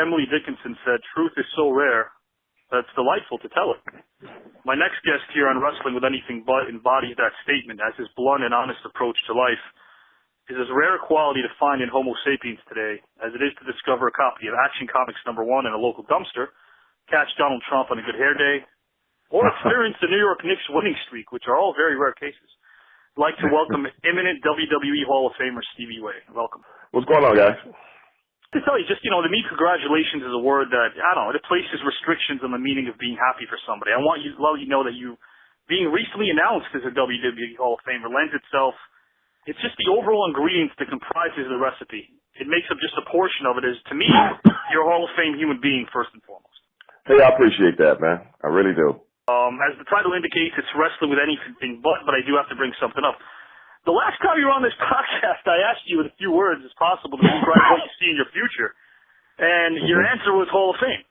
Emily Dickinson said, truth is so rare that it's delightful to tell it. My next guest here on Wrestling with Anything But embodies that statement, as his blunt and honest approach to life is as rare a quality to find in Homo sapiens today as it is to discover a copy of Action Comics #1 in a local dumpster, catch Donald Trump on a good hair day, or experience the New York Knicks winning streak, which are all very rare cases. I'd like to welcome eminent WWE Hall of Famer Stevie Way. Welcome. What's going on, guys? To tell you, to me, congratulations is a word that, I don't know, it places restrictions on the meaning of being happy for somebody. I want you to let you know that you, being recently announced as a WWE Hall of Famer, lends itself, it's just the overall ingredients that comprises the recipe. It makes up just a portion of it as, to me, you're a Hall of Fame human being, first and foremost. Hey, I appreciate that, man. I really do. As the title indicates, it's Wrestling with Anything But I do have to bring something up. The last time you were on this podcast, I asked you in a few words, as possible, to describe what you see in your future. And your answer was Hall of Fame.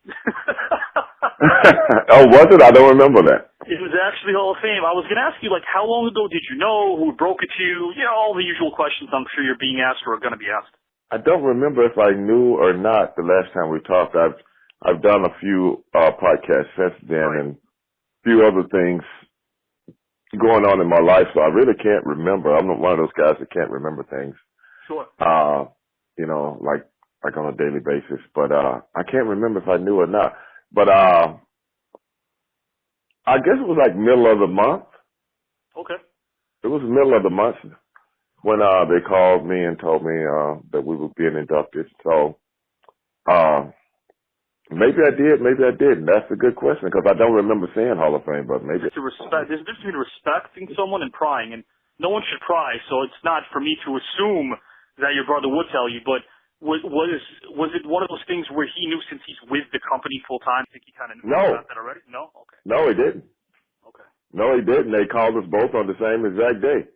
Oh, was it? I don't remember that. It was actually Hall of Fame. I was going to ask you, how long ago did you know? Who broke it to you? All the usual questions I'm sure you're being asked or are going to be asked. I don't remember if I knew or not the last time we talked. I've done a few podcasts since then, right, and a few other things going on in my life, so I really can't remember. I'm not one of those guys that can't remember things. Sure. Like on a daily basis. But I can't remember if I knew or not. But I guess it was like middle of the month. Okay. It was middle of the month when they called me and told me that we were being inducted. So maybe I did, maybe I didn't. That's a good question because I don't remember saying Hall of Fame, but maybe. There's a difference between respecting someone and prying, and no one should pry, so it's not for me to assume that your brother would tell you, but was it one of those things where he knew since he's with the company full time? I think he kind of knew about that already? No? Okay. No, he didn't. Okay. No, he didn't. They called us both on the same exact day.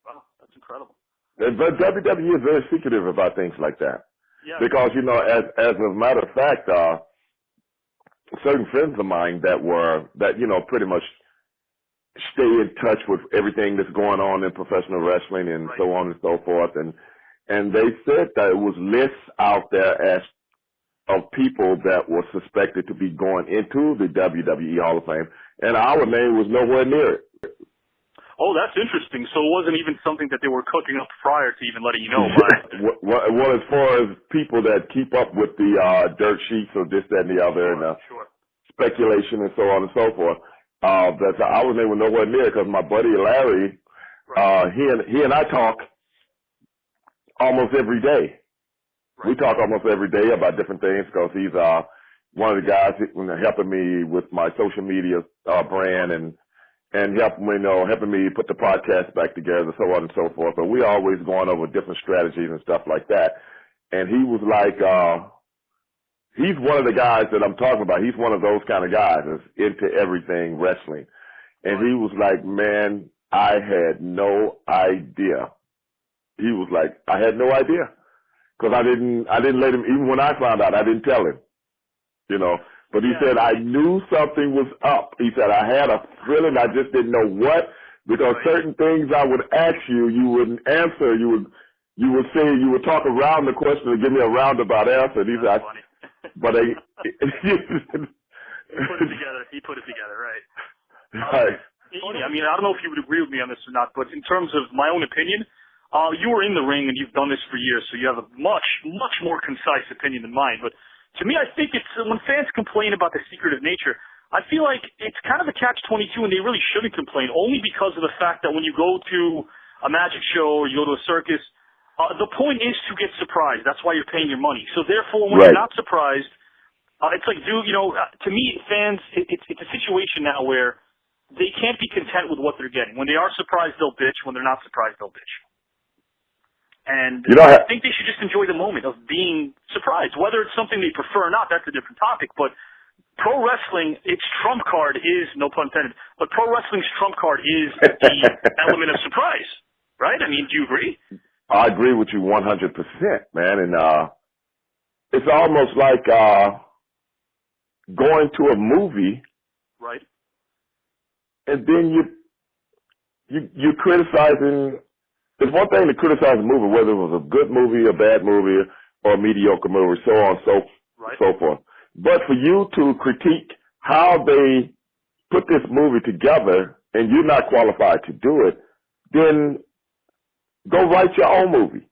Wow, that's incredible. But WWE is very secretive about things like that. Yeah. Because, as a matter of fact, certain friends of mine that pretty much stay in touch with everything that's going on in professional wrestling and right, so on and so forth. And they said that it was lists out there of people that were suspected to be going into the WWE Hall of Fame, and our name was nowhere near it. Oh, that's interesting. So it wasn't even something that they were cooking up prior to even letting you know about it. Well, as far as people that keep up with the dirt sheets or this, that, and the other, and speculation and so on and so forth, that our name was nowhere near it because my buddy Larry, right, he and I talk almost every day. Right. We talk almost every day about different things because he's one of the guys helping me with my social media brand and helping me put the podcast back together, so on and so forth. But we always going over different strategies and stuff like that. And he was like, he's one of the guys that I'm talking about. He's one of those kind of guys that's into everything wrestling. And he was like, man, I had no idea. He was like, I had no idea. Because I didn't let him, even when I found out, I didn't tell him, But he said, I knew something was up. He said, I had a feeling, I just didn't know what, because certain things I would ask you, you wouldn't answer. You would say, you would talk around the question and give me a roundabout answer. And he said, but he put it together, right. Right. I mean, I don't know if you would agree with me on this or not, but in terms of my own opinion, you were in the ring and you've done this for years, so you have a much, much more concise opinion than mine. But to me, I think it's when fans complain about the secretive nature, I feel like it's kind of a catch-22, and they really shouldn't complain, only because of the fact that when you go to a magic show or you go to a circus, the point is to get surprised. That's why you're paying your money. So therefore, when you're not surprised, it's like, to me, fans, it's a situation now where they can't be content with what they're getting. When they are surprised, they'll bitch. When they're not surprised, they'll bitch. And I think they should just enjoy the moment of being surprised. Whether it's something they prefer or not, that's a different topic. But pro wrestling, its trump card is, no pun intended, but pro wrestling's trump card is the element of surprise, right? I mean, do you agree? I agree with you 100%, man. And it's almost like going to a movie, right? And then you're criticizing. It's one thing to criticize a movie, whether it was a good movie, a bad movie, or a mediocre movie, so on. So so forth. But for you to critique how they put this movie together and you're not qualified to do it, then go write your own movie.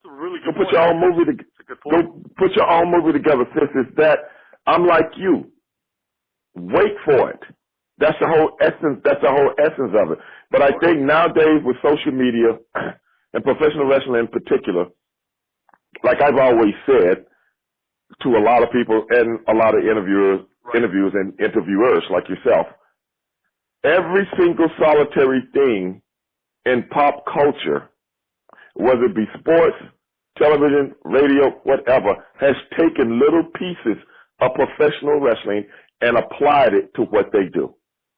That's a really Go good put point. your own movie together. Go put your own movie together. Since it's that, I'm like you. Wait for it. That's the whole essence. That's the whole essence of it. But I think nowadays with social media and professional wrestling in particular, like I've always said to a lot of people and a lot of interviews and interviewers like yourself, every single solitary thing in pop culture, whether it be sports, television, radio, whatever, has taken little pieces of professional wrestling and applied it to what they do.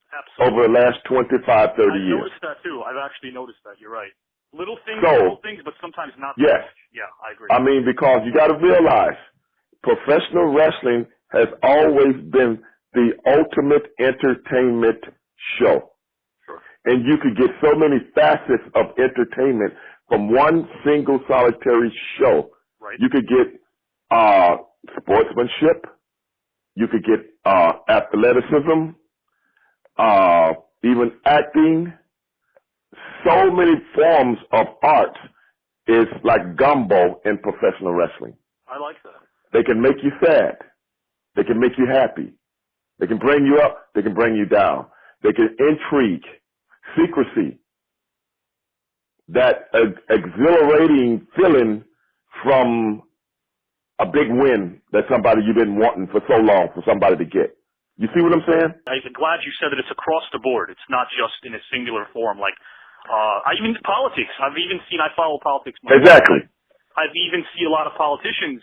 Absolutely. Over the last 25, 30 years. I've noticed that too. I've actually noticed that. You're right. Little things, but sometimes not. Yes. Much. Yeah, I agree. I mean, because you got to realize, professional wrestling has always been the ultimate entertainment show. Sure. And you could get so many facets of entertainment from one single solitary show. Right. You could get sportsmanship. You could get athleticism, even acting. So many forms of art is like gumbo in professional wrestling. I like that. They can make you sad. They can make you happy. They can bring you up. They can bring you down. They can intrigue, secrecy, that exhilarating feeling from a big win that somebody you've been wanting for so long for somebody to get. You see what I'm saying? I'm glad you said that it's across the board. It's not just in a singular form. Like, I even politics. I've even seen. I follow politics myself. Exactly. I've even seen a lot of politicians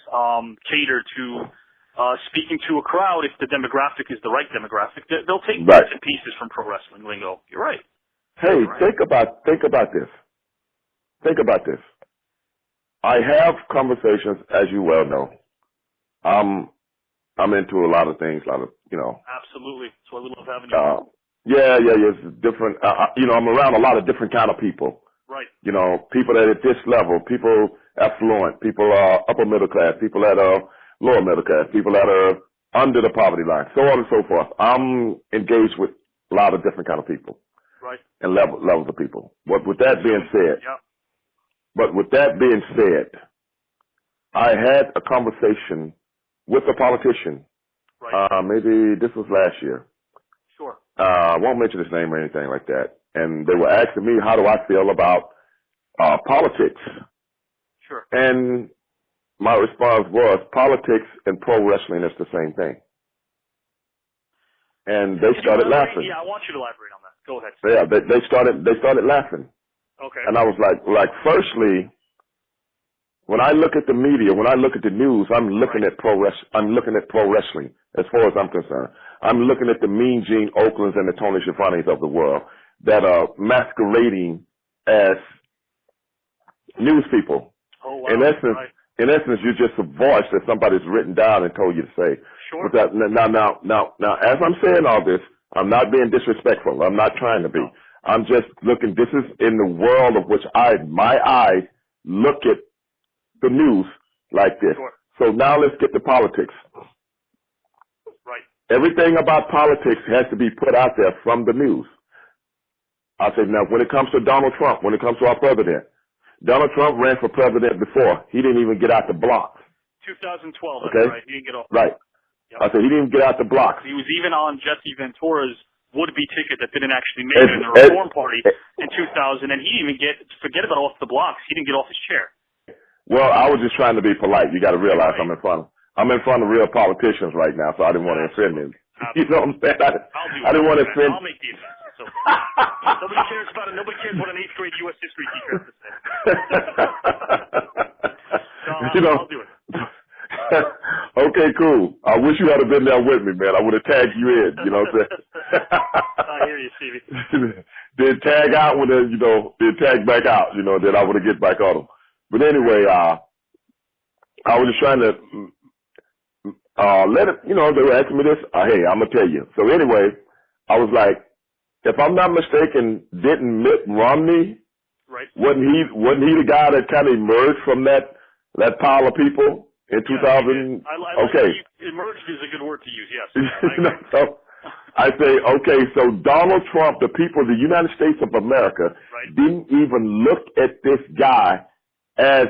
cater to speaking to a crowd if the demographic is the right demographic. They'll take bits and pieces from pro wrestling lingo. You're right. Hey, You're right. think about this. Think about this. I have conversations, as you well know. I'm into a lot of things, Absolutely. That's why we love having you. Yeah. It's different. I'm around a lot of different kind of people. Right. People that are at this level, people affluent, people upper middle class, people that are lower middle class, people that are under the poverty line, so on and so forth. I'm engaged with a lot of different kind of people. Right. And levels of people. But with that being said, I had a conversation with a politician. Right. Maybe this was last year. Sure. I won't mention his name or anything like that. And they were asking me, how do I feel about politics? Sure. And my response was, politics and pro wrestling is the same thing. And they started laughing. Yeah, I want you to elaborate on that. Go ahead. Yeah, they started laughing. Okay. And I was like, firstly, when I look at the media, when I look at the news, I'm looking at pro wrestling as far as I'm concerned. I'm looking at the Mean Gene Oaklands and the Tony Schiavones of the world that are masquerading as news people. Oh, wow. In essence, you're just a voice that somebody's written down and told you to say. Sure. Now, as I'm saying all this, I'm not being disrespectful. I'm not trying to be. No. I'm just looking. This is in the world of which my eyes look at the news like this. Sure. So now let's get to politics. Right. Everything about politics has to be put out there from the news. I said, now, when it comes to Donald Trump, when it comes to our president, Donald Trump ran for president before. He didn't even get out the blocks. 2012, okay? Right. He didn't get off. Right. Yep. I said, he didn't even get out the blocks. He was even on Jesse Ventura's would-be ticket that didn't actually make it in the Reform Party in 2000, and he didn't even forget about off the blocks. He didn't get off his chair. Well, I was just trying to be polite. You got to realize I'm in front of real politicians right now, so I didn't want to offend them. You know what I'm saying? I didn't want to offend. I'll make the offense. So, nobody cares about it. Nobody cares what an 8th grade U.S. history teacher has to say. So I'll do it. Okay, cool. I wish you had been there with me, man. I would have tagged you in. You know what I'm saying? I hear you, Stevie. Then tag out when then tag back out. Then I would have get back on them. But anyway, I was just trying to let it. They were asking me this. Hey, I'm gonna tell you. So anyway, I was like, if I'm not mistaken, didn't Mitt Romney? Right. Wasn't he the guy that kind of emerged from that pile of people in 2000. Okay. Emerged is a good word to use. Yes. So I say, okay, so Donald Trump, the people of the United States of America, didn't even look at this guy as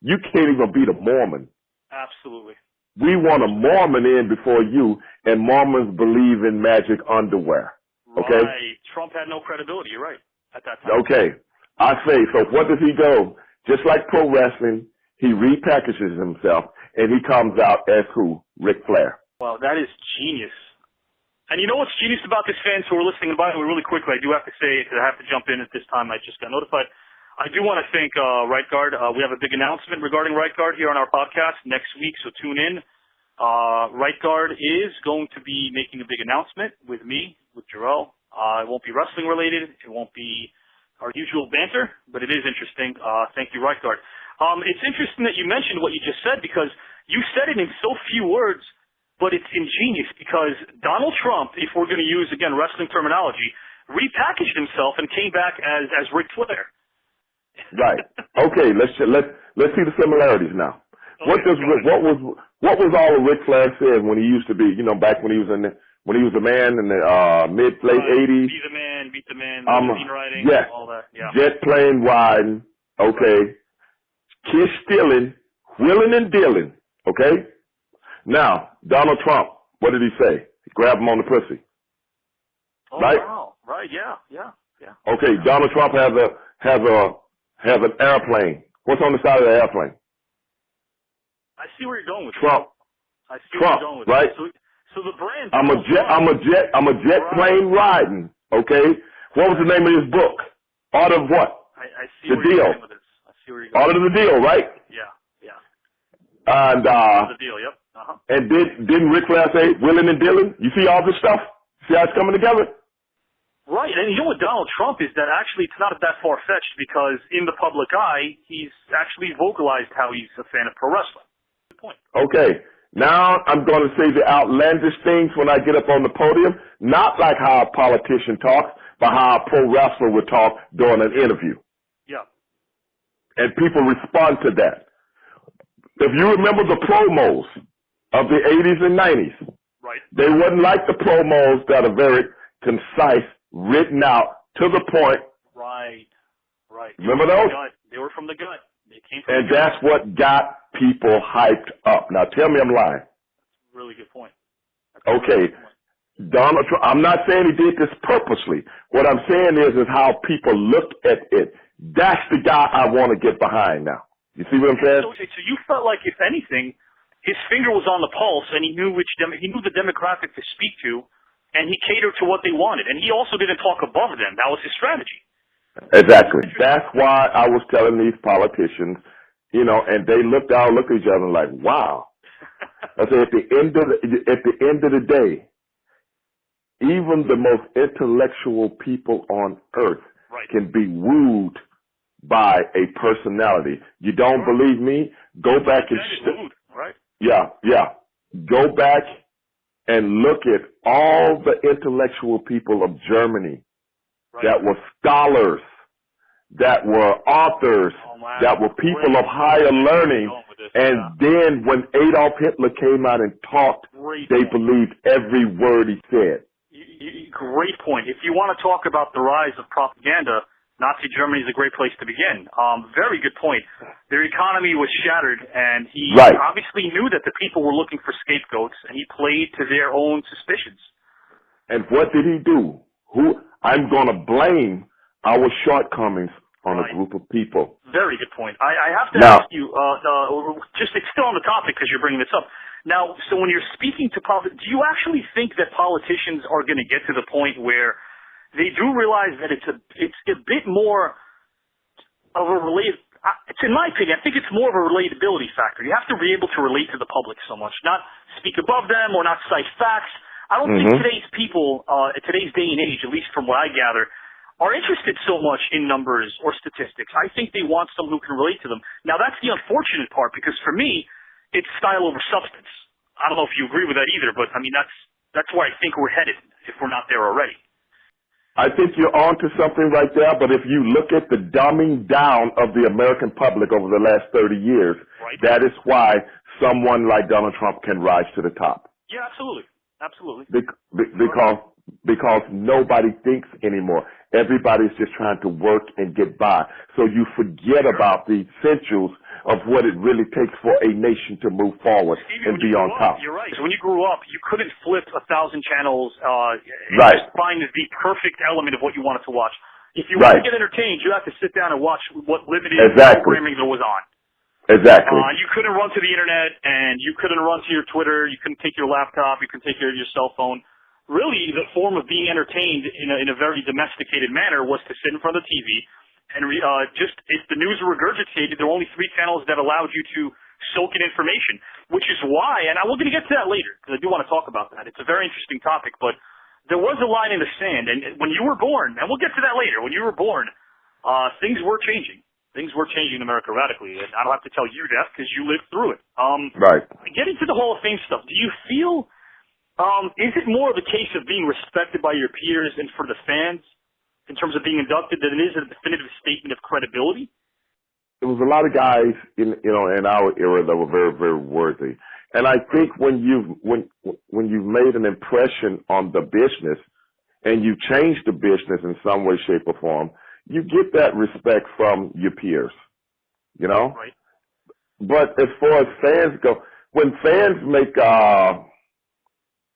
you can't even beat a Mormon. Absolutely. We want a Mormon in before you, and Mormons believe in magic underwear. Okay? Right. Trump had no credibility. You're right at that time. Okay. I say, so what does he go? Just like pro wrestling, he repackages himself, and he comes out as who? Ric Flair. Wow, that is genius. And you know what's genius about this, fans who are listening? And by the way, really quickly, I do have to say, because I have to jump in at this time, I just got notified. I do want to thank Right Guard. We have a big announcement regarding Right Guard here on our podcast next week, so tune in. Right Guard is going to be making a big announcement with me, with Jarrell. It won't be wrestling related. It won't be our usual banter, but it is interesting. Thank you, Right Guard. It's interesting that you mentioned what you just said, because you said it in so few words, but it's ingenious, because Donald Trump, if we're going to use, again, wrestling terminology, repackaged himself and came back as Ric Flair. Right. Okay. Let's see the similarities now. Okay, What was all of Ric Flair said when he used to be, back when he was when he was a man in the late 80s? Be the man, limousine riding, yes. all that. Yeah. Jet plane riding. Okay. Kiss stealing, wheeling and dealing. Okay. Now, Donald Trump, what did he say? He grabbed him on the pussy. Oh, right? Wow. Right. Yeah. Okay. Donald Trump has an airplane. What's on the side of the airplane? I see where you're going with Trump. I see where you're going with right? So the brand. I'm a jet plane riding. Okay. What was the name of his book? Art of what? I see the where deal. you're going with this. I see where you're going. Art of the deal, right? Yeah. And the deal. Yep. And didn't Ric Flair say willing and dealing? You see all this stuff? See how it's coming together? Right, and you know what Donald Trump is, that actually it's not that far-fetched, because in the public eye, he's actually vocalized how he's a fan of pro wrestling. Good point. Okay, now I'm going to say the outlandish things when I get up on the podium, not like how a politician talks, but how a pro wrestler would talk during an interview. Yeah. And people respond to that. If you remember the promos of the 80s and 90s, right, they wouldn't like the promos that are very concise, written out, to the point. Right. Remember those? They were from the gut. They came from and that's what got people hyped up. Now tell me I'm lying. That's a really good point. Okay. Donald Trump, I'm not saying he did this purposely. What I'm saying is how people look at it. That's the guy I want to get behind now. You see what I'm saying? So you felt like, if anything, his finger was on the pulse, and he knew the demographic to speak to, and he catered to what they wanted. And he also didn't talk above them. That was his strategy. Exactly. That's why I was telling these politicians, and they looked at each other and like, wow. I said, at the end of the day, even the most intellectual people on earth can be wooed by a personality. You don't believe me? Go back and go back and look at all the intellectual people of Germany that were scholars, that were authors, that were people of higher learning. And then when Adolf Hitler came out and talked, they believed every word he said. Great point. If you want to talk about the rise of propaganda, Nazi Germany is a great place to begin. Very good point. Their economy was shattered, and he obviously knew that the people were looking for scapegoats, and he played to their own suspicions. And what did he do? I'm going to blame our shortcomings on a group of people. Very good point. I have to ask you, it's still on the topic because you're bringing this up. Now, so when you're speaking to politicians, do you actually think that politicians are going to get to the point where they do realize that it's a bit more of a in my opinion, I think it's more of a relatability factor. You have to be able to relate to the public so much, not speak above them or not cite facts. I don't think today's people, today's day and age, at least from what I gather, are interested so much in numbers or statistics. I think they want someone who can relate to them. Now, that's the unfortunate part, because for me, it's style over substance. I don't know if you agree with that either, but I mean, that's where I think we're headed if we're not there already. I think you're onto something right there, but if you look at the dumbing down of the American public over the last 30 years, that is why someone like Donald Trump can rise to the top. Yeah, absolutely. Absolutely. Because nobody thinks anymore. Everybody's just trying to work and get by. So you forget about the essentials of what it really takes for a nation to move forward and be on top. You're right. So when you grew up, you couldn't flip 1,000 channels and right. just find the perfect element of what you wanted to watch. If you want to get entertained, you have to sit down and watch what limited programming there was on. Exactly. You couldn't run to the internet, and you couldn't run to your Twitter. You couldn't take your laptop. You couldn't take your cell phone. Really, the form of being entertained in a very domesticated manner was to sit in front of the TV and just if the news were regurgitated, there were only 3 channels that allowed you to soak in information, which is why, and we're going to get to that later because I do want to talk about that. It's a very interesting topic, but there was a line in the sand, and when you were born, and we'll get to that later, when you were born, things were changing. Things were changing in America radically, and I don't have to tell you that because you lived through it. Right. Getting to the Hall of Fame stuff, do you feel, is it more of a case of being respected by your peers and for the fans in terms of being inducted than it is a definitive statement of credibility? There was a lot of guys in our era that were very, very worthy. And I think when you've made an impression on the business and you change the business in some way, shape, or form, you get that respect from your peers, you know? Right. But as far as fans go, when fans make,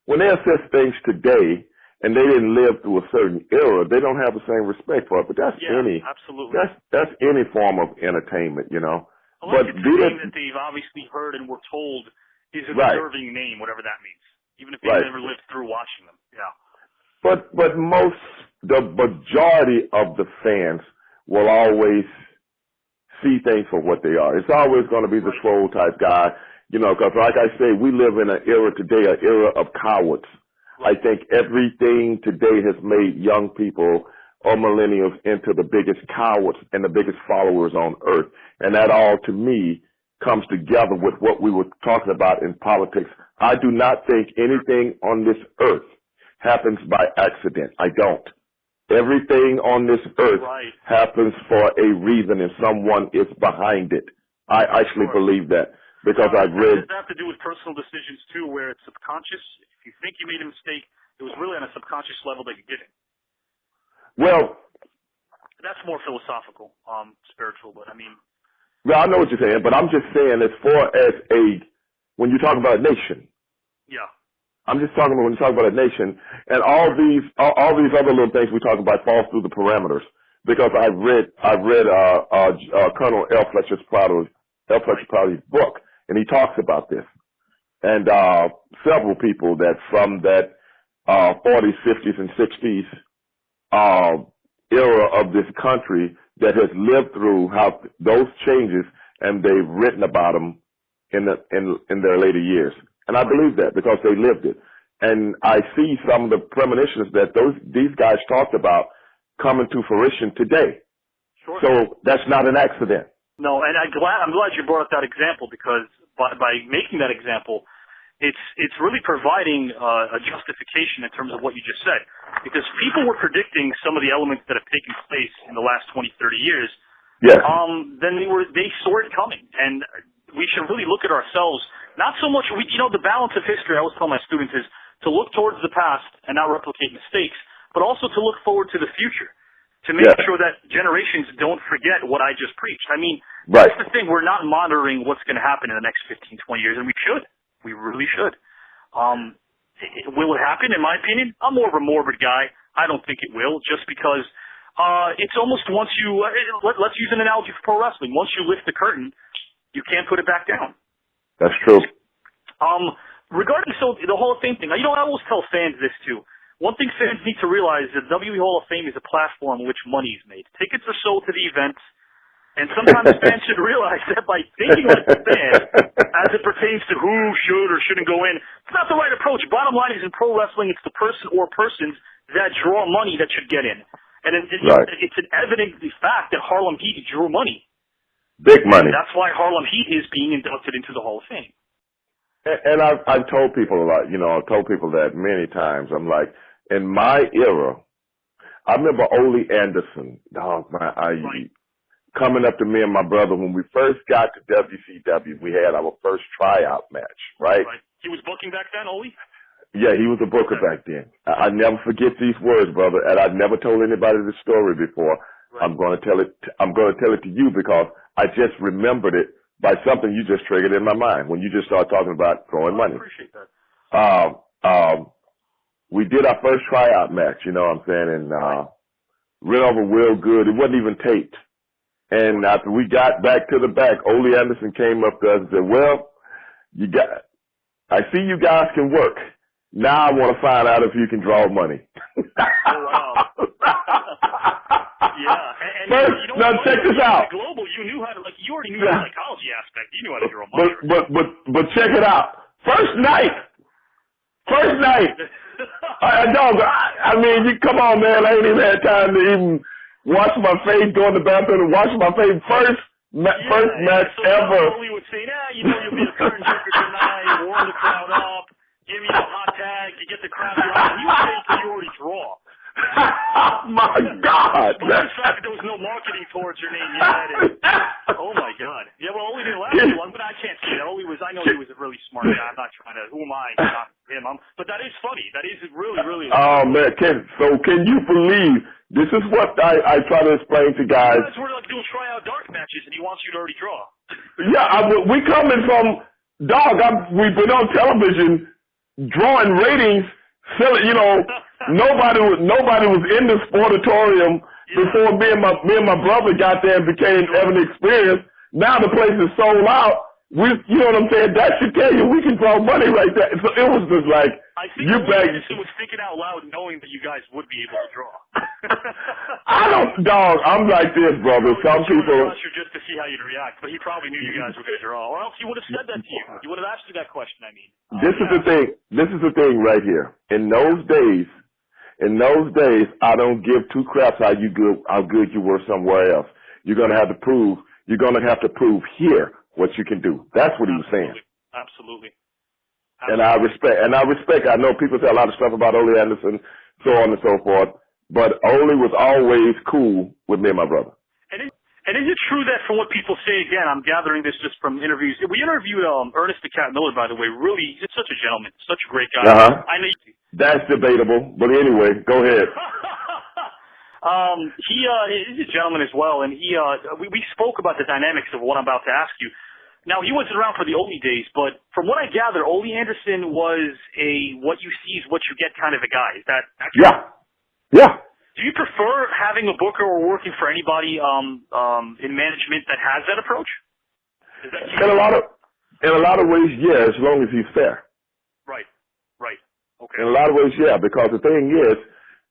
when they assess things today and they didn't live through a certain era, they don't have the same respect for it. But that's absolutely. That's any form of entertainment, you know? Unless it's a name that they've obviously heard and were told is a deserving name, whatever that means, even if they never lived through watching them. Yeah. But the majority of the fans will always see things for what they are. It's always going to be the troll type guy, you know, because like I say, we live in an era today, an era of cowards. I think everything today has made young people or millennials into the biggest cowards and the biggest followers on earth. And that all, to me, comes together with what we were talking about in politics. I do not think anything on this earth happens by accident. I don't. Everything on this earth happens for a reason and someone is behind it. I actually believe that because I've read. Does that have to do with personal decisions too, where it's subconscious? If you think you made a mistake, it was really on a subconscious level that you did it. Well, that's more philosophical, spiritual, but I mean. Well, I know what you're saying, but I'm just saying as far as when you talk about a nation. Yeah. I'm just talking about when you talk about a nation and all these other little things we talk about fall through the parameters because I've read Colonel L. Fletcher Prouty's book and he talks about this and several people that from that 40s, 50s, and 60s era of this country that has lived through how those changes and they've written about them in their later years. And I believe that because they lived it. And I see some of the premonitions that these guys talked about coming to fruition today. Sure. So that's not an accident. No, and I'm glad you brought up that example because by making that example, it's really providing a justification in terms of what you just said. Because people were predicting some of the elements that have taken place in the last 20, 30 years. Yes. Then they saw it coming. And we should really look at ourselves. Not so much, the balance of history, I always tell my students, is to look towards the past and not replicate mistakes, but also to look forward to the future, to make sure that generations don't forget what I just preached. I mean, that's the thing. We're not monitoring what's going to happen in the next 15, 20 years, and we should. We really should. Will it happen, in my opinion? I'm more of a morbid guy. I don't think it will, just because it's almost once you, let's use an analogy for pro wrestling. Once you lift the curtain, you can't put it back down. That's true. Regarding the Hall of Fame thing, I always tell fans this too. One thing fans need to realize is that WWE Hall of Fame is a platform in which money is made. Tickets are sold to the events, and sometimes fans should realize that by thinking like a fan, as it pertains to who should or shouldn't go in, it's not the right approach. Bottom line is in pro wrestling, it's the person or persons that draw money that should get in. And it's an evident fact that Harlem Heat drew money. Big money. And that's why Harlem Heat is being inducted into the Hall of Fame. And I've told people a lot, I've told people that many times. I'm like, in my era, I remember Ole Anderson, coming up to me and my brother when we first got to WCW. We had our first tryout match, right? Right. He was booking back then, Ole? Yeah, he was a booker back then. I never forget these words, brother, and I've never told anybody this story before. Right. I'm going to tell it to you because I just remembered it by something you just triggered in my mind when you just started talking about throwing money. I appreciate that. We did our first tryout match, you know what I'm saying, and went over real good. It wasn't even taped. And after we got back to the back, Ole Anderson came up to us and said, well, I see you guys can work. Now I want to find out if you can draw money. Oh, wow. Yeah. And first, you know, now check this out. Global, you knew how to, like, you already knew the psychology aspect. You knew how to draw money. But check it out. First night. Dog, I mean, come on, man. I ain't even had time to even wash my face, go in the bathroom and wash my face. First match so ever. Ole would say, you know, you'll be a curtain jerker tonight, warm the crowd up, give me a hot tag, you get the crowd going. He would say until you already draw. Oh, my God. But the fact that there was no marketing towards your name yet. Oh, my God. Yeah, well, Ole didn't laugh too long, but I can't say that. I know he was a really smart guy. I'm not trying to, who am I? Not him. But that is funny. That is really, really. Oh, man. Can you believe, this is what I try to explain to guys. You guys were like doing tryout dark matches, and he wants you to already draw. Yeah, we coming from, dog, we've been on television drawing ratings. You know, nobody was in the sportatorium before me and my brother got there and became having experience. Now the place is sold out. You know what I'm saying? That should tell you we can draw money right there. So it was just like I think Anderson was thinking out loud, knowing that you guys would be able to draw. I'm like this, brother. Some people just to see how you'd react, but he probably knew you guys were going to draw, or else he would have said that to you. He would have asked you that question. I mean, this is the thing. This is the thing right here. In those days, I don't give two craps how good you were somewhere else. You're gonna have to prove here what you can do. That's what he was saying. Absolutely. And I respect. I know people say a lot of stuff about Ole Anderson, so on and so forth. But Ole was always cool with me and my brother. And is it true that from what people say, again, I'm gathering this just from interviews. We interviewed Ernest the Cat Miller, by the way. Really, he's such a gentleman, such a great guy. I know. That's debatable, but anyway, go ahead. He's a gentleman as well, and we spoke about the dynamics of what I'm about to ask you. Now, he wasn't around for the Ole days, but from what I gather, Ole Anderson was a what you see is what you get kind of a guy. Is that accurate? Yeah. Do you prefer having a booker or working for anybody in management that has that approach? In a lot of ways, yeah, as long as he's fair. Right. Okay. In a lot of ways, yeah, because the thing is,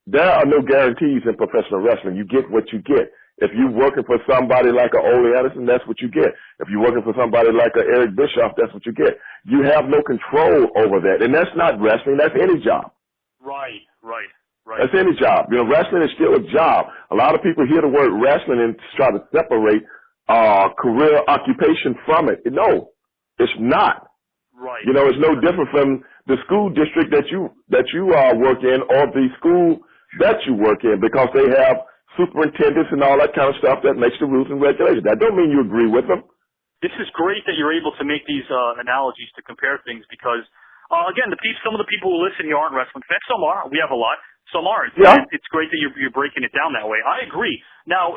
there are no guarantees in professional wrestling. You get what you get. If you're working for somebody like a Ole Anderson, that's what you get. If you're working for somebody like a Eric Bischoff, that's what you get. You have no control over that. And that's not wrestling. That's any job. Right. That's any job. You know, wrestling is still a job. A lot of people hear the word wrestling and try to separate career occupation from it. No, it's not. Right. You know, it's no different from the school district that you work in or the school that you work in, because they have superintendents and all that kind of stuff that makes the rules and regulations. That don't mean you agree with them. This is great that you're able to make these analogies to compare things, because again, some of the people who listen here aren't wrestling fans. Some are. We have a lot. Some aren't. Yeah. It's great that you're breaking it down that way. I agree. Now,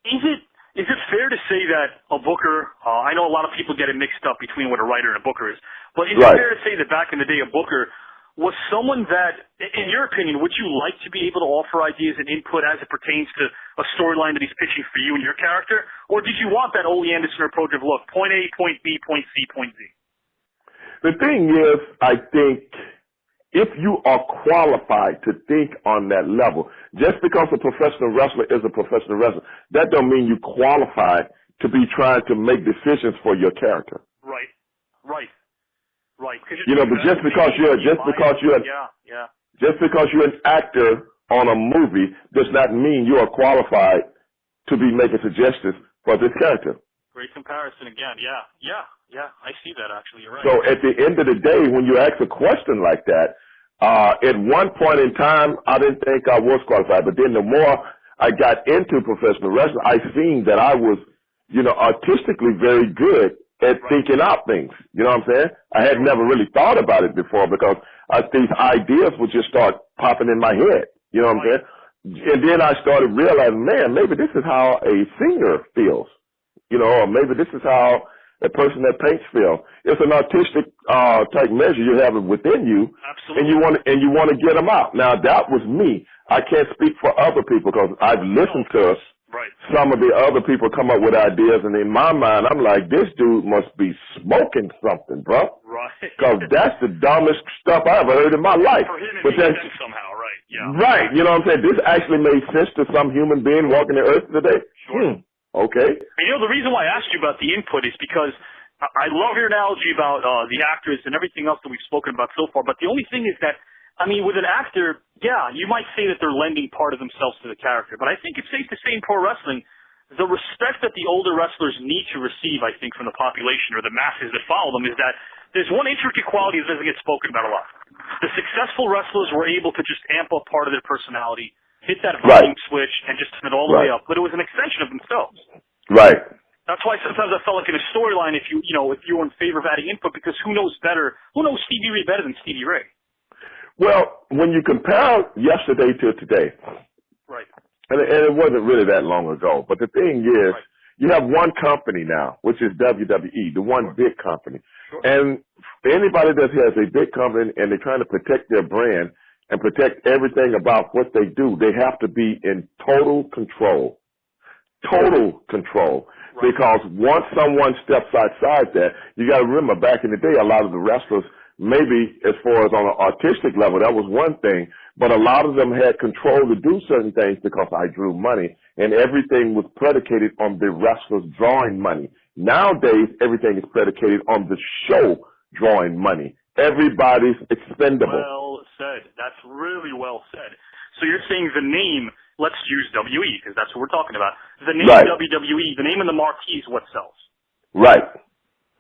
is it fair to say that a booker? I know a lot of people get it mixed up between what a writer and a booker is, but is it fair to say that back in the day, a booker was someone that, in your opinion, would you like to be able to offer ideas and input as it pertains to a storyline that he's pitching for you and your character? Or did you want that Ole Anderson approach of, look, point A, point B, point C, point Z? The thing is, I think if you are qualified to think on that level, just because a professional wrestler is a professional wrestler, that don't mean you qualified to be trying to make decisions for your character. Right. You know, but just because you're an actor on a movie does not mean you are qualified to be making suggestions for this character. Great comparison again. Yeah. I see that actually. You're right. So at the end of the day, when you ask a question like that, at one point in time, I didn't think I was qualified, but then the more I got into professional wrestling, I seen that I was, artistically very good at thinking out things. You know what I'm saying? I had never really thought about it before because these ideas would just start popping in my head. You know what I'm saying? And then I started realizing, man, maybe this is how a singer feels. Or maybe this is how a person that paints feels. It's an artistic type measure you have it within you. Absolutely. And you want to get them out. Now that was me. I can't speak for other people because I've listened to some of the other people come up with ideas, and in my mind, I'm like, this dude must be smoking something, bro. Right. Because that's the dumbest stuff I ever heard in my life. For him, it makes sense somehow, right? Yeah. Right. You know what I'm saying? This actually made sense to some human being walking the earth today. Sure. Okay. And the reason why I asked you about the input is because I love your analogy about the actors and everything else that we've spoken about so far, but the only thing is that, with an actor, you might say that they're lending part of themselves to the character, but I think it's safe to say in pro wrestling, the respect that the older wrestlers need to receive, I think, from the population or the masses that follow them is that there's one intricate quality that doesn't get spoken about a lot. The successful wrestlers were able to just amp up part of their personality, hit that volume switch, and just turn it all the way up, but it was an extension of themselves. Right. That's why sometimes I felt like in a storyline, if you were in favor of adding input, because who knows Stevie Ray better than Stevie Ray? Well, when you compare yesterday to today, and it wasn't really that long ago, but the thing is, you have one company now, which is WWE, the one big company. And anybody that has a big company and they're trying to protect their brand and protect everything about what they do, they have to be in total control. Total control. Because once someone steps outside that, you got to remember, back in the day, a lot of the wrestlers, maybe as far as on an artistic level, that was one thing, but a lot of them had control to do certain things because I drew money, and everything was predicated on the wrestlers drawing money. Nowadays, everything is predicated on the show drawing money. Everybody's expendable. Well said. That's really well said. So you're saying the name, let's use WE, because that's what we're talking about. The name WWE, the name in the marquee is what sells. Right.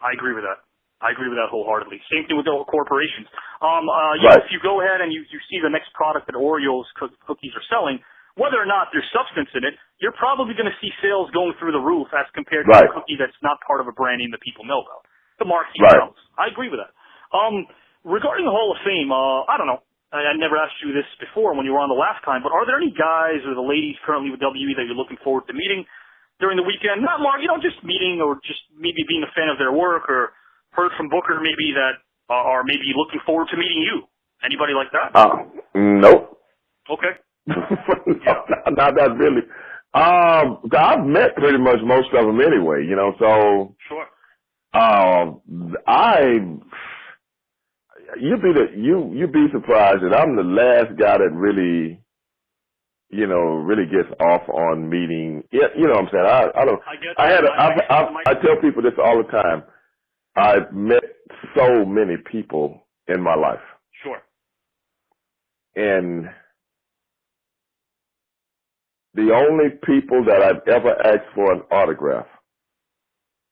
I agree with that. I agree with that wholeheartedly. Same thing with the corporations. If you go ahead and you see the next product that Oreo's cookies are selling, whether or not there's substance in it, you're probably going to see sales going through the roof as compared to a cookie that's not part of a brand name that people know about. The marquee sells. I agree with that. Regarding the Hall of Fame, I don't know. I never asked you this before when you were on the last time, but are there any guys or the ladies currently with WE that you're looking forward to meeting during the weekend? Not, Mark, just meeting or just maybe being a fan of their work, or heard from Booker maybe that are maybe looking forward to meeting you. Anybody like that? Nope. Okay. Not that really. I've met pretty much most of them anyway, so. Sure. You'd be surprised that I'm the last guy that really, really gets off on meeting. Yeah, you know what I'm saying? I tell people this all the time. I've met so many people in my life. Sure. And the only people that I've ever asked for an autograph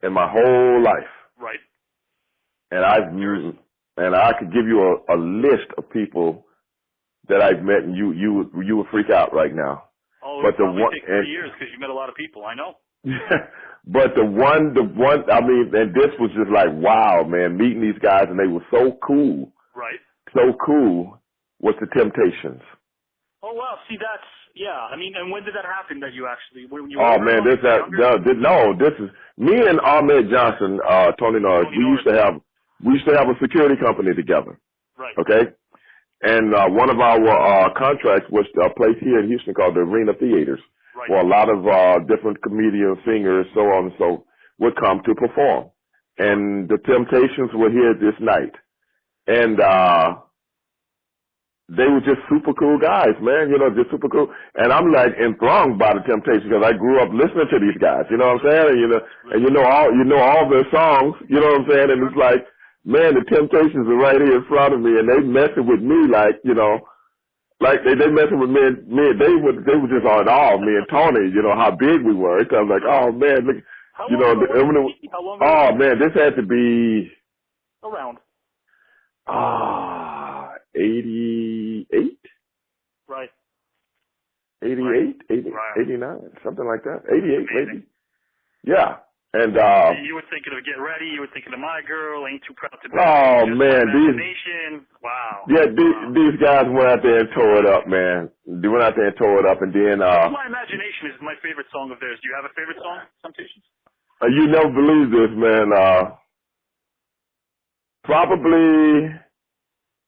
in my whole life. Right. And I could give you a list of people that I've met, and you would freak out right now. Oh, it would probably take 3 years because you met a lot of people. I know. But the one, and this was just like, wow, man, meeting these guys, and they were so cool. Right. So cool was the Temptations. Oh, wow. See, that's, and when did that happen that you actually, when you this is, me and Ahmed Johnson, Tony Norris, we used to have a security company together. Right. Okay? And one of our contracts was a place here in Houston called the Arena Theaters, where a lot of different comedians, singers, so on and so would come to perform. And the Temptations were here this night. And they were just super cool guys, man, just super cool. And I'm like enthralled by the Temptations because I grew up listening to these guys, you know what I'm saying? And you know all their songs, you know what I'm saying? And it's like, man, the Temptations are right here in front of me, and they messing with me like, like they messing with me. They were just on all me and Tony, how big we were. So I was like, oh man, look, man, this had to be around 88. Right. 88, Wow. 89, something like that. 88, maybe. Yeah. And you were thinking of Get Ready. You were thinking of My Girl, Ain't Too Proud to Be. Oh man, Wow. These guys went out there and tore it up, man. They went out there and tore it up, and then My Imagination is my favorite song of theirs. Do you have a favorite song? Temptations? You never believe this, man. Probably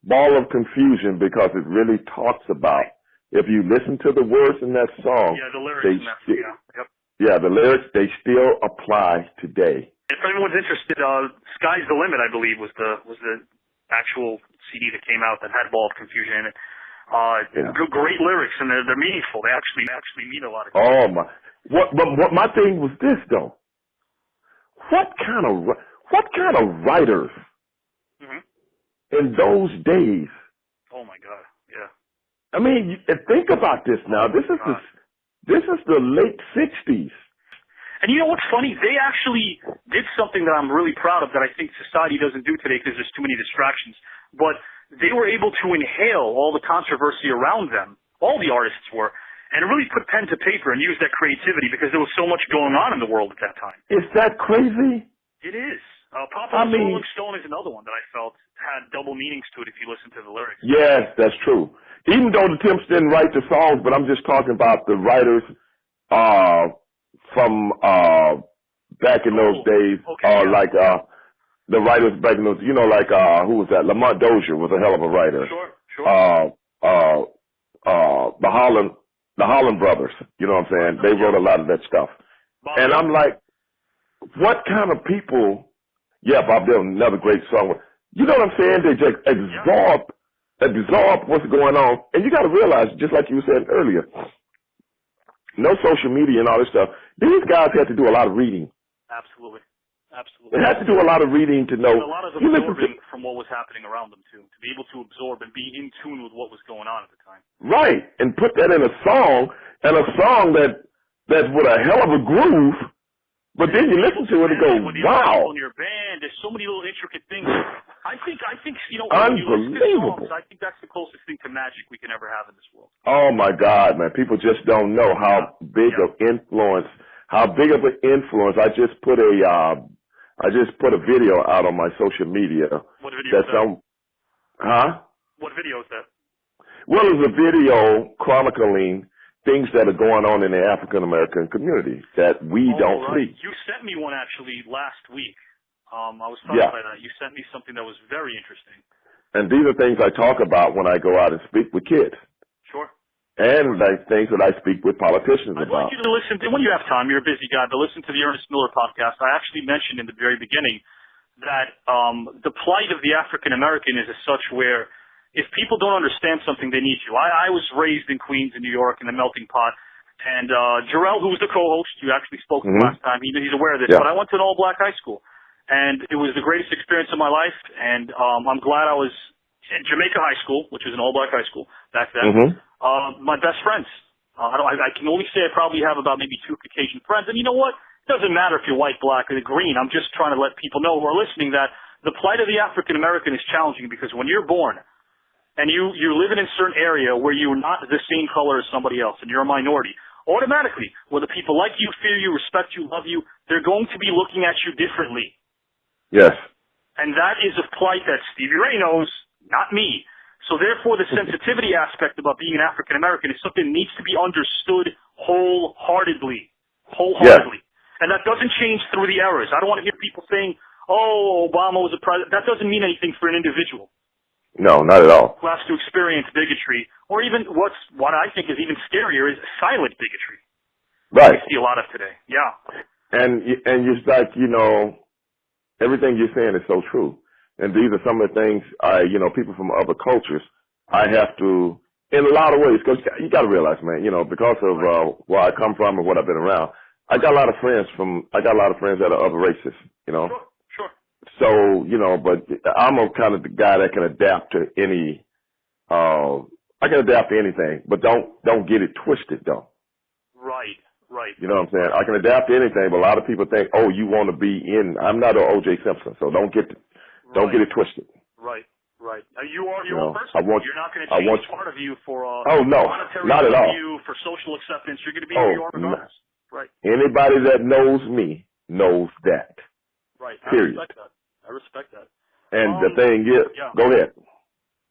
Ball of Confusion, because it really talks about, if you listen to the words in that song, yeah, the lyrics in that song, yep. Yeah, the lyrics, they still apply today. If anyone's interested, Sky's the Limit, I believe, was the actual CD that came out that had Ball of Confusion in it. Great lyrics, and they're meaningful. They actually mean a lot of things. Oh my! What my thing was this though? What kind of writers in those days? Oh my God! Yeah. I mean, think about this now. This is the late '60s. And you know what's funny? They actually did something that I'm really proud of that I think society doesn't do today because there's too many distractions. But they were able to inhale all the controversy around them, all the artists were, and really put pen to paper and use that creativity because there was so much going on in the world at that time. Is that crazy? It is. Papa Rolling Stone is another one that I felt had double meanings to it if you listen to the lyrics. Yes, that's true. Even though the Temps didn't write the songs, but I'm just talking about the writers from back in those days, like the writers back in those, like who was that? Lamont Dozier was a hell of a writer. Sure. The Holland brothers, you know what I'm saying? They wrote a lot of that stuff. And I'm like, what kind of people? Yeah, Bob Dylan, another great song. You know what I'm saying? They just absorb what's going on. And you got to realize, just like you said earlier, no social media and all this stuff. These guys had to do a lot of reading. Absolutely. They had to do a lot of reading to know. And a lot of absorbing from what was happening around them, too, to be able to absorb and be in tune with what was going on at the time. Right, and put that in a song, that's with a hell of a groove. But then you listen to it and go, wow. On your band, there's so many little intricate things. I think, unbelievable. I think that's the closest thing to magic we can ever have in this world. Oh my God, man! People just don't know how big of influence. How big of an influence? I just put a video out on my social media. What video is that? What video is that? Well, it's a video chronicling things that are going on in the African American community that we don't see. You sent me one actually last week. I was talking about that. You sent me something that was very interesting. And these are things I talk about when I go out and speak with kids. Sure. And things that I speak with politicians about. I'd like you to listen to, when you have time, you're a busy guy, but listen to the Ernest Miller podcast. I actually mentioned in the very beginning that the plight of the African American is as such where if people don't understand something, they need to. I was raised in Queens, in New York, in the melting pot. And Jarrell, who was the co-host, you actually spoke to him last time, he's aware of this. Yeah. But I went to an all-black high school. And it was the greatest experience of my life. And I'm glad I was in Jamaica High School, which was an all-black high school back then. My best friends. I can only say I probably have about maybe 2 Caucasian friends. And you know what? It doesn't matter if you're white, black, or green. I'm just trying to let people know who are listening that the plight of the African American is challenging because when you're born, and you're living in a certain area where you're not the same color as somebody else, and you're a minority, automatically, whether people like you, fear you, respect you, love you, they're going to be looking at you differently. Yes. And that is a plight that Stevie Ray knows, not me. So therefore, the sensitivity aspect about being an African American is something that needs to be understood wholeheartedly. Yes. And that doesn't change through the eras. I don't want to hear people saying, oh, Obama was a president. That doesn't mean anything for an individual. No, not at all. Who has to experience bigotry, or even what I think is even scarier is silent bigotry. Right. We see a lot of today. Yeah. And it's like, everything you're saying is so true. And these are some of the things people from other cultures, I have to, in a lot of ways, because you got to realize, man, because of where I come from and what I've been around, I got a lot of friends that are other races, Sure. So, but I'm a kind of the guy that can adapt to any, I can adapt to anything, but don't get it twisted though. Right. You know what I'm saying? I can adapt to anything, but a lot of people think, oh, you want to be in, I'm not an O.J. Simpson, so don't get it twisted. Right. Right. You are your You know, own person. You're not going to change part of you for oh no, monetary not at all. value, for social acceptance. You're going to be who you are regardless. Right. Anybody that knows me knows that. Right. Period. I respect that. And the thing is, go ahead.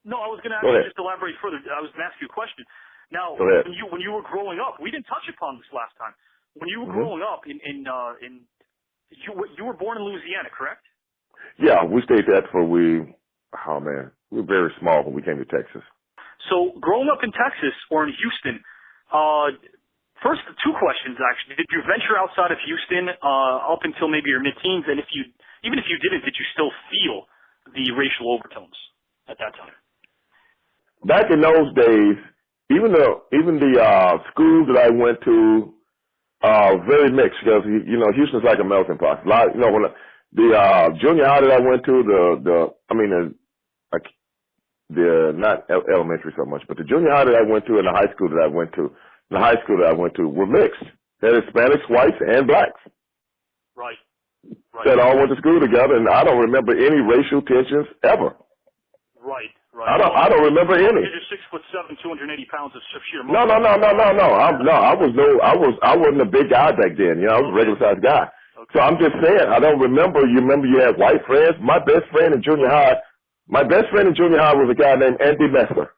No, I was going to actually just elaborate further. I was going to ask you a question. Now, when you were growing up, we didn't touch upon this last time. When you were growing up you were born in Louisiana, correct? Yeah, we stayed there we were very small when we came to Texas. So growing up in Texas or in Houston, first, two questions actually. Did you venture outside of Houston up until maybe your mid-teens? And even if you didn't, did you still feel the racial overtones at that time? Back in those days, even the schools that I went to, very mixed because Houston's like a melting pot. When the junior high that I went to, not elementary so much, but the junior high that I went to and the high school that I went to, were mixed. They had Hispanics, whites, and blacks. Right. That all went to school together, and I don't remember any racial tensions ever. Right. I don't remember any. You're 6'7", 280 pounds of sheer muscle. No. I wasn't a big guy back then. I was a regular sized guy. Okay. So I'm just saying, I don't remember. You remember you had white friends? My best friend in junior high was a guy named Andy Messer.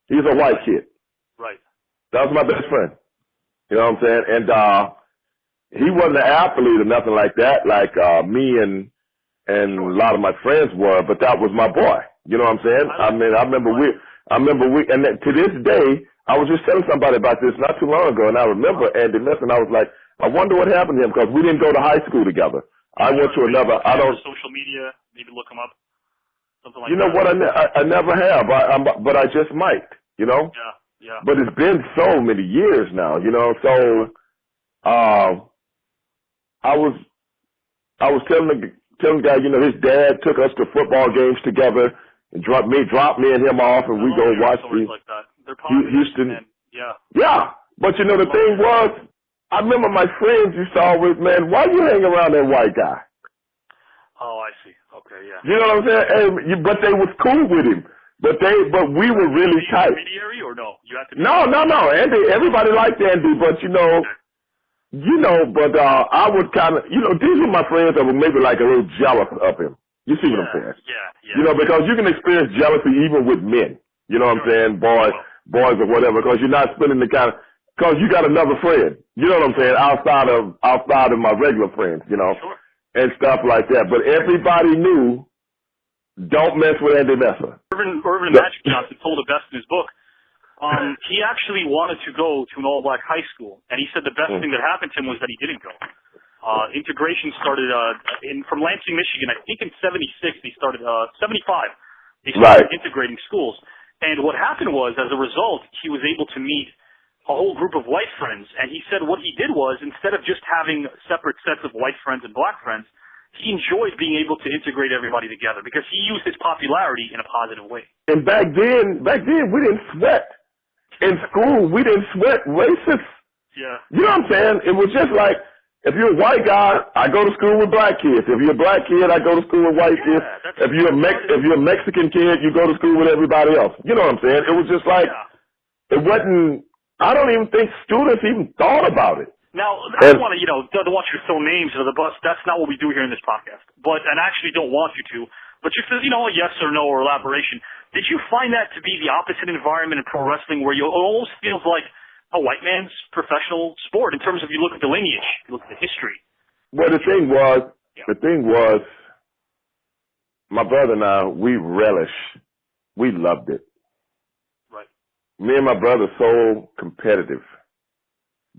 He's a white kid. Right. That was my best friend. You know what I'm saying? And he wasn't an athlete or nothing like that, like me and a lot of my friends were, but that was my boy. You know what I'm saying? I remember we, and to this day, I was just telling somebody about this not too long ago, and I remember Andy Messer, and I was like, I wonder what happened to him, because we didn't go to high school together. I went to another, social media, maybe look him up, something like that. You know what, I never have, but I just might, Yeah. But it's been so many years now, so, I was telling the guy, his dad took us to football games together and dropped me and him off, and we go watch like that. Houston. Yeah. But the thing was, I remember my friends used to always, man, why you hang around that white guy? Oh, I see. Okay, yeah. You know what I'm saying? But they was cool with him. But we were really tight. Intermediary or no? You have to. No. Andy, everybody liked Andy, but but I was kind of, these were my friends that were maybe like a little jealous of him. You see what I'm saying? Yeah. Because you can experience jealousy even with men. You know what I'm saying? Boys or whatever, because you're not spending because you got another friend. You know what I'm saying? Outside of my regular friends, and stuff like that. But everybody knew, don't mess with Andy Messer. Irvin Magic Johnson told it best in his book. He actually wanted to go to an all-black high school, and he said the best thing that happened to him was that he didn't go. Integration started from Lansing, Michigan. I think in 76 they started 75. They started integrating schools, and what happened was, as a result, he was able to meet a whole group of white friends. And he said what he did was, instead of just having separate sets of white friends and black friends, he enjoyed being able to integrate everybody together because he used his popularity in a positive way. And back then we didn't sweat. In school, we didn't sweat racists. Yeah. You know what I'm saying? It was just like, if you're a white guy, I go to school with black kids. If you're a black kid, I go to school with white kids. If you're a Mexican kid, you go to school with everybody else. You know what I'm saying? It was just like, it wasn't, I don't even think students even thought about it. Now, I don't want to, don't want you to throw names under the bus. That's not what we do here in this podcast. And I actually don't want you to. But just as, a yes or no or elaboration, did you find that to be the opposite environment in pro wrestling where it almost feels like a white man's professional sport in terms of you look at the lineage, you look at the history? Well, the thing was, my brother and I, we loved it. Right. Me and my brother so competitive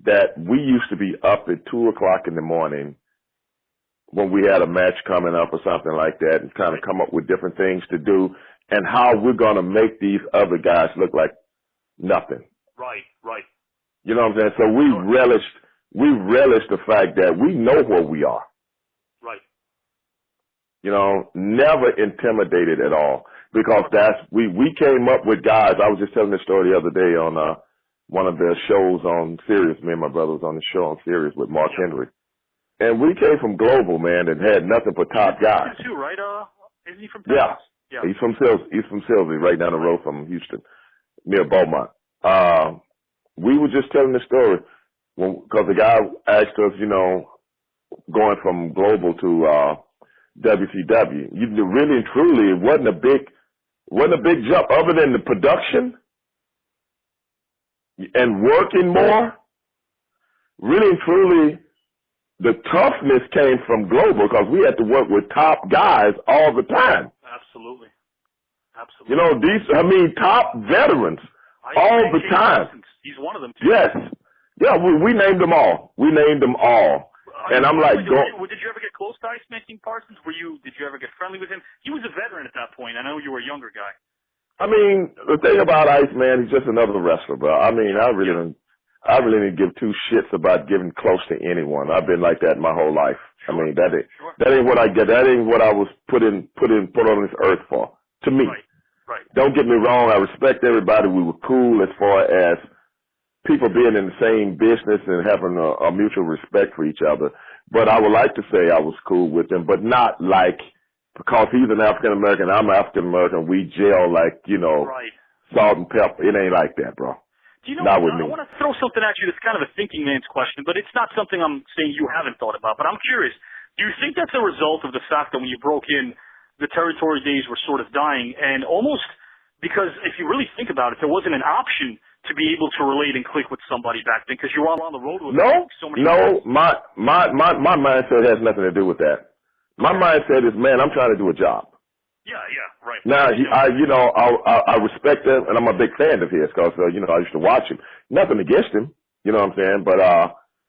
that we used to be up at 2 o'clock in the morning when we had a match coming up or something like that, and kind of come up with different things to do and how we're going to make these other guys look like nothing. Right. You know what I'm saying? So we relished the fact that we know where we are. Right. Never intimidated at all, because we came up with guys. I was just telling this story the other day on one of the shows on Sirius. Me and my brother was on the show on Sirius with Mark Henry. And we came from Global, man, and had nothing but top guys. Too, right? Isn't he from Texas? Yeah. He's from Sylvie, right down the road from Houston, near Beaumont. We were just telling the story because the guy asked us, going from Global to WCW. You really and truly, it wasn't a big jump other than the production and working more. Really and truly, the toughness came from Global because we had to work with top guys all the time. Absolutely. Top veterans all the time. He's one of them too. Yes. Yeah, we named them all. And I'm like, did you ever get close to Iceman King Parsons? Did you ever get friendly with him? He was a veteran at that point. I know you were a younger guy. The thing about Iceman, he's just another wrestler, bro. I really didn't give two shits about getting close to anyone. I've been like that my whole life. Sure. That ain't what I get. That ain't what I was put on this earth for. To me. Right. Don't get me wrong. I respect everybody. We were cool as far as people being in the same business and having a mutual respect for each other. But I would like to say I was cool with him, but not like because he's an African American, I'm African American, we gel like, salt and pepper. It ain't like that, bro. Do you know not what, with me. I want to throw something at you that's kind of a thinking man's question, but it's not something I'm saying you haven't thought about. But I'm curious, do you think that's a result of the fact that when you broke in, the territory days were sort of dying, and almost because if you really think about it, there wasn't an option to be able to relate and click with somebody back then because you were all on the road with so many guys. my mindset has nothing to do with that. My mindset is, man, I'm trying to do a job. Yeah, right. Now, I respect him, and I'm a big fan of his because, I used to watch him. Nothing against him, you know what I'm saying? But,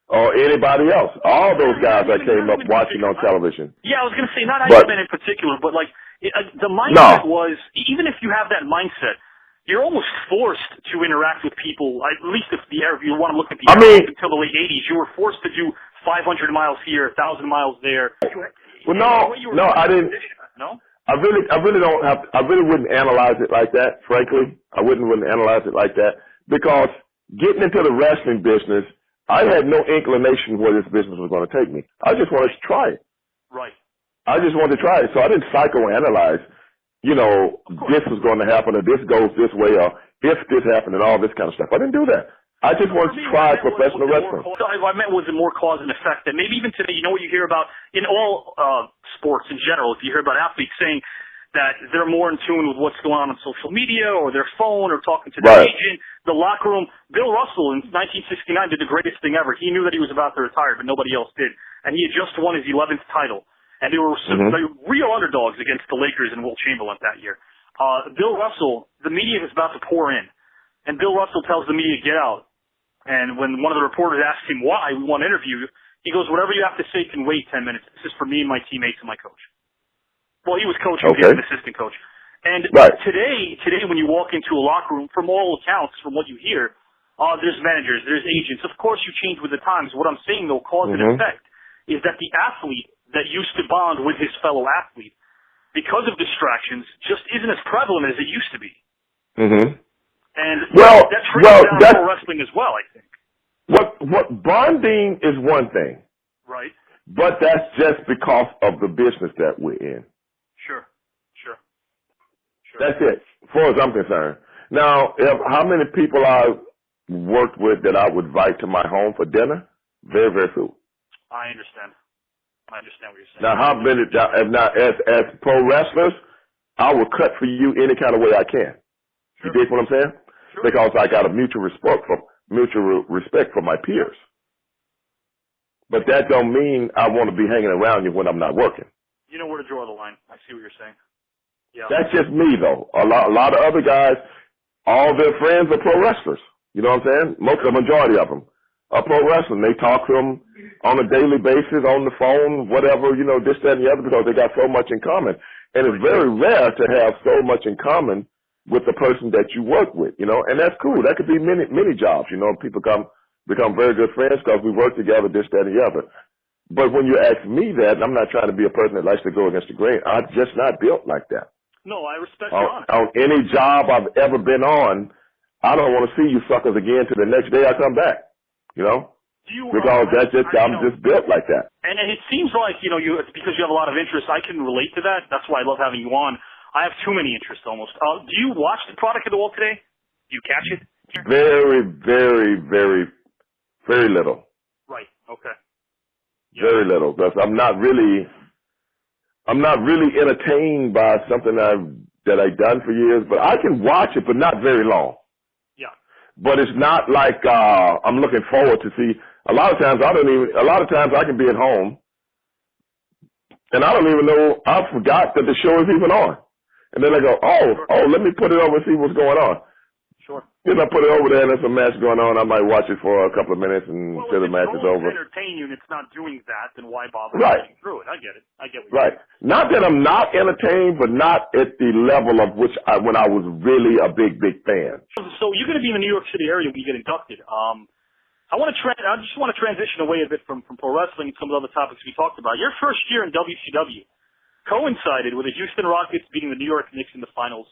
or anybody else. All those guys that came up watching on television. Yeah, I was going to say, not Iceman in particular, but the mindset was, even if you have that mindset, you're almost forced to interact with people, at least if you want to look at the era until the late 80s, you were forced to do 500 miles here, 1,000 miles there. Well, no, I didn't. No? I really wouldn't analyze it like that, frankly. I wouldn't analyze it like that because getting into the wrestling business, I had no inclination where this business was going to take me. I just wanted to try it. Right. I just wanted to try it. So I didn't psychoanalyze, this was going to happen or this goes this way or if this happened and all this kind of stuff. I didn't do that. I just wanted to try professional wrestling. I meant was it more cause and effect? And maybe even today, what you hear about in all sports in general, if you hear about athletes saying that they're more in tune with what's going on social media or their phone or talking to their agent, the locker room. Bill Russell in 1969 did the greatest thing ever. He knew that he was about to retire, but nobody else did. And he had just won his 11th title. And they were real underdogs against the Lakers and Wilt Chamberlain that year. Bill Russell, the media was about to pour in. And Bill Russell tells the media, get out. And when one of the reporters asked him why, we want to interview you, he goes, whatever you have to say can wait 10 minutes. This is for me and my teammates and my coach. Well, he was coaching, he was an assistant coach. And today when you walk into a locker room, from all accounts, from what you hear, there's managers, there's agents. Of course you change with the times. What I'm saying, though, cause and effect, is that the athlete that used to bond with his fellow athlete, because of distractions, just isn't as prevalent as it used to be. And that's down pro wrestling as well, I think. What bonding is one thing. Right. But that's just because of the business that we're in. Sure. That's it, as far as I'm concerned. Now, how many people I've worked with that I would invite to my home for dinner? Very, very few. I understand what you're saying. Now, how many, as pro wrestlers, I will cut for you any kind of way I can. Sure. You dig what I'm saying? Sure. Because I got a mutual respect for my peers. But that don't mean I want to be hanging around you when I'm not working. You know where to draw the line. I see what you're saying. Yeah. That's just me, though. A lot of other guys, all their friends are pro wrestlers. You know what I'm saying? The majority of them are pro wrestling. They talk to them on a daily basis, on the phone, whatever, this, that, and the other, because they got so much in common. And it's very rare to have so much in common with the person that you work with, and that's cool. That could be many jobs, people become very good friends because we work together, this, that, and the other. But when you ask me that, I'm not trying to be a person that likes to go against the grain. I'm just not built like that. No, I respect your honesty. On any job I've ever been on, I don't want to see you suckers again till the next day I come back, because I'm just built like that. And it seems like, it's because you have a lot of interest. I can relate to that. That's why I love having you on. I have too many interests almost. Do you watch the product of the wall today? Do you catch it? Very, very, very, very little. Right. Okay. Yeah. Very little, because I'm not really entertained by something that I've done for years. But I can watch it, but not very long. Yeah. But it's not like I'm looking forward to see. A lot of times I can be at home, and I don't even know. I forgot that the show is even on. And then I go, oh, let me put it over and see what's going on. Sure. Then I put it over there and there's a match going on. I might watch it for a couple of minutes until the match is over. Well, if it's entertain you and it's not doing that, then why bother watching through it? I get it. I get what you're saying. Not that I'm not entertained, but not at the level of when I was really a big fan. So you're going to be in the New York City area when you get inducted. I just want to transition away a bit from pro wrestling and some of the other topics we talked about. Your first year in WCW coincided with the Houston Rockets beating the New York Knicks in the finals.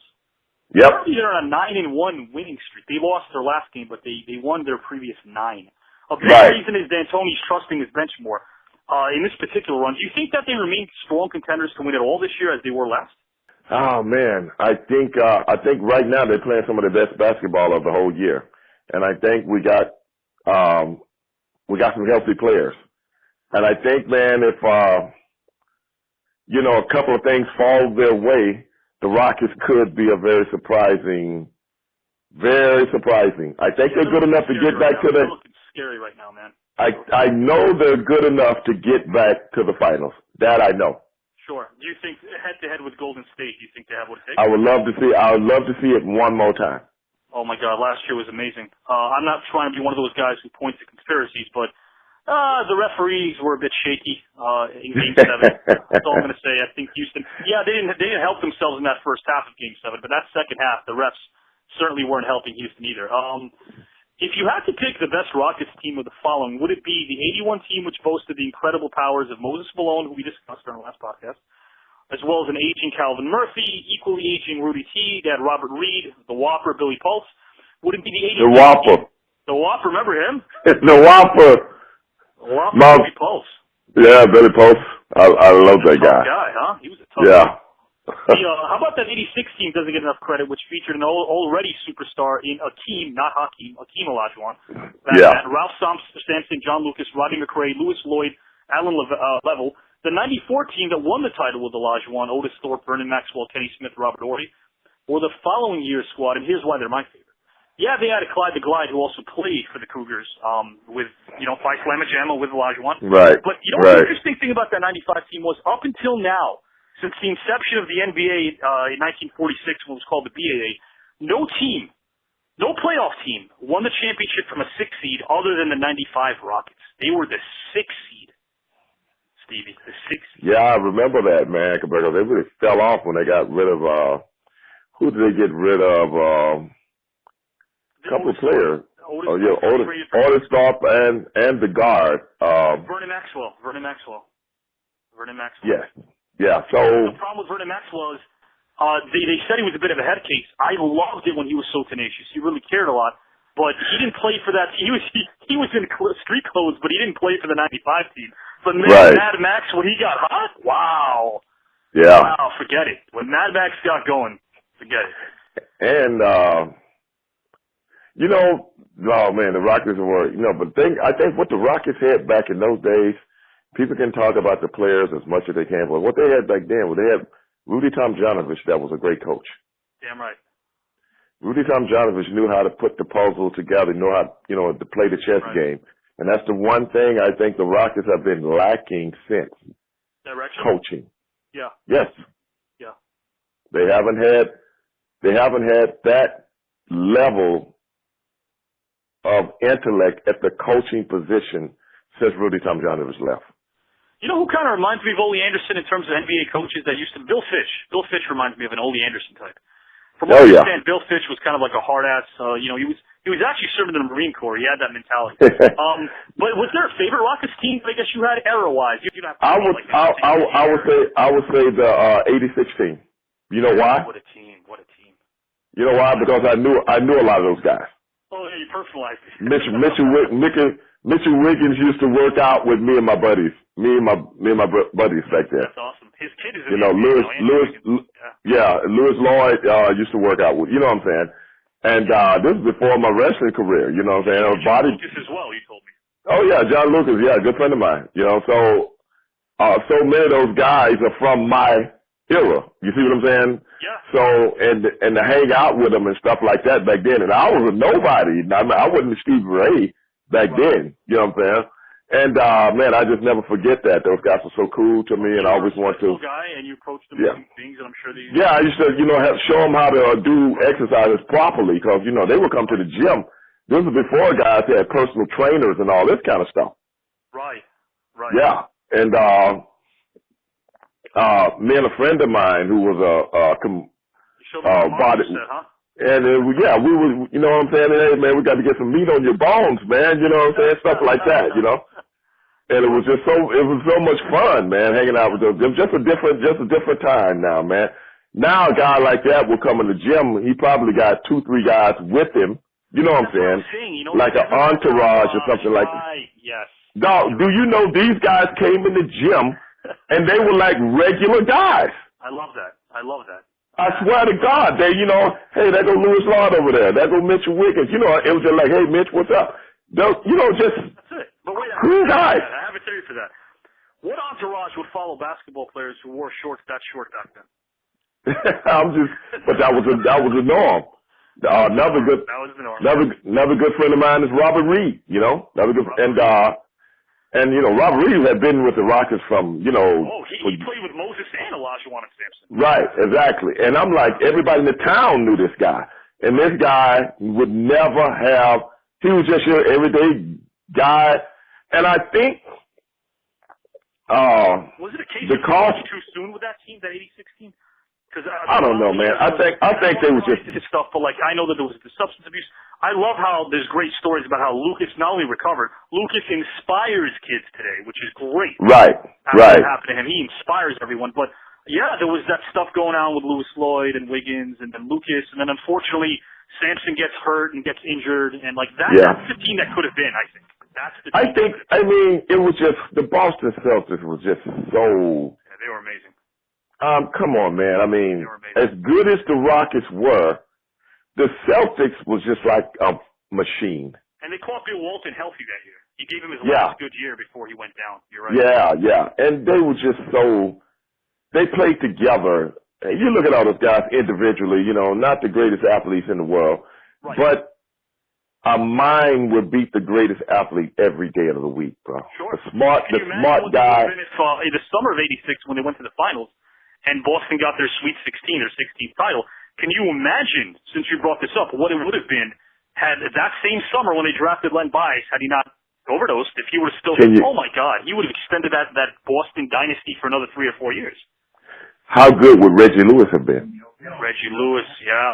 Yep. They're on a 9-1 winning streak. They lost their last game, but they won their previous 9. A big reason is D'Antoni's trusting his bench more. In this particular run, do you think that they remain strong contenders to win it all this year as they were last? Oh man, I think right now they're playing some of the best basketball of the whole year, and I think we got some healthy players, and I think, man, if a couple of things fall their way, the Rockets could be a very surprising. I think they're good enough to get back to the. They're looking scary right now, man. I know they're good enough to get back to the finals. That I know. Sure. Do you think head-to-head with Golden State, do you think they have what it takes? I would love to see it one more time. Oh my God, last year was amazing. I'm not trying to be one of those guys who points to conspiracies, but the referees were a bit shaky in Game 7. That's all I'm going to say. I think Houston, they didn't help themselves in that first half of Game 7, but that second half, the refs certainly weren't helping Houston either. If you had to pick the best Rockets team of the following, would it be the 81 team, which boasted the incredible powers of Moses Malone, who we discussed on our last podcast, as well as an aging Calvin Murphy, equally aging Rudy T, they had Robert Reed, the Whopper, Billy Pulse? Would it be the 81 The Whopper. team? The Whopper, remember him? The Whopper. Billy Pulse. Yeah, Billy Pulse. I love that guy. Tough guy, huh? He was a tough guy. How about that 86 team doesn't get enough credit, which featured an already superstar in Akeem, not Hakeem, Akeem Olajuwon. Ralph Sampson, John Lucas, Rodney McRae, Louis Lloyd, Alan Level. The 94 team that won the title with Olajuwon, Otis Thorpe, Vernon Maxwell, Kenny Smith, Robert Horry, or the following year's squad, and here's why they're my favorite. Yeah, they had a Clyde the Glide who also played for the Cougars with, Fight Slamma Jamma with Olajuwon. Right. But what the interesting thing about that 95 team was up until now, since the inception of the NBA in 1946 when it was called the BAA, no playoff team won the championship from a 6 seed other than the 95 Rockets. They were the 6 seed, Stevie, the 6 seed. Yeah, I remember that, man, because they really fell off when they got rid of, who did they get rid of? A couple of players. Otis Thorpe and the guard. Vernon Maxwell. Yes. Yeah, so the problem with Vernon Maxwell is they said he was a bit of a head case. I loved it when he was so tenacious. He really cared a lot, but he didn't play for that. He was in street clothes, but he didn't play for the 95 team. But Mad Max, when he got hot, wow. Yeah. Wow, forget it. When Mad Max got going, forget it. And the Rockets were, but I think what the Rockets had back in those days. People can talk about the players as much as they can, but what they had back then, they had Rudy Tomjanovich, that was a great coach. Damn right. Rudy Tomjanovich knew how to put the puzzle together, knew how, to play the chess game. And that's the one thing I think the Rockets have been lacking since. Direction? Coaching. Yeah. Yes. Yeah. They haven't had that level of intellect at the coaching position since Rudy Tomjanovich left. You know who kind of reminds me of Ole Anderson in terms of NBA coaches that used to? Bill Fish. Bill Fish reminds me of an Ole Anderson type. From what I understand, Bill Fish was kind of like a hard ass. He was actually serving in the Marine Corps. He had that mentality. But was there a favorite Rockets team? I guess you had era wise. I would say the '86 team. You know why? What a team! What a team! You know why? Because I knew a lot of those guys. Oh, yeah, you personalized it. Mitchell Wiggins used to work out with me and my buddies. Me and my buddies back there. That's awesome. His kid is in the Lewis Lloyd used to work out with. You know what I'm saying? And this is before my wrestling career. You know what I'm saying? John Lucas as well. You told me. Oh yeah, John Lucas. Yeah, good friend of mine. You know, so many of those guys are from my era. You see what I'm saying? Yeah. So and to hang out with them and stuff like that back then, and I was a nobody. I wasn't Stevie Ray back then. You know what I'm saying? And man, I just never forget that. Those guys were so cool to me, and I always want to. Guy, and you coached them with things, and I'm sure they. Yeah, I used to, show them how to do exercises properly, because they would come to the gym. This was before guys had personal trainers and all this kind of stuff. Right. Right. Yeah, and me and a friend of mine who was body. Set, huh? And we were, you know what I'm saying? Hey, man, we got to get some meat on your bones, man. You know what I'm saying? Stuff like that, And it was so much fun, man, hanging out with them. It was just a different time now, man. Now a guy like that will come in the gym. He probably got 2-3 guys with him. You know what I'm saying? Like an entourage or something like that. Yes. Dog, do you know these guys came in the gym and they were like regular guys? I love that. I swear to God, hey, there go Lewis Lloyd over there. There go Mitchell Wiggins. It was just like, hey, Mitch, what's up? Just. That's it. But wait, cool guys. I have a theory for that. What entourage would follow basketball players who wore shorts that short back then? But that was the norm. Another good friend of mine is Robert Reed. And Robert Reed had been with the Rockets from, he played with Moses and Olajuwon Sampson. Right, exactly. And I'm like, everybody in the town knew this guy. And this guy would never have, he was just your everyday guy. And I think, was it a case of too soon with that team, that 86 team? I don't know, man. I think they were just stuff, but I know that there was the substance abuse. I love how there's great stories about how Lucas not only recovered, Lucas inspires kids today, which is great. Right. What happened to him? He inspires everyone. But yeah, there was that stuff going on with Lewis Lloyd and Wiggins, and then Lucas, and then unfortunately Sampson gets hurt and gets injured, and that's the team that could have been. I think that's the team. It was just the Boston Celtics was just so. Yeah, they were amazing. Come on, man. As good as the Rockets were, the Celtics was just like a machine. And they caught Bill Walton healthy that year. He gave him his last good year before he went down. You're right. Yeah. And they were just they played together. And you look at all those guys individually, not the greatest athletes in the world, but a mind would beat the greatest athlete every day of the week, bro. Sure. The smart guy. In the summer of '86, when they went to the finals, and Boston got their Sweet 16 or 16th title. Can you imagine, since you brought this up, what it would have been had that same summer when they drafted Len Bias, had he not overdosed, if he would have still oh my God, he would have extended that Boston dynasty for another 3 or 4 years. How good would Reggie Lewis have been? Reggie Lewis,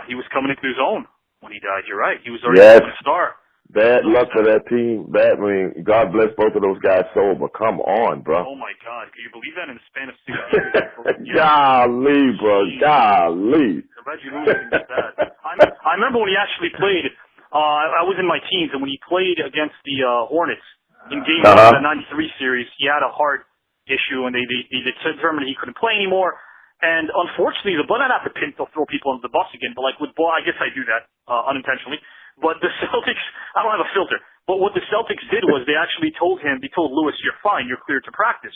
he was coming into his own when he died. You're right. He was already a star. Bad luck for that team. God bless both of those guys' soul, but come on, bro. Oh, my God. Can you believe that in the span of 6 years? Golly, bro. Golly. Reggie Lewis can get that. I remember when he actually played, I was in my teens, and when he played against the Hornets in Game 1 of the 93 series, he had a heart issue, and they determined he couldn't play anymore. And unfortunately, but not to throw people under the bus again, but with ball, I guess I do that unintentionally. But the Celtics, I don't have a filter. But what the Celtics did was they actually told Lewis, you're fine, you're cleared to practice.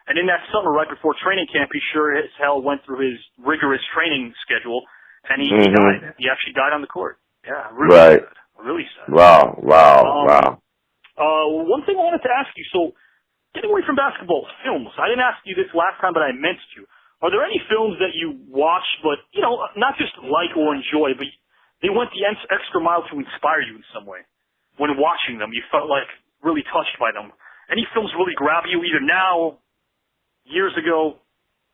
And in that summer, right before training camp, he sure as hell went through his rigorous training schedule, and he died. He actually died on the court. Yeah, really sad. Really sad. Wow. One thing I wanted to ask you, so getting away from basketball, films. I didn't ask you this last time, but I meant to. Are there any films that you watch, but, not just like or enjoy, but they went the extra mile to inspire you in some way? When watching them, you felt really touched by them. Any films really grab you, either now, years ago,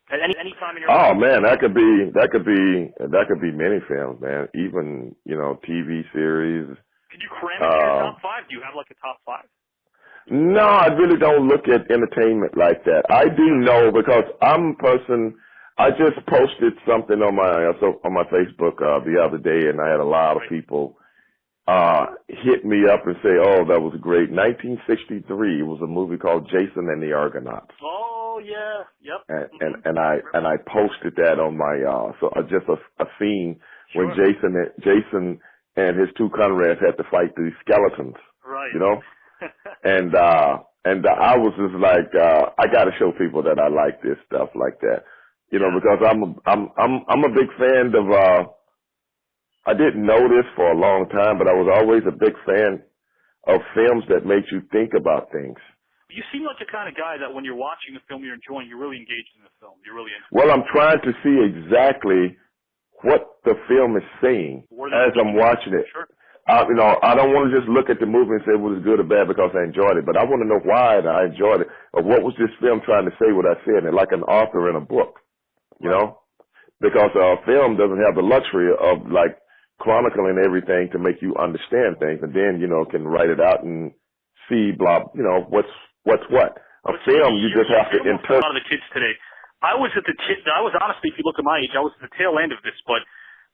at any time in your life? Oh man, that could be many films, man. Even TV series. Could you cram it in your top 5? Do you have a top 5? No, I really don't look at entertainment like that. I do know because I'm a person. I just posted something on my Facebook the other day, and I had a lot of people hit me up and say, "Oh, that was great." 1963 was a movie called Jason and the Argonauts. Oh yeah, yep. And I posted that on my just a scene when Sure. Jason and his two comrades had to fight these skeletons. Right. You know, and I was just like, I got to show people that I like this stuff like that. You know, because I'm a big fan of. I didn't know this for a long time, but I was always a big fan of films that make you think about things. You seem like the kind of guy that when you're watching a film you're enjoying, you're really engaged in the film. You're really into it. Well, I'm trying to see exactly what the film is saying as I'm watching it. Sure. You know, I don't want to just look at the movie and say it was good or bad because I enjoyed it, but I want to know why I enjoyed it, or what was this film trying to say what I said, and like an author in a book, you know? Because a film doesn't have the luxury of, like, chronicling everything to make you understand things, and then, you know, can write it out and see, blah, you know, what's what. A film, you just have to interpret. A lot of the kids today. I was honestly, if you look at my age, I was at the tail end of this, but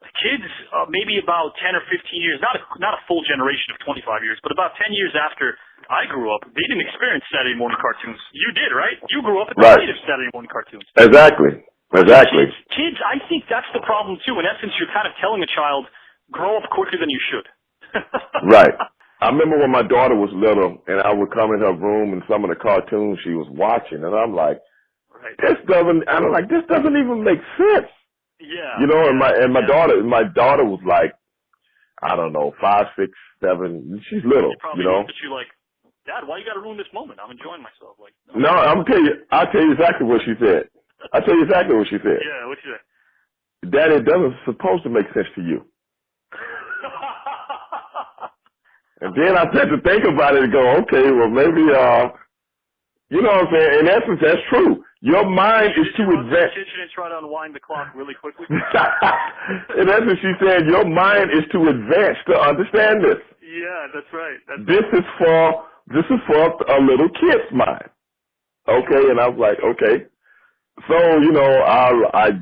the kids, maybe about 10 or 15 years, not a full generation of 25 years, but about 10 years after I grew up, they didn't experience Saturday morning cartoons. You did, right? You grew up at the height of Saturday morning cartoons. Exactly. Kids, I think that's the problem too. In essence, you're kind of telling a child, grow up quicker than you should. Right. I remember when my daughter was little, and I would come in her room and some of the cartoons she was watching, and I'm like, this doesn't even make sense. Yeah. You know, and my daughter was like, I don't know, 5, 6, 7. She's little, you know. Looked at you like, Dad, why you got to ruin this moment? I'm enjoying myself. Like, no, I'll tell you exactly what she said. I'll tell you exactly what she said. Yeah, what she said? Daddy, it doesn't supposed to make sense to you. And then I had to think about it and go, okay, well maybe, you know what I'm saying? In essence, that's true. Your mind is too advanced. And try to unwind the clock really quickly. In essence, she said, your mind is too advanced to understand this. Yeah, that's right. This is for a little kid's mind. Okay, and I was like, okay. So, you know,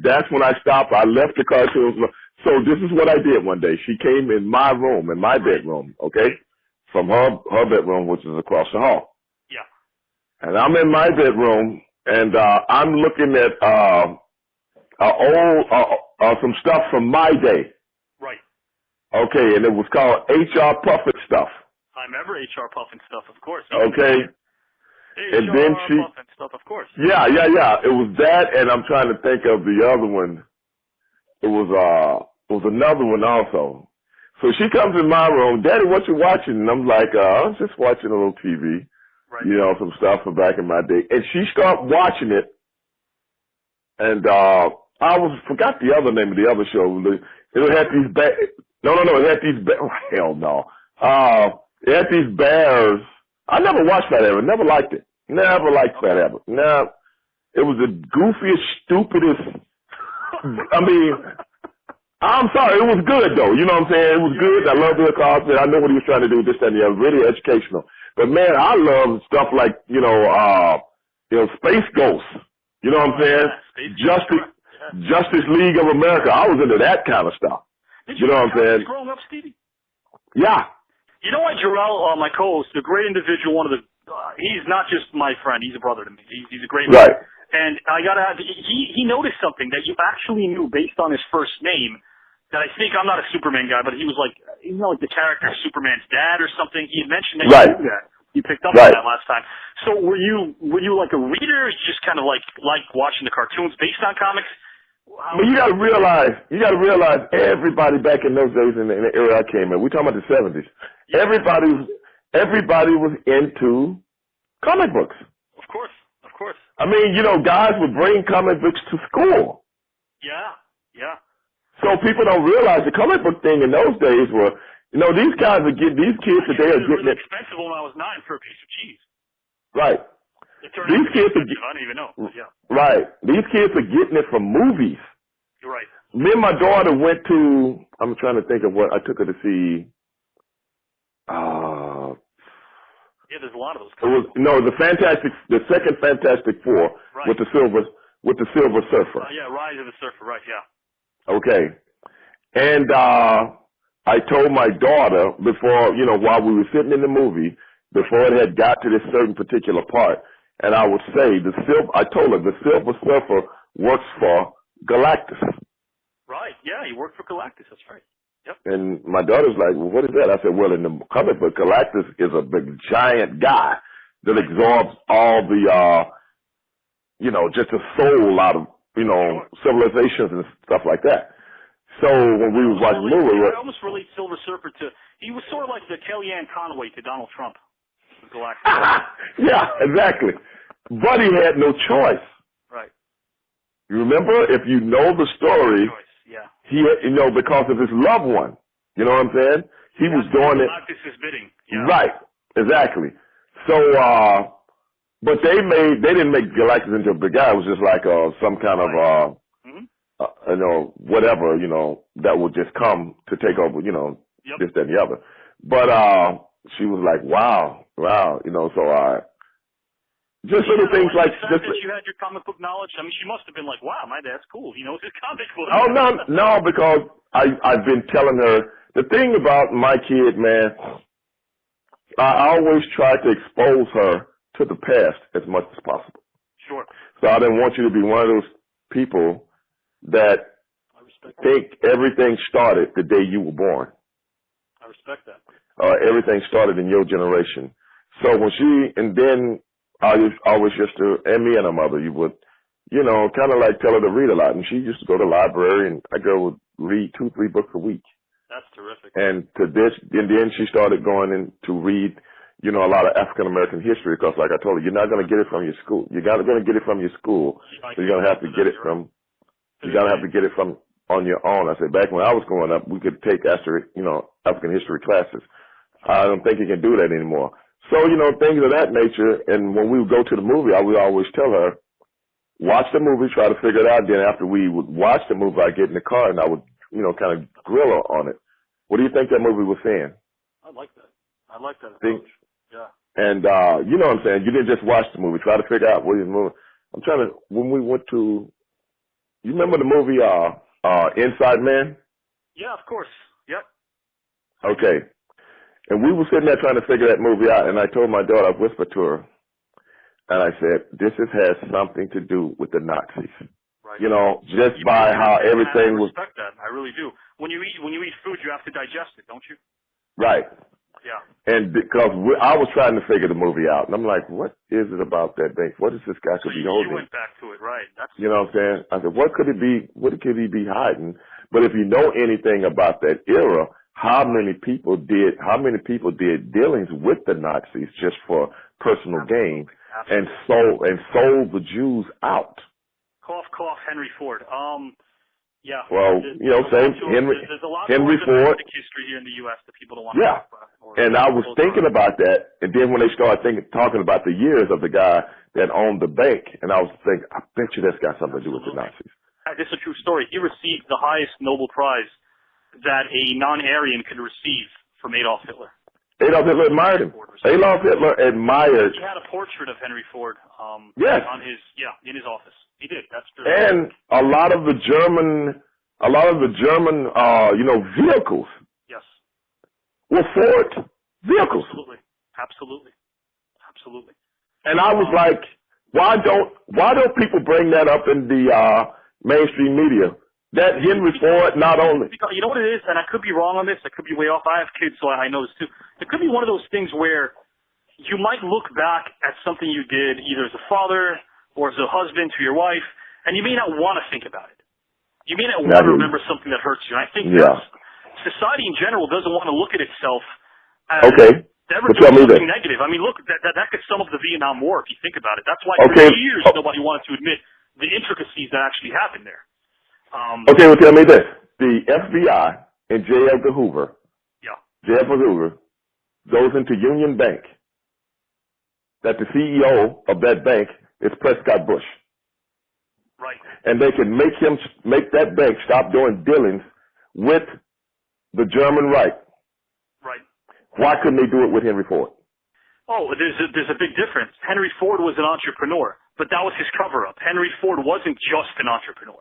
that's when I stopped. I left the cartoons. So this is what I did one day. She came in my room, in my bedroom, okay, from her bedroom, which is across the hall. Yeah. And I'm in my bedroom, and I'm looking at some stuff from my day. Right. Okay, and it was called H.R. Puffin stuff. I remember H.R. Puffin stuff, of course. Okay. And then Puffin stuff, of course. Yeah. It was that, and I'm trying to think of the other one. It was another one also. So she comes in my room, Daddy, what you watching? And I'm like, I'm just watching a little TV, you know, some stuff from back in my day. And she started watching it, and forgot the other name of the other show. It had these it had these oh, hell no. It had these bears. I never watched Fat Albert. Never liked it. Never liked Fat Albert. No, it was the goofiest, stupidest. I mean, I'm sorry, it was good though. You know what I'm saying? It was good. I love Bill Cosby. I know what he was trying to do. This and the other. Really educational. But man, I love stuff like Space Ghost. You know what I'm saying? Justice League of America. I was into that kind of stuff. Did you know what I'm saying? Growing up, Stevie? Yeah. You know what, Jarrell, my co-host, a great individual, he's not just my friend, he's a brother to me. He's a great man. Right. And I gotta have, he noticed something that you actually knew based on his first name, that I think, I'm not a Superman guy, but he was like, you know, like the character of Superman's dad or something. He had mentioned that you knew that. You picked up on that last time. So were you like a reader, just kind of like watching the cartoons based on comics? But you gotta realize, everybody back in those days in the era I came in, we're talking about the 70s, everybody was into comic books. Of course. I mean, you know, guys would bring comic books to school. Yeah. So people don't realize the comic book thing in those days were, you know, these kids today are getting it. Expensive when I was 9 for a piece of cheese. Right. These kids I don't even know. Yeah. Right. These kids are getting it from movies. You're right. Me and my daughter went to, I'm trying to think of what I took her to see. Yeah, there's a lot of those. The second Fantastic Four with the Silver Surfer. Yeah, Rise of the Surfer, right, yeah. Okay. And I told my daughter before, while we were sitting in the movie, before it had got to this certain particular part, and I would say I told her the Silver Surfer works for Galactus. Right. Yeah, he worked for Galactus. That's right. Yep. And my daughter's like, well, what is that? I said, well, in the comic book, Galactus is a big giant guy that absorbs all the, just the soul out of, civilizations and stuff like that. So when we was watching the movie, I almost relate Silver Surfer to, he was sort of like the Kellyanne Conway to Donald Trump. Galactus. Yeah, exactly. But he had no choice. Right. You remember, if you know the story, yeah. he had, because of his loved one. You know what I'm saying? He was doing it. Galactus' bidding. Yeah. Right. Exactly. So, but they didn't make Galactus into a big guy. It was just like some kind of whatever, that would just come to take over, this, that, and the other. But she was like, wow, so just little things like that you had your comic book knowledge. I mean, she must have been like, wow, my dad's cool. He knows his comic book. Oh, no, because I've been telling her, the thing about my kid, man, I always try to expose her to the past as much as possible. Sure. So I didn't want you to be one of those people that think everything started the day you were born. I respect that. Everything started in your generation. So when and then I always used to, and me and her mother, you would, kind of like tell her to read a lot. And she used to go to the library, and I go would read 2-3 books a week. That's terrific. And then she started going in to read, a lot of African American history, because like I told her, you're not going to get it from your school. You're not going to get it from your school. So you're going to have to get it from, on your own. I said, back when I was growing up, we could take African history classes. I don't think you can do that anymore. So, things of that nature. And when we would go to the movie, I would always tell her, watch the movie, try to figure it out. Then after we would watch the movie, I'd get in the car and I would, kind of grill her on it. What do you think that movie was saying? I like that. I like that approach. Yeah. And, you know what I'm saying? You didn't just watch the movie. Try to figure out what is the movie. I'm trying to, when we went to, you remember the movie, Inside Man? Yeah, of course. Yep. Okay. And we were sitting there trying to figure that movie out, and I told my daughter, I whispered to her, and I said, this has something to do with the Nazis. Right. Just by how everything was. I respect that. I really do. When you eat food, you have to digest it, don't you? Right. Yeah. And because I was trying to figure the movie out, and I'm like, what is it about that thing? What is this guy could be holding? You went back to it, right? You know what I'm saying? I said, what could it be? What could he be hiding? But if you know anything about that era, how many people did dealings with the Nazis just for personal gain, and sold the Jews out? Cough, cough, Henry Ford. Yeah. Well, same there's a lot Henry more Ford history here in the U.S. that people don't want to talk about. And I was thinking about that, and then when they started talking about the years of the guy that owned the bank, and I was thinking, I bet you that's got something to do with the Nazis. This is a true story. He received the highest Nobel Prize that a non-Aryan could receive from Adolf Hitler. Adolf Hitler admired him. Adolf Hitler admired. He had a portrait of Henry Ford. Yes. In his office. He did. That's true. And a lot of the German, vehicles. Yes. Were Ford vehicles. Absolutely. And I was like, why don't people bring that up in the mainstream media? That Henry Ford not only. You know what it is, and I could be wrong on this. I could be way off. I have kids, so I know this too. It could be one of those things where you might look back at something you did either as a father or as a husband to your wife, and you may not want to think about it. You may not want to remember something that hurts you. And I think society in general doesn't want to look at itself as ever doing something negative. I mean, look, that could sum up the Vietnam War if you think about it. That's why for years nobody wanted to admit the intricacies that actually happened there. Well, tell me this. The FBI and J. Edgar Hoover, goes into Union Bank, that the CEO of that bank is Prescott Bush. Right. And they can make that bank stop doing dealings with the German Reich. Right. Why couldn't they do it with Henry Ford? Oh, there's a big difference. Henry Ford was an entrepreneur, but that was his cover-up. Henry Ford wasn't just an entrepreneur.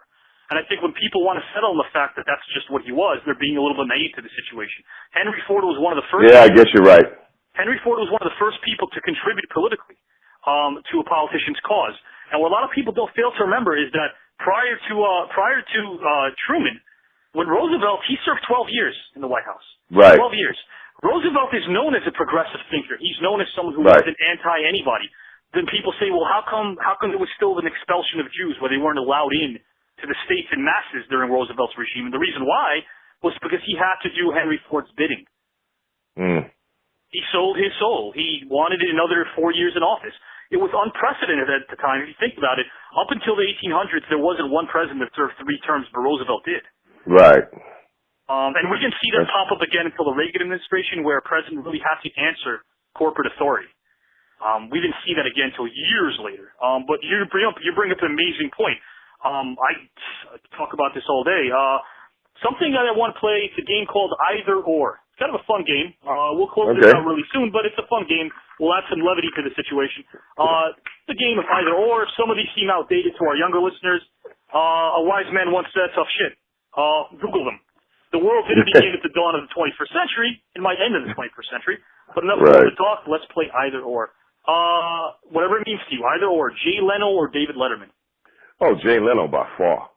And I think when people want to settle on the fact that that's just what he was, they're being a little bit naive to the situation. Henry Ford was one of the first. Yeah, I guess you're right. Henry Ford was one of the first people to contribute politically to a politician's cause. And what a lot of people don't fail to remember is that prior to Truman, when Roosevelt, he served 12 years in the White House. Right. 12 years. Roosevelt is known as a progressive thinker. He's known as someone who right. wasn't anti-anybody. Then people say, well, how come there was still an expulsion of Jews where they weren't allowed in to the states in masses during Roosevelt's regime? And the reason why was because he had to do Henry Ford's bidding. Mm. He sold his soul. He wanted another 4 years in office. It was unprecedented at the time. If you think about it, up until the 1800s, there wasn't one president that served 3 terms, but Roosevelt did. Right. And we didn't see that pop up again until the Reagan administration, where a president really had to answer corporate authority. We didn't see that again until years later. But you bring up an amazing point. I talk about this all day. Something that I want to play, it's a game called Either Or. It's kind of a fun game. We'll close this out really soon, but it's a fun game. We'll add some levity to the situation. It's a game of either or. Some of these seem outdated to our younger listeners. A wise man once said, tough shit. Google them. The world didn't begin at the dawn of the 21st century. It might end in the 21st century. But enough of the talk. Let's play either or. Whatever it means to you, either or. Jay Leno or David Letterman? Oh, Jay Leno by far.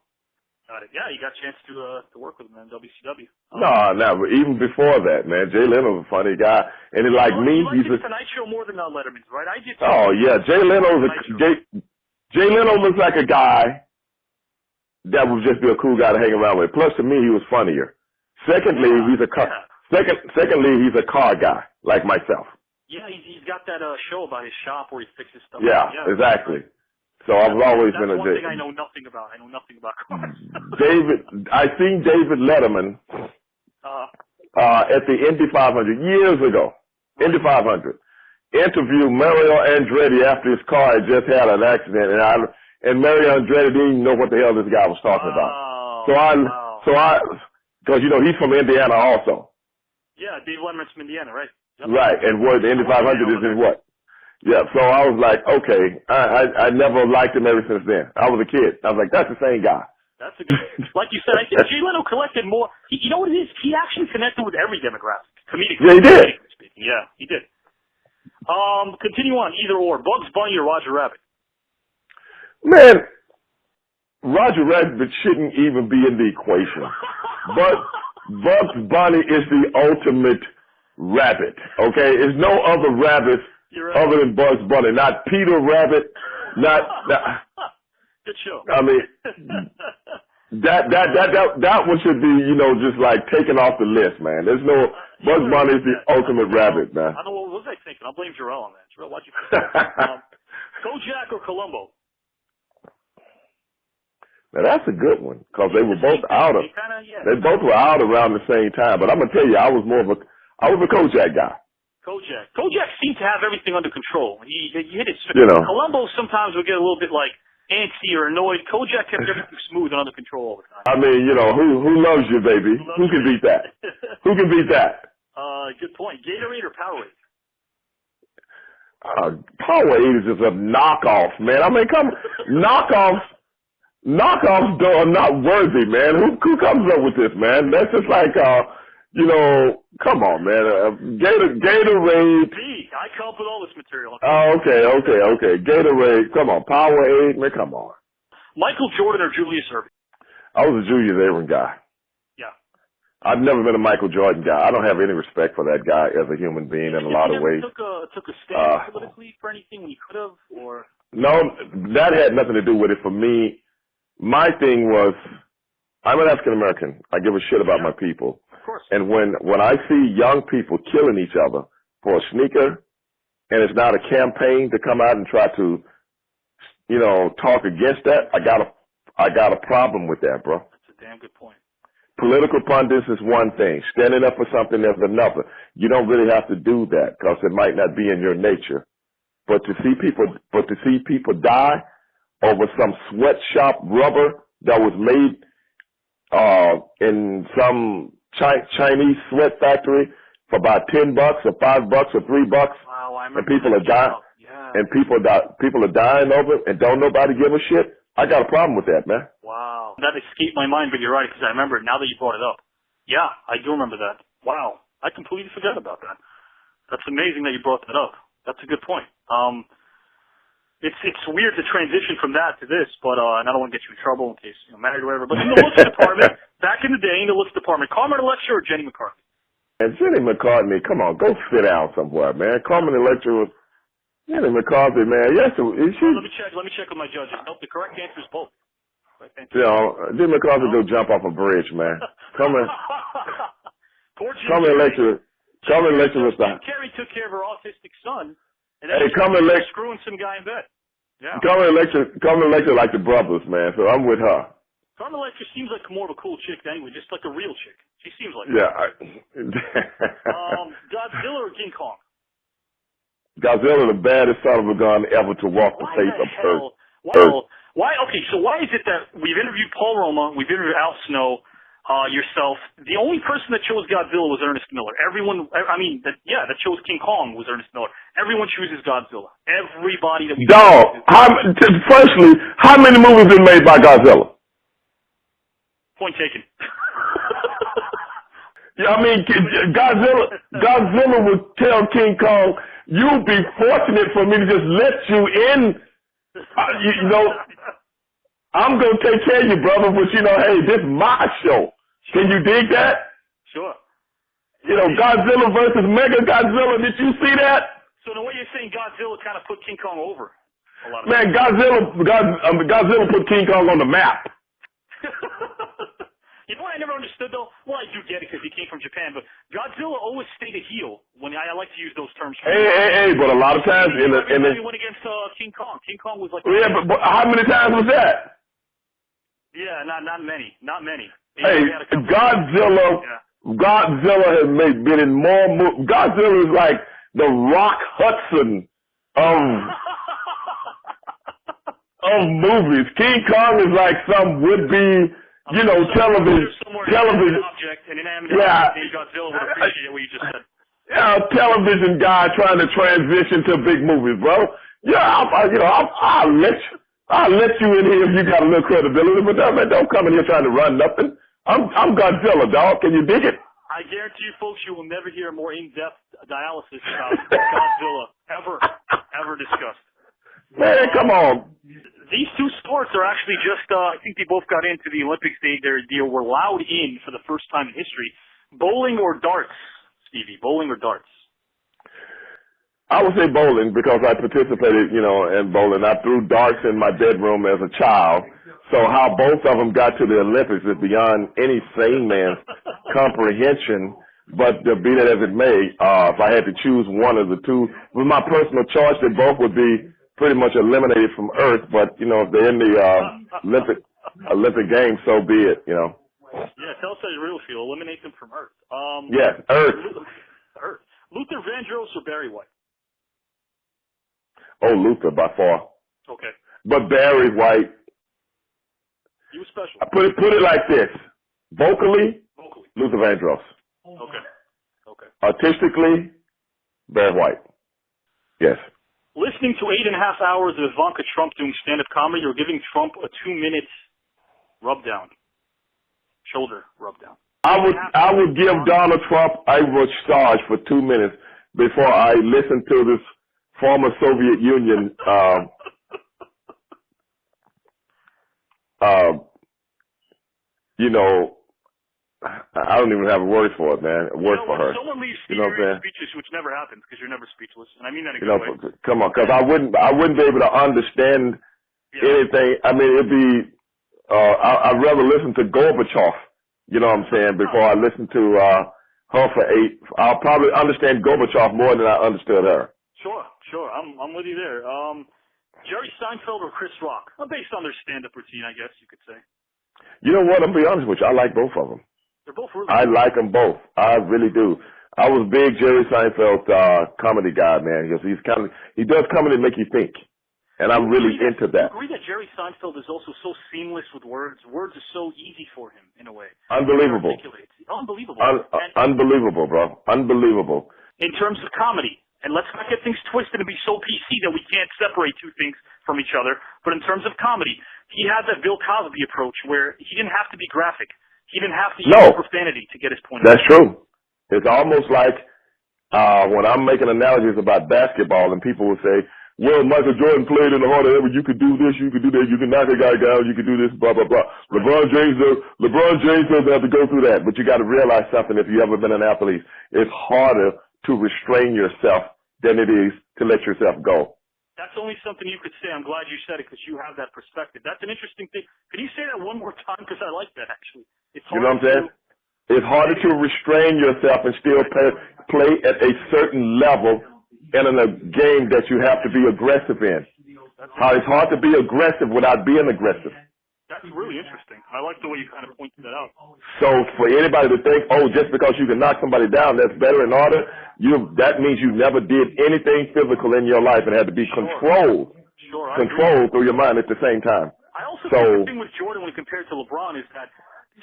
Got it. Yeah, you got a chance to work with him in WCW. No, but even before that, man, Jay Leno's a funny guy, and it like me, he's a Tonight Show more than Letterman's, right? I did. Oh yeah, Jay Leno looks like a guy that would just be a cool guy to hang around with. Plus, to me, he was funnier. Secondly, he's a car. Secondly, he's a car guy like myself. Yeah, he's got that show about his shop where he fixes stuff. Yeah, exactly. So I've always been a That's one thing I know nothing about. I know nothing about cars. I seen David Letterman at the Indy 500 years ago. Indy 500 interviewed Mario Andretti after his car had just had an accident, and Mario Andretti didn't even know what the hell this guy was talking about. Because he's from Indiana also. Yeah, Dave Letterman's from Indiana, right? Yep. Right, and what the Indy 500 is in what? Yeah, so I was like, okay, I never liked him ever since then. I was a kid. I was like, that's the same guy. That's a good, like you said, I think Jay Leno collected more. You know what it is? He actually connected with every demographic. Comedically. Yeah, he did. Speaking. Yeah, he did. Continue on, either or. Bugs Bunny or Roger Rabbit? Man, Roger Rabbit shouldn't even be in the equation. But Bugs Bunny is the ultimate rabbit, okay? There's no other rabbit other than Bugs Bunny, not Peter Rabbit, not good show. I mean, that one should be, just like taken off the list, man. There's no Bugs Bunny is the ultimate rabbit, man. I don't know what was I thinking. I'll blame Jarrell on that. Jarrell, why'd you think that? Kojak or Columbo? Now that's a good one because they were both out of. They both were out around the same time. But I'm gonna tell you, I was a Kojak guy. Kojak seemed to have everything under control. He hit it. Columbo sometimes would get a little bit like antsy or annoyed. Kojak kept everything smooth and under control all the time. I mean, who loves you, baby? Who can beat that? Who can beat that? Good point. Gatorade or Powerade? Powerade is just a knockoff, man. I mean, knockoffs are not worthy, man. Who comes up with this, man? That's just like come on, man. Gatorade. I come up with all this material. Oh, okay. Gatorade. Come on. Powerade. Man, come on. Michael Jordan or Julius Erving? I was a Julius Erving guy. Yeah. I've never been a Michael Jordan guy. I don't have any respect for that guy as a human being in a lot of ways. Took a stand politically for anything when he could have, or? No, that had nothing to do with it. For me, my thing was, I'm an African American. I give a shit about my people. Of course. And when I see young people killing each other for a sneaker, and it's not a campaign to come out and try to, talk against that, I got a problem with that, bro. That's a damn good point. Political pundits is one thing. Standing up for something is another. You don't really have to do that because it might not be in your nature. But to see people die over some sweatshop rubber that was made in some Chinese sweat factory for about $10 or $5 or $3. Wow, I remember. And people are dying. And people are dying over it, and don't nobody give a shit. I got a problem with that, man. Wow. Wow. That escaped my mind, but you're right, because I remember it now that you brought it up. Yeah, I do remember that. Wow. I completely forgot about that. That's amazing that you brought that up. That's a good point. It's weird to transition from that to this, but and I don't want to get you in trouble in case you're married or whatever. But in the looks department, back in the day, in the looks department, Carmen Electra or Jenny McCarthy? And Jenny McCarthy, come on, go sit down somewhere, man. Carmen Electra was Jenny McCarthy, man. Yes, Let me check with my judges. Nope, the correct answer is both. You know, Jenny McCarthy go jump off a bridge, man. Carmen Electra was the. Carrie took care of her autistic son, and then Carmen Electra screwing some guy in bed. Yeah. Carmen Electra like the brothers, man. So I'm with her. Carmen Electra seems like more of a cool chick anyway, just like a real chick. She seems like. Yeah. Godzilla or King Kong? Godzilla, the baddest son of a gun ever to walk the face of Earth. Why? Okay, so why is it that we've interviewed Paul Roma, we've interviewed Al Snow, yourself. The only person that chose Godzilla was Ernest Miller. Everyone, that chose King Kong was Ernest Miller. Everyone chooses Godzilla. Everybody that we. Dog. Firstly, how many movies been made by Godzilla? Point taken. Yeah, I mean, Godzilla would tell King Kong, "You'll be fortunate for me to just let you in. You know, I'm going to take care of you, brother, but, you know, hey, this is my show." Can you dig that? Sure. You know, Godzilla versus Mega Godzilla. Did you see that? So the way you're saying Godzilla kind of put King Kong over a lot of Man, Godzilla put King Kong on the map. You know what I never understood, though? Well, I do get it because he came from Japan, but Godzilla always stayed a heel. When I like to use those terms. Hey, but a lot of times he went against King Kong. King Kong was like. Yeah, but how many times was that? Yeah, not many. Not many. Hey, Godzilla has been in more movies. Godzilla is like the Rock Hudson of movies. King Kong is like some would-be, you know, television. Object, and Godzilla would appreciate what you just said. Yeah, a television guy trying to transition to big movies, bro. Yeah, I'll let you in here if you got a little credibility, but man, don't come in here trying to run nothing. I'm Godzilla, dog. Can you dig it? I guarantee you, folks, you will never hear a more in-depth dialysis about Godzilla ever discussed. Man, come on. These two sports are actually just, I think they both got into the Olympics. They were allowed in for the first time in history. Bowling or darts, Stevie? Bowling or darts? I would say bowling because I participated, you know, in bowling. I threw darts in my bedroom as a child. So how both of them got to the Olympics is beyond any sane man's comprehension. But be that as it may, if I had to choose one of the two, with my personal choice, they both would be pretty much eliminated from Earth. But, you know, if they're in the Olympic Games, so be it, you know. Yeah, tell us how you really feel. Eliminate them from Earth. Yeah, Earth. Earth. Luther Vandross or Barry White? Oh, Luther by far. Okay. But Barry White. He was special. I put it like this: vocally. Luther Vandross. Okay. Artistically, Barry White. Yes. Listening to 8.5 hours of Ivanka Trump doing stand-up comedy, or giving Trump a 2-minute rub down, shoulder rub down. I would give Donald Trump a massage for 2 minutes before I listen to this former Soviet Union, you know, I don't even have a word for it, man. A word for her. Someone leaves you know what I'm saying? speechless, which never happens because you're never speechless, and I mean that in a good way. Come on, because I wouldn't be able to understand anything. I mean, it'd be, I'd rather listen to Gorbachev, you know what I'm saying, before I listen to her for 8. I'll probably understand Gorbachev more than I understood her. Sure. I'm with you there. Jerry Seinfeld or Chris Rock? Well, based on their stand-up routine, I guess you could say. You know what? I'll be honest with you. I like both of them. They're both really I good. like them both. I really do. I was a big Jerry Seinfeld comedy guy, man, because he does comedy make you think, and I'm really into that. I agree that Jerry Seinfeld is also so seamless with words. Words are so easy for him in a way. Unbelievable. Unbelievable. Unbelievable, bro. Unbelievable. In terms of comedy, And let's not get things twisted and be so PC that we can't separate two things from each other. But in terms of comedy, he had that Bill Cosby approach where he didn't have to be graphic. He didn't have to use profanity to get his point. That's true. It's almost like when I'm making analogies about basketball and people will say, well, Michael Jordan played in the Hall of Fame. You could do this, you could do that, you can knock a guy down, you could do this, blah, blah, blah. LeBron James doesn't have to go through that. But you got to realize something if you ever been an athlete. It's harder to restrain yourself than it is to let yourself go. That's only something you could say. I'm glad you said it because you have that perspective. That's an interesting thing. Can you say that one more time? Because I like that, actually. It's you know what I'm saying? It's harder to restrain yourself and still play at a certain level in a game that you have to be aggressive in. It's hard to be aggressive without being aggressive. That's really interesting. I like the way you kind of pointed that out. So for anybody to think, oh, just because you can knock somebody down, that's better in order, that means you never did anything physical in your life and had to be controlled through your mind at the same time. I also think the thing with Jordan when compared to LeBron is that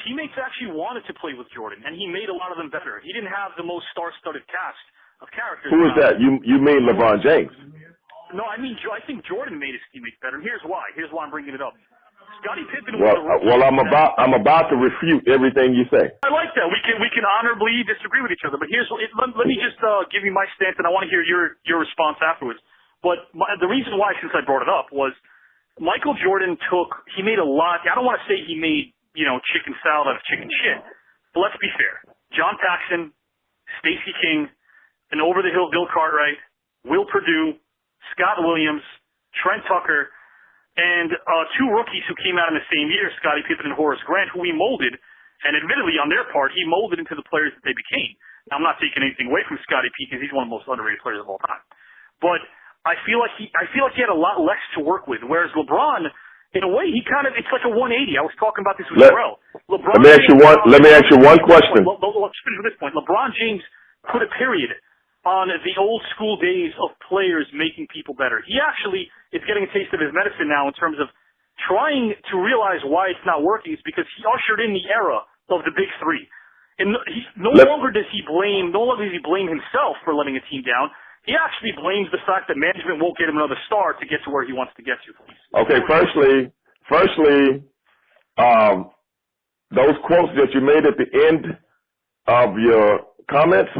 teammates actually wanted to play with Jordan, and he made a lot of them better. He didn't have the most star-studded cast of characters. Who is that? You mean LeBron James? No, I think Jordan made his teammates better. And here's why. Here's why I'm bringing it up. Scottie Pippen was I'm about to refute everything you say. I like that. We can honorably disagree with each other. But let me just give you my stance, and I want to hear your response afterwards. But the reason why, since I brought it up, was Michael Jordan he made a lot. I don't want to say he made chicken salad out of chicken shit. But let's be fair. John Paxson, Stacey King, an over-the-hill Bill Cartwright, Will Perdue, Scott Williams, Trent Tucker, and two rookies who came out in the same year, Scottie Pippen and Horace Grant, who he molded, and admittedly on their part, he molded into the players that they became. Now, I'm not taking anything away from Scottie P because he's one of the most underrated players of all time. But I feel like he had a lot less to work with, whereas LeBron, in a way, it's like a 180. I was talking about this with Terrell. Let me ask you one question. Let's finish with this point. LeBron James put a period on the old school days of players making people better. He actually is getting a taste of his medicine now in terms of trying to realize why it's not working. It's because he ushered in the era of the big three. And no longer does he blame himself for letting a team down. He actually blames the fact that management won't get him another star to get to where he wants to get to. Okay, firstly, those quotes that you made at the end of your comments,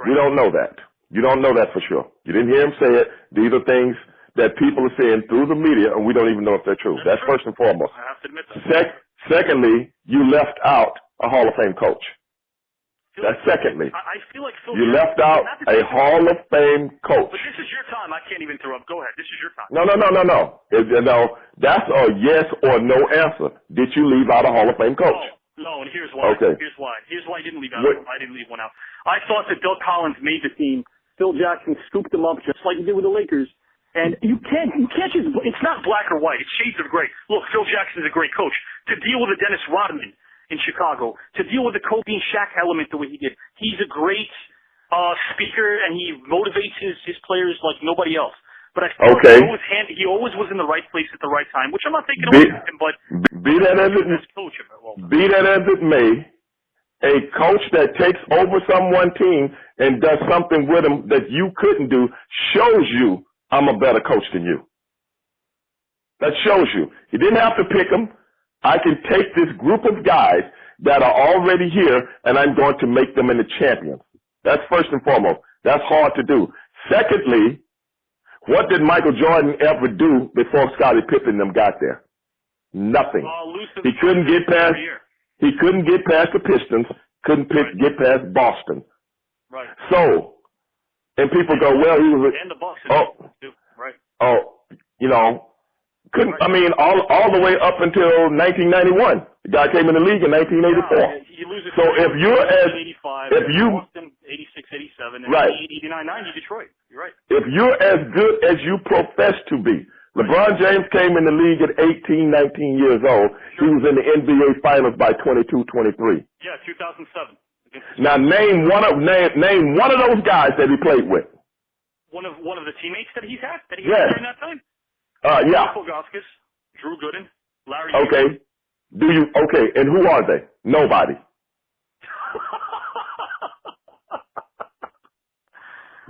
we don't know that. You don't know that for sure. You didn't hear him say it. These are things that people are saying through the media, and we don't even know if they're true. That's first and foremost. I have to admit that. Secondly, you left out a Hall of Fame coach. That's secondly. I feel like you left out a Hall of Fame coach. But this is your time. I can't even interrupt. Go ahead. This is your time. No. That's a yes or no answer. Did you leave out a Hall of Fame coach? No, and here's why. Okay. Here's why I didn't leave out. I didn't leave one out. I thought that Doug Collins made the team. Phil Jackson scooped them up just like he did with the Lakers. And you can't just, it's not black or white. It's shades of gray. Look, Phil Jackson's a great coach. To deal with a Dennis Rodman in Chicago, to deal with the Kobe and Shaq element the way he did. He's a great speaker, and he motivates his players like nobody else. But I feel like he always was in the right place at the right time, which I'm not taking away from him, but be that as it may, a coach that takes over someone's team and does something with them that you couldn't do shows you I'm a better coach than you. That shows you. You didn't have to pick them. I can take this group of guys that are already here, and I'm going to make them into champions. That's first and foremost. That's hard to do. Secondly, what did Michael Jordan ever do before Scottie Pippen and them got there? Nothing. He couldn't get past the Pistons, couldn't get past Boston. Right. So, and people go, well, he was and the Bucks too. Right. Couldn't, I mean, all the way up until 1991. The guy came in the league in 1984. So if you're as, if you, Boston, 86, 87, and right. 89, 90, Detroit. You're right. If you're as good as you profess to be, LeBron James came in the league at 18, 19 years old. Sure. He was in the NBA Finals by 22, 23. Yeah, 2007. Now name one of those guys that he played with. One of the teammates that he had during that time. Yeah. Michael Goskis, Drew Gooden, Larry. Okay. And who are they? Nobody.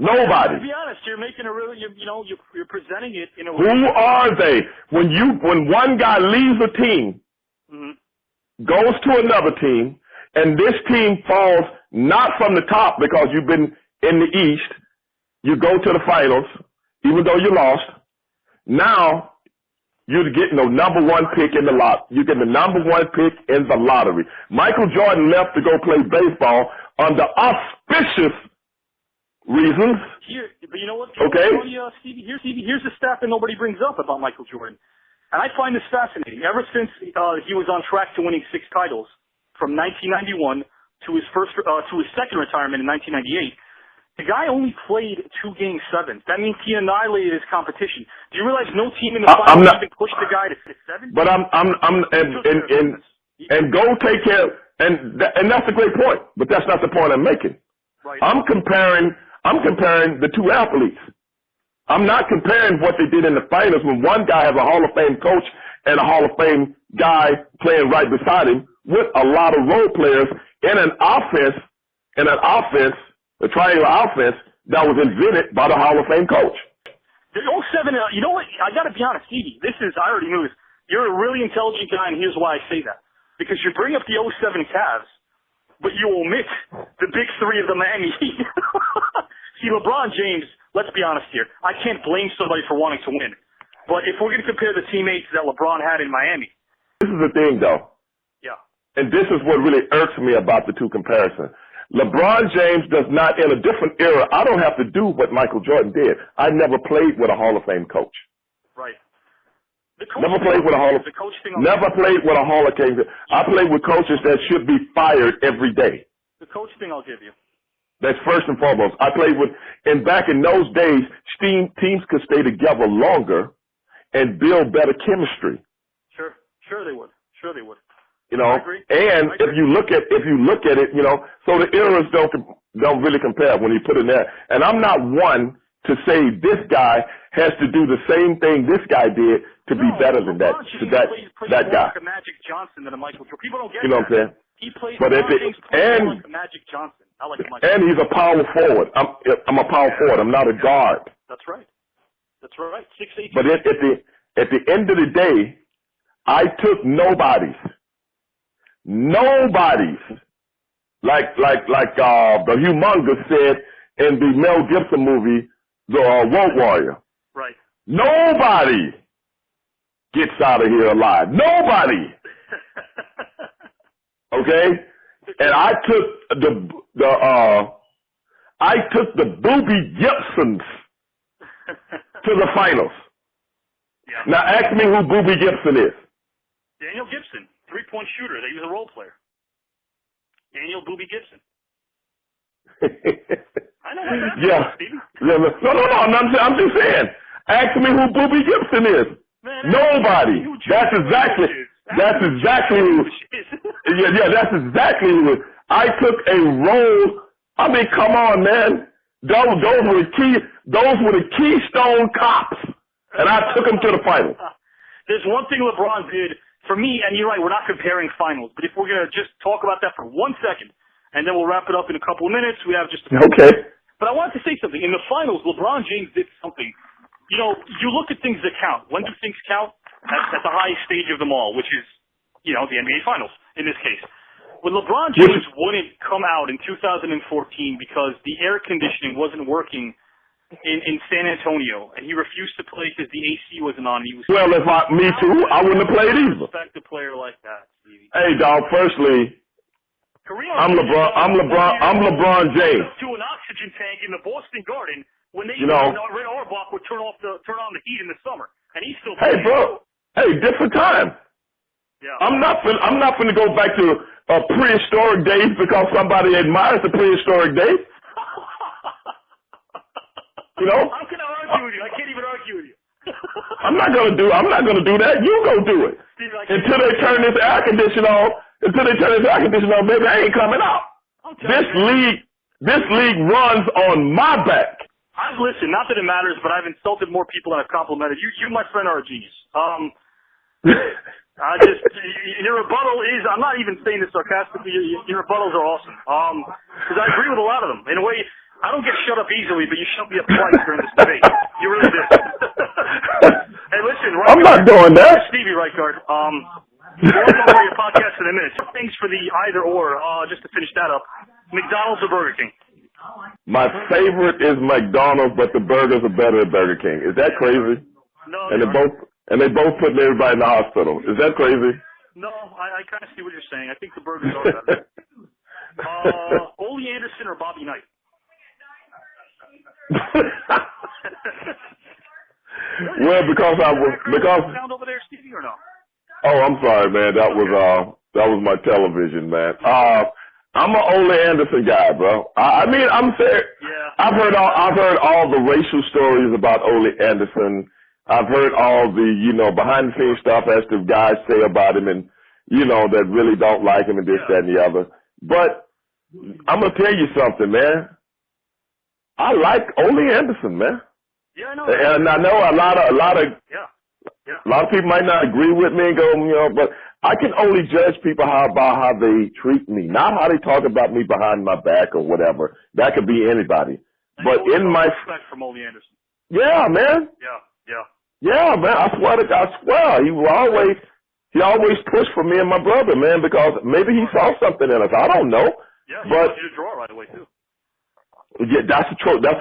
Nobody. To be honest, you're making a really, you're presenting it in a way. Who are they? When one guy leaves a team, goes to another team, and this team falls not from the top because you've been in the East, you go to the finals, even though you lost. Now, you're getting the number one pick in the lot. You get the number one pick in the lottery. Michael Jordan left to go play baseball under auspicious reasons. But you know what? Okay. Stevie, here's the stat that nobody brings up about Michael Jordan. And I find this fascinating. Ever since he was on track to winning 6 titles, from 1991 to his second retirement in 1998, the guy only played 2 Game 7s. That means he annihilated his competition. Do you realize no team in the finals even pushed the guy to 7? But and go take care. And that's a great point. But that's not the point I'm making. Right. I'm comparing the 2 athletes. I'm not comparing what they did in the finals when one guy has a Hall of Fame coach and a Hall of Fame guy playing right beside him with a lot of role players in an offense, a triangular offense that was invented by the Hall of Fame coach. The 07, you know what? I got to be honest, Stevie. I already knew this. You're a really intelligent guy, and here's why I say that. Because you bring up the 07 Cavs, but you omit the big 3 of the Miami Heat. See, LeBron James, let's be honest here. I can't blame somebody for wanting to win. But if we're going to compare the teammates that LeBron had in Miami. This is the thing, though. Yeah. And this is what really irks me about the 2 comparisons. LeBron James does not, in a different era, I don't have to do what Michael Jordan did. I never played with a Hall of Fame coach. Right. Never played with a Hall of Fame. I played with coaches that should be fired every day. The coach thing I'll give you. That's first and foremost. I played with, and back in those days, teams could stay together longer and build better chemistry. Sure they would. You know, and if you look at it, you know, so the eras don't really compare when you put it there. And I'm not one to say this guy has to do the same thing this guy did to be better than that. To that guy. Like a Magic Johnson than a Michael Jordan. People don't get you know that. What I'm saying? He plays like a Magic Johnson. I like Michael. And he's a power forward. I'm a power forward. I'm not a guard. That's right. 6'8". But at the end of the day, I took nobodies, like the humongous said in the Mel Gibson movie, The Road Warrior. Right. Nobody gets out of here alive. Nobody. Okay? And I took the Booby Gibsons to the finals. Yeah. Now ask me who Booby Gibson is. Daniel Gibson, 3-point shooter. He was a role player. Daniel Booby Gibson. I know what that's Stevie. No. I'm just saying. Ask me who Booby Gibson is. Man, nobody. That's exactly who. That's exactly who. I took a role. I mean, come on, man. Those were the Keystone Cops, and I took them to the final. There's one thing LeBron did for me, and you're right. We're not comparing finals, but if we're gonna just talk about that for 1 second, and then we'll wrap it up in a couple of minutes. We have just okay. But I wanted to say something. In the finals, LeBron James did something. You know, you look at things that count. When do things count? At the highest stage of them all, which is, you know, the NBA Finals in this case. When LeBron James wouldn't come out in 2014 because the air conditioning wasn't working in San Antonio, and he refused to play because the AC wasn't on. Me too. I wouldn't have played either. Respect a player like that, Stevie. Hey, dog. Firstly, I'm LeBron James. To an oxygen tank in the Boston Garden when they, Red Auerbach would turn on the heat in the summer, and he's still. Hey, bro. Hey, different time. Yeah. I'm not finna go back to prehistoric days because somebody admires the prehistoric days. You know? How can I argue with you? I can't even argue with you. I'm not gonna do that. You go do it. Steve, until they turn this air conditioner on. Baby, I ain't coming out. This league runs on my back. Listen, not that it matters, but I've insulted more people than I've complimented. You, my friend, are a genius. Your rebuttal is, I'm not even saying this sarcastically, your rebuttals are awesome. Because I agree with a lot of them. In a way, I don't get shut up easily, but you shut me up twice during this debate. You really did. Hey, listen, I'm not doing that. Stevie Reichard. We'll talk about your podcast in a minute. So thanks for the either or. Just to finish that up, McDonald's or Burger King? My favorite is McDonald's, but the burgers are better at Burger King. Is that crazy? No. And they both putting everybody in the hospital. Is that crazy? No, I kind of see what you're saying. I think the burgers are better. Ole Anderson or Bobby Knight? Well, because sound over there, Stevie, or no? Oh, I'm sorry, man. That was my television, man. I'm an Ole Anderson guy, bro. I mean, I'm fair. Yeah. I've heard all the racial stories about Ole Anderson. I've heard all the, behind the scenes stuff as the guys say about him and, that really don't like him and this, that, and the other. But I'm going to tell you something, man. I like Ole Anderson, man. Yeah, I know. And I know a lot of people might not agree with me and go, but I can only judge people about how they treat me, not how they talk about me behind my back or whatever. That could be anybody. And but in my respect from Ole Anderson. Yeah, man. Yeah, man. I swear. He always pushed for me and my brother, man, because maybe he saw something in us. I don't know. Yeah, he but wanted you to draw right away too. Yeah, that's a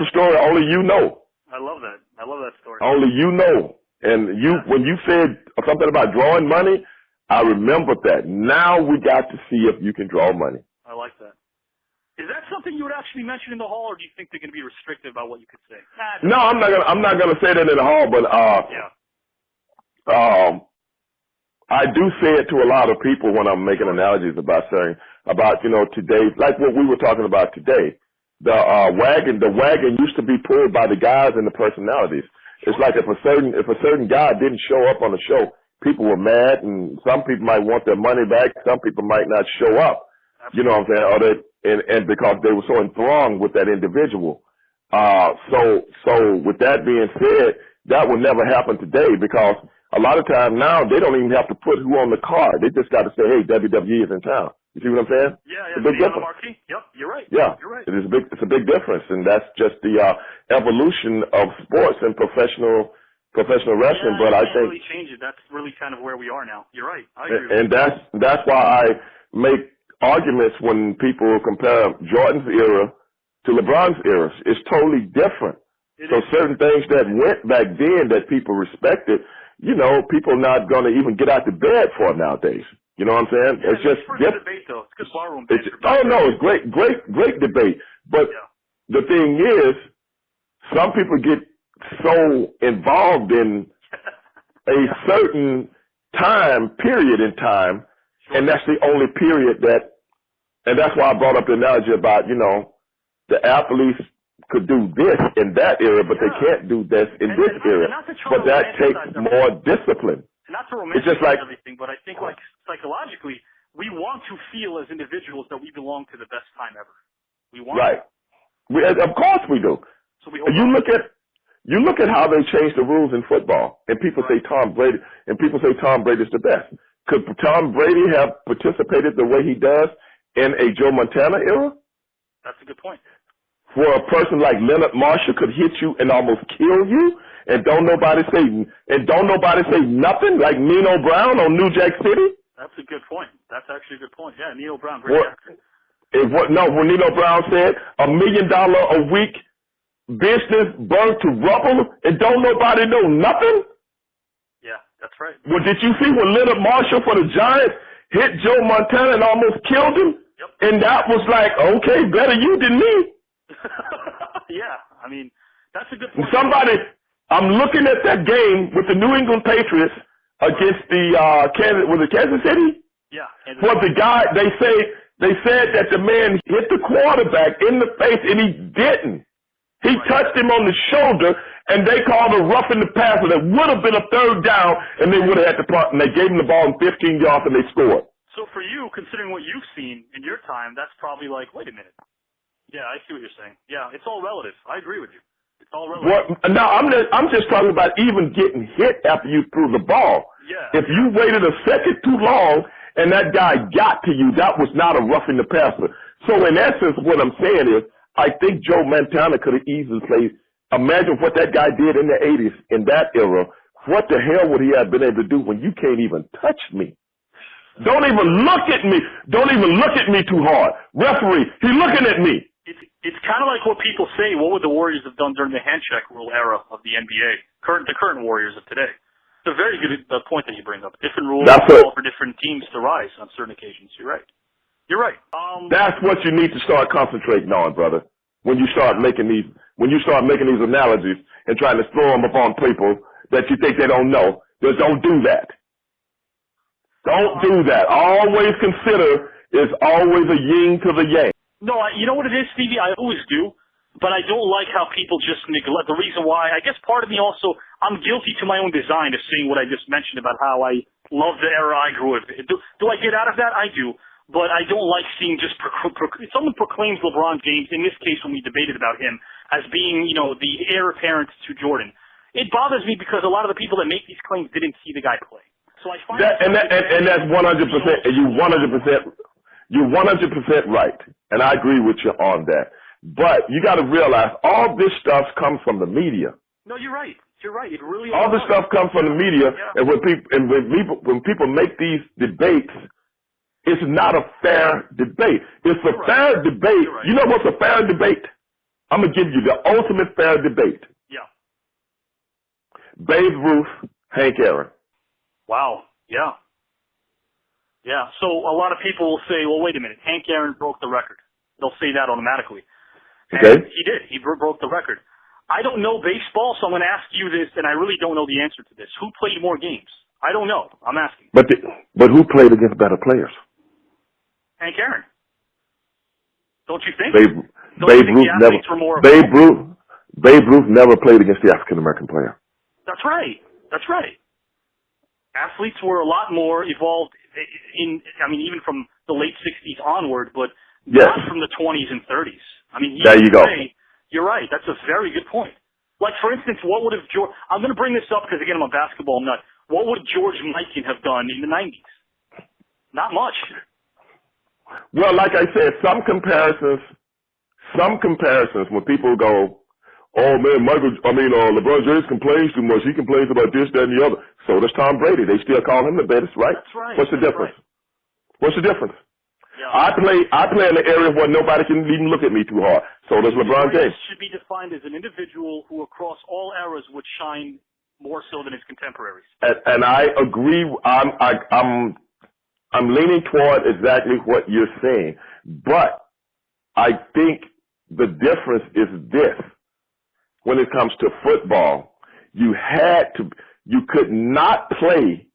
story only you know. I love that. I love that story. Only you know. And when you said something about drawing money, I remembered that. Now we got to see if you can draw money. I like that. Is that something you would actually mention in the hall, or do you think they're going to be restrictive about what you could say? No, I'm not gonna say that in the hall, but I do say it to a lot of people when I'm making analogies about today, like what we were talking about today. The wagon used to be pulled by the guys and the personalities. It's like if a certain guy didn't show up on the show, people were mad, and some people might want their money back. Some people might not show up. Absolutely. You know what I'm saying? And because they were so enthralled with that individual. So with that being said, that will never happen today because a lot of times now they don't even have to put who on the card. They just got to say, hey, WWE is in town. You see what I'm saying? Yeah, it's a big difference. Marquee. Yep, you're right. Yeah, you're right. It's a big difference, and that's just the evolution of sports and professional wrestling. But I think really change it. That's really kind of where we are now. You're right. I agree. And that's why I make arguments when people compare Jordan's era to LeBron's era. It's totally different. Certain things that went back then that people respected, people not going to even get out of bed for nowadays. You know what I'm saying? Yeah, it's just good debate, though. It's good barroom banter. It's great debate. But the thing is, some people get so involved in a certain period in time, and that's the only period and that's why I brought up the analogy about, the athletes could do this in that era, but they can't do this in this era. But that takes more discipline. Not to romanticize everything, but I think psychologically, we want to feel as individuals that we belong to the best time ever. We want Of course we do. So you look at how they changed the rules in football, and people say Tom Brady, and people say Tom Brady's the best. Could Tom Brady have participated the way he does in a Joe Montana era? That's a good point. For a person like Leonard Marshall could hit you and almost kill you, and don't nobody say nothing, like Nino Brown on New Jack City? That's a good point. That's actually a good point. Yeah, Nino Brown, great actor. When Nino Brown said $1 million a week business burned to rubble and don't nobody know nothing? Yeah, that's right. Well, did you see when Leonard Marshall for the Giants hit Joe Montana and almost killed him? Yep. And that was like, okay, better you than me. Yeah, I mean, that's a good point. I'm looking at that game with the New England Patriots against the Kansas City? Yeah. For the guy, they said that the man hit the quarterback in the face, and he didn't. He touched him on the shoulder, and they called a roughing the passer. That would have been a third down, and they would have had to punt, and they gave him the ball in 15 yards, and they scored. So for you, considering what you've seen in your time, that's probably like, wait a minute. Yeah, I see what you're saying. Yeah, it's all relative. I agree with you. It's all relative. Well, no, I'm just talking about even getting hit after you threw the ball. Yeah. If you waited a second too long and that guy got to you, that was not a roughing the passer. So in essence, what I'm saying is, I think Joe Montana could have easily played. Imagine what that guy did in the 80s, in that era. What the hell would he have been able to do when you can't even touch me? Don't even look at me. Don't even look at me too hard. Referee, he's looking at me. It's kind of like what people say. What would the Warriors have done during the handshake rule era of the NBA? The current Warriors of today. It's a very good point that you bring up. Different rules for different teams to rise on certain occasions. You're right. You're right. That's what you need to start concentrating on, brother. When you start making these analogies and trying to throw them upon people that you think they don't know, just don't do that. Don't do that. Always consider it's always a yin to the yang. No, you know what it is, Stevie? I always do, but I don't like how people just neglect. The reason why, I guess part of me also, I'm guilty to my own design of saying what I just mentioned about how I love the era I grew up in. Do I get out of that? I do. But I don't like seeing just someone proclaims LeBron James, in this case when we debated about him, as being, the heir apparent to Jordan. It bothers me because a lot of the people that make these claims didn't see the guy play. So I find and that's 100%, and you're 100% right, and I agree with you on that. But you got to realize all this stuff comes from the media. No, you're right. You're right. It really all this stuff comes from the media, and when people make these debates, it's not a fair debate. It's a fair debate. Right. You know what's a fair debate? I'm gonna give you the ultimate fair debate. Yeah. Babe Ruth, Hank Aaron. Wow. Yeah. Yeah, so a lot of people will say, well, wait a minute, Hank Aaron broke the record. They'll say that automatically. And okay. He did. He broke the record. I don't know baseball, so I'm going to ask you this, and I really don't know the answer to this. Who played more games? I don't know. I'm asking. But who played against better players? Hank Aaron. Don't you think? Babe Ruth never played against the African-American player. That's right. That's right. Athletes were a lot more evolved even from the late 60s onward, but not from the 20s and 30s. There you go. You're right. That's a very good point. Like, for instance, what would have George... I'm going to bring this up because, again, I'm a basketball nut. What would George Mikan have done in the 90s? Not much. Well, like I said, some comparisons, when people go, oh, man, LeBron James complains too much. He complains about this, that, and the other. So does Tom Brady. They still call him the best, right? That's right. What's the difference? Right. What's the difference? Yeah. I play in an area where nobody can even look at me too hard. So does LeBron James. Should be defined as an individual who, across all eras, would shine more so than his contemporaries. And I agree. I'm leaning toward exactly what you're saying, but I think the difference is this. When it comes to football, you could not play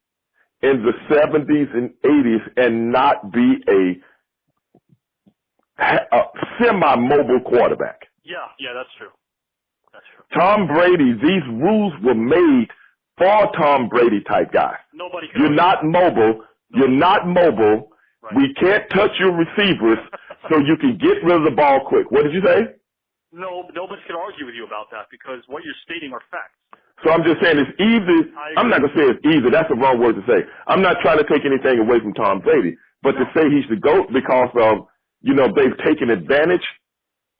in the 70s and 80s and not be a semi-mobile quarterback. Yeah, that's true. That's true. Tom Brady, these rules were made for Tom Brady type guys. You're not mobile. You're not mobile. Right. We can't touch your receivers, so you can get rid of the ball quick. What did you say? No, nobody can argue with you about that because what you're stating are facts. So I'm just saying it's easy. I'm not going to say it's easy. That's the wrong word to say. I'm not trying to take anything away from Tom Brady, but to say he's the GOAT because of, they've taken advantage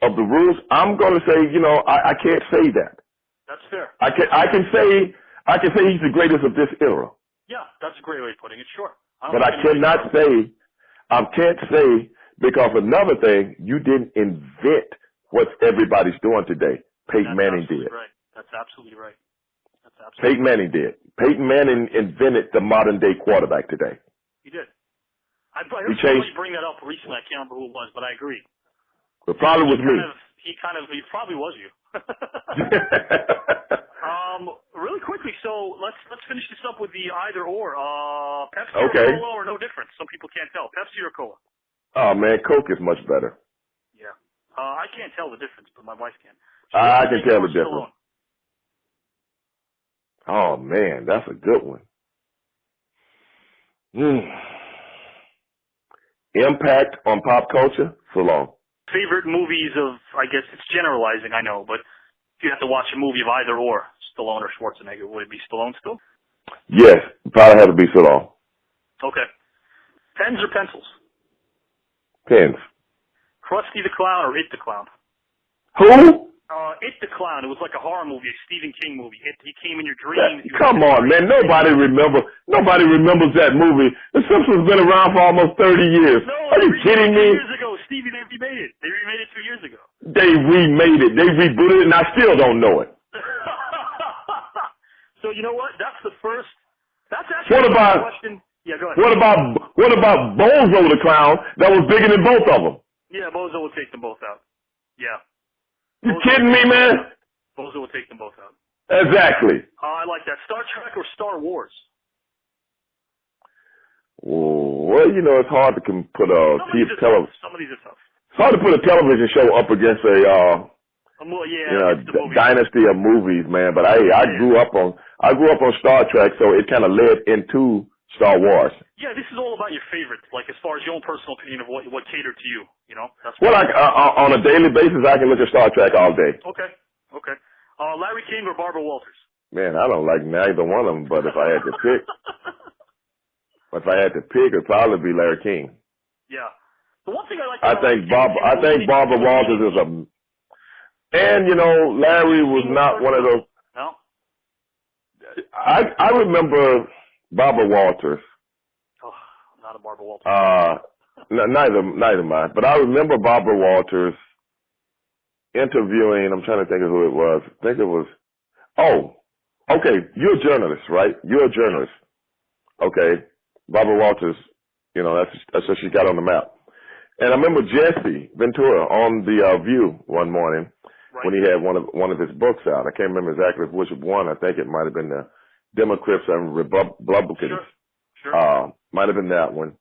of the rules, I'm going to say, I can't say that. That's fair. I can say he's the greatest of this era. Yeah, that's a great way of putting it, sure. But I can't say because another thing, you didn't invent what everybody's doing today. Peyton Manning did. Right. That's absolutely right. Peyton Manning did. Peyton Manning invented the modern day quarterback today. He did. I heard somebody bring that up recently. I can't remember who it was, but I agree. It probably was me. He probably was you. Really quickly, so let's finish this up with the either or. Pepsi or Cola or no difference? Some people can't tell. Pepsi or Cola? Oh man, Coke is much better. Yeah. I can't tell the difference, but my wife can. I can tell the difference. Oh man, that's a good one. Impact on pop culture? Stallone. Favorite movies of, I guess it's generalizing, I know, but if you had to watch a movie of either or, Stallone or Schwarzenegger, would it be Stallone still? Yes, probably have to be Stallone. Okay. Pens or pencils? Pens. Krusty the Clown or It the Clown? Who? It the Clown. It was like a horror movie, a Stephen King movie. He came in your dreams. Come on, man. Nobody remembers that movie. The Simpsons been around for almost 30 years. No, are you kidding me? 2 years ago, Stevie, they remade it. They remade it 2 years ago. They remade it. They rebooted it, and I still don't know it. So you know what? That's the first. That's actually a question. Yeah, go ahead. What about Bozo the Clown? That was bigger than both of them. Yeah, Bozo would take them both out. Yeah. You kidding me, man? Bozo would take them both out. Exactly. I like that. Star Trek or Star Wars? Well, you know, it's hard to put some of these are tough. It's hard to put a television show up against a dynasty of movies, man. But I grew up on Star Trek, so it kind of led into Star Wars. Yeah, this is all about your favorites, like as far as your own personal opinion of what catered to you. You know. That's on a daily basis, I can look at Star Trek all day. Okay. Larry King or Barbara Walters? Man, I don't like neither one of them. But if I had to pick, it'd probably be Larry King. Yeah. The one thing I like. I think Barbara Walters is and you know, Larry was not one of those. No. I remember Barbara Walters. Oh, not a Barbara Walters. Neither mine. But I remember Barbara Walters interviewing. I'm trying to think of who it was. I think it was. Oh, okay. You're a journalist, right? You're a journalist. Okay. Barbara Walters. You know, that's what she got on the map. And I remember Jesse Ventura on the View one morning. Right. When he had one of his books out. I can't remember exactly which one. I think it might have been the Democrats and Republicans. Sure. Might have been that one.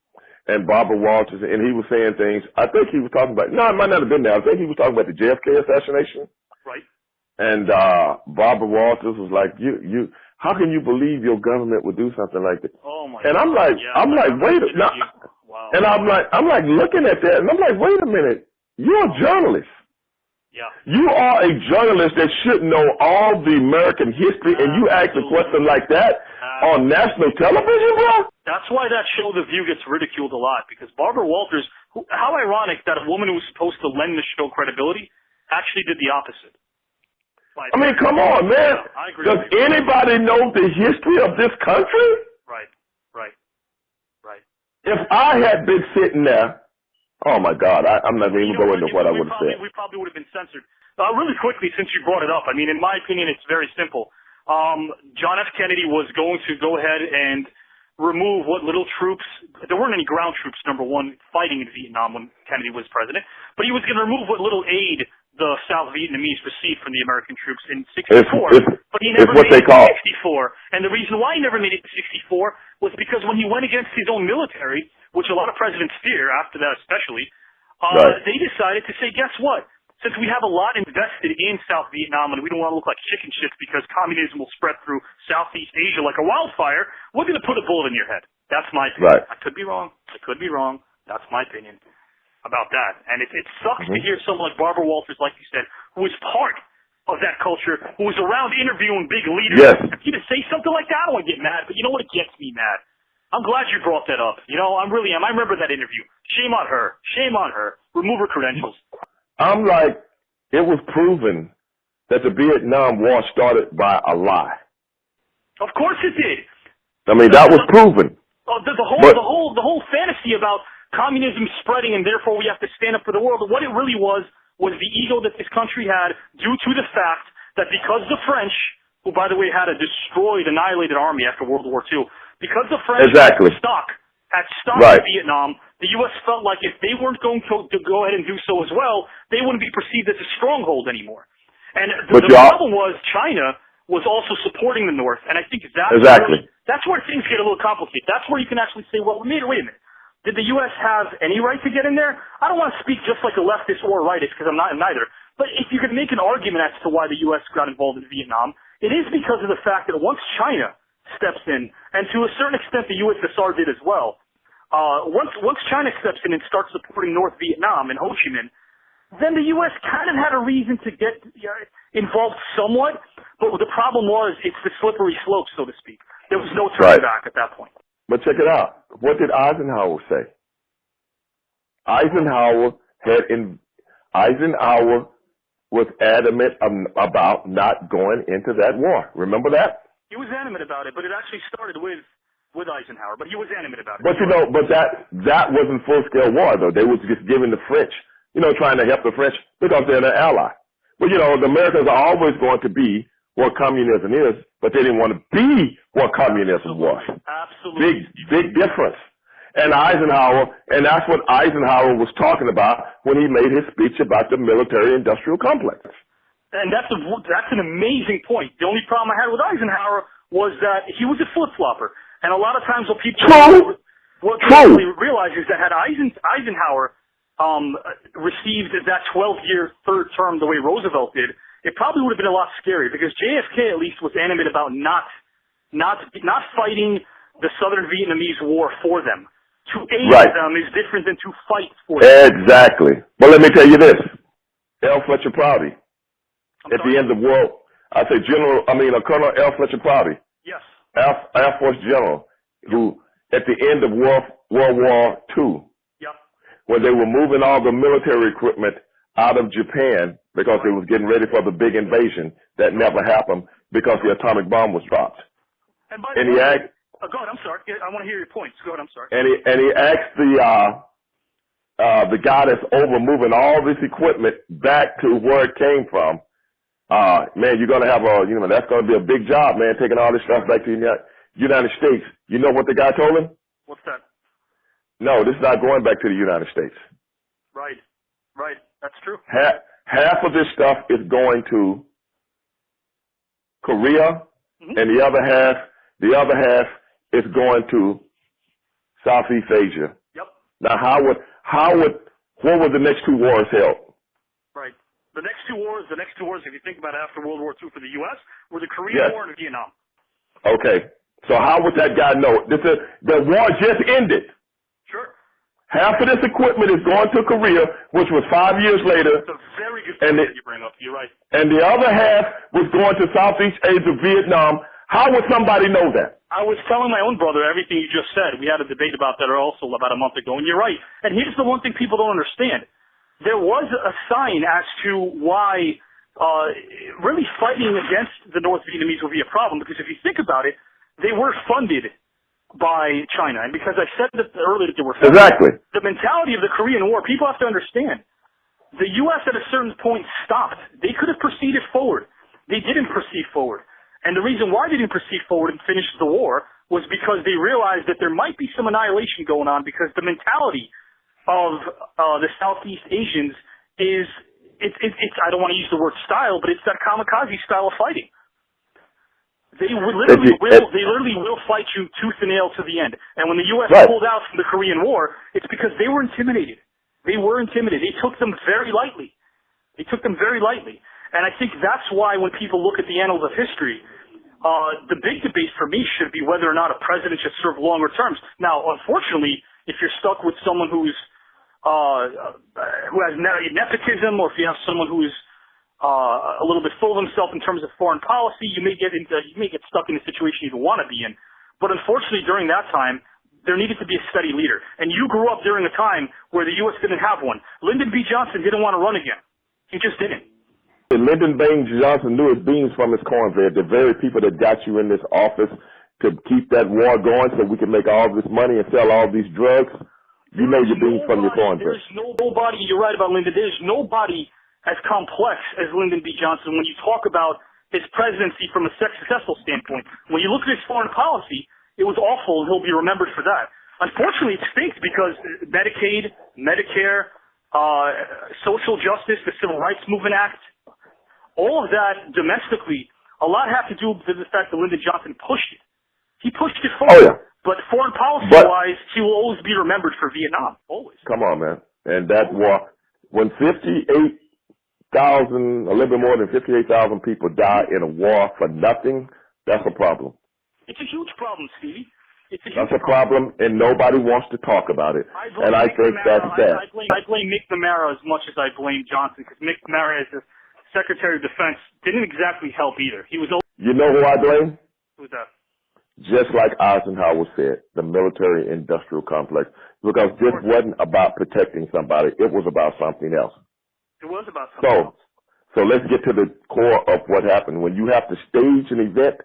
And Barbara Walters, and he was saying things. I think he was talking about. No, it might not have been that. I think he was talking about the JFK assassination. Right. And Barbara Walters was like, "You, how can you believe your government would do something like that?" Oh my. And I'm God. like, wait a minute. Wow. And I'm like looking at that, and I'm like, wait a minute. You're a journalist. Yeah. You are a journalist that should know all the American history, and you ask a question like that on national television, bro? That's why that show, The View, gets ridiculed a lot, because Barbara Walters, how ironic that a woman who was supposed to lend the show credibility actually did the opposite. I mean, come on, man. Yeah, I agree. Does anybody know the history of this country? Right. If I had been sitting there, oh my God, I'm not even going into what I would have said. We probably would have been censored. Really quickly, since you brought it up, I mean, in my opinion, it's very simple. John F. Kennedy was going to go ahead and remove what little troops, there weren't any ground troops, number one, fighting in Vietnam when Kennedy was president, but he was going to remove what little aid the South Vietnamese received from the American troops in 64, but he never made it to 64. And the reason why he never made it to 64 was because when he went against his own military, which a lot of presidents fear after that especially, they decided to say, guess what? Since we have a lot invested in South Vietnam and we don't want to look like chicken shits because communism will spread through Southeast Asia like a wildfire, we're going to put a bullet in your head. That's my opinion. Right. I could be wrong. That's my opinion about that. And it sucks to hear someone like Barbara Walters, like you said, who is part of that culture, who was around interviewing big leaders. Yes. If you to say something like that, I don't want to get mad. But you know what? It gets me mad. I'm glad you brought that up. You know, I really am. I remember that interview. Shame on her. Remove her credentials. I'm like, it was proven that the Vietnam War started by a lie. Of course it did. I mean, that was proven. The whole fantasy about communism spreading and therefore we have to stand up for the world, what it really was the ego that this country had due to the fact that because the French, who by the way had a destroyed, annihilated army after World War II, because the French had stuck in Vietnam, the U.S. felt like if they weren't going to go ahead and do so as well, they wouldn't be perceived as a stronghold anymore. And the problem was China was also supporting the North, and I think that's where things get a little complicated. That's where you can actually say, well, wait a minute. Did the U.S. have any right to get in there? I don't want to speak just like a leftist or a rightist because I'm not neither. But if you could make an argument as to why the U.S. got involved in Vietnam, it is because of the fact that once China steps in, and to a certain extent the USSR did as well, once China steps in and starts supporting North Vietnam and Ho Chi Minh, then the U.S. kind of had a reason to get involved somewhat, but the problem was it's the slippery slope, so to speak. There was no turning back at that point. But check it out. What did Eisenhower say? Eisenhower was adamant about not going into that war. Remember that? He was animate about it, but it actually started with Eisenhower. But he was animate about it. But that wasn't full scale war though. They was just giving the French, trying to help the French because they're an ally. But the Americans are always going to be what communism is, but they didn't want to be what communism was. Absolutely. Big difference. And Eisenhower, and that's what Eisenhower was talking about when he made his speech about the military-industrial complex. And that's an amazing point. The only problem I had with Eisenhower was that he was a flip-flopper. And a lot of times what people really realize is that had Eisenhower received that 12-year third term the way Roosevelt did, it probably would have been a lot scarier because JFK at least was animate about not fighting the Southern Vietnamese War for them. To aid them is different than to fight for them. Exactly. But let me tell you this. L. Fletcher Prouty, at the end of Colonel L. Fletcher Prouty. Yes. Air Force General, who at the end of World War II, when they were moving all the military equipment out of Japan because they was getting ready for the big invasion that never happened because the atomic bomb was dropped. And by the way, go ahead, I'm sorry. I want to hear your points. Go ahead, I'm sorry. And he asked the guy that's over moving all this equipment back to where it came from, man, you're going to have that's going to be a big job, man, taking all this stuff back to the United States. You know what the guy told him? What's that? No, this is not going back to the United States. Right. That's true. Half of this stuff is going to Korea, and the other half is going to Southeast Asia. Yep. Now, what were the next two wars held? Right. The next two wars, if you think about it, after World War II for the U.S., were the Korean War and Vietnam. Okay. So how would that guy know? The war just ended. Sure. Half of this equipment is going to Korea, which was 5 years later. That's a very good point that you bring up. You're right. And the other half was going to Southeast Asia, Vietnam. How would somebody know that? I was telling my own brother everything you just said. We had a debate about that also about a month ago, and you're right. And here's the one thing people don't understand. There was a sign as to why really fighting against the North Vietnamese would be a problem, because if you think about it, they were funded by China. And because I said that earlier that they were funded, the mentality of the Korean War, people have to understand. The U.S. at a certain point stopped. They could have proceeded forward. They didn't proceed forward. And the reason why they didn't proceed forward and finish the war was because they realized that there might be some annihilation going on, because the mentality of the Southeast Asians is, it's I don't want to use the word style, but it's that kamikaze style of fighting. They literally will fight you tooth and nail to the end. And when the U.S. pulled out from the Korean War, it's because they were intimidated. They took them very lightly. And I think that's why when people look at the annals of history, the big debate for me should be whether or not a president should serve longer terms. Now, unfortunately, if you're stuck with someone who has nepotism, or if you have someone who is a little bit full of himself in terms of foreign policy, you may get stuck in a situation you don't want to be in. But unfortunately, during that time, there needed to be a steady leader. And you grew up during a time where the U.S. didn't have one. Lyndon B. Johnson didn't want to run again. He just didn't. Lyndon Baines Johnson knew his beans from his cornbread. The very people that got you in this office to keep that war going so we can make all this money and sell all these drugs, you made your beans from your cornbread. There's nobody, you're right about Lyndon, there's nobody as complex as Lyndon B. Johnson when you talk about his presidency from a successful standpoint. When you look at his foreign policy, it was awful, and he'll be remembered for that. Unfortunately, it stinks because Medicaid, Medicare, social justice, the Civil Rights Movement Act, all of that domestically, a lot had to do with the fact that Lyndon Johnson pushed it. He pushed it forward. But foreign policy-wise, he will always be remembered for Vietnam, always. Come on, man. And that war, when 58,000, a little bit more than 58,000 people die in a war for nothing, that's a problem. It's a huge problem, Stevie. That's a problem, and nobody wants to talk about it. And I think that's that. I blame Mick Namara as much as I blame Johnson, because Mick Namara, as the Secretary of Defense, didn't exactly help either. He was. You know who I blame? Who's that? Just like Eisenhower said, the military-industrial complex, because this wasn't about protecting somebody. It was about something else. It was about something else. So let's get to the core of what happened. When you have to stage an event,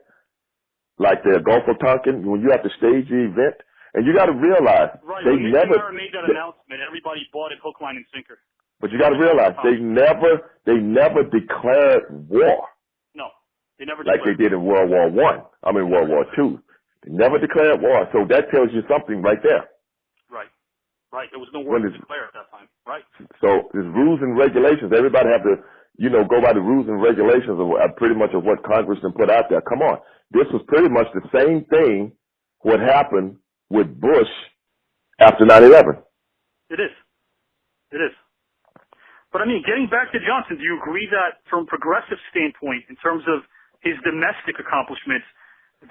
like the Gulf of Tonkin, when you have to stage the event, and you got to realize they when never made that announcement, everybody bought it hook, line, and sinker. But you got to realize they never declared war. No, they never like declared. They did in World War World War II. They never declared war. So that tells you something right there. Right. There was no war to declare at that time. Right. So there's rules and regulations. Everybody have to, go by the rules and regulations of pretty much of what Congressman put out there. Come on. This was pretty much the same thing what happened with Bush after 9/11. It is. But I mean, getting back to Johnson, do you agree that from a progressive standpoint, in terms of his domestic accomplishments,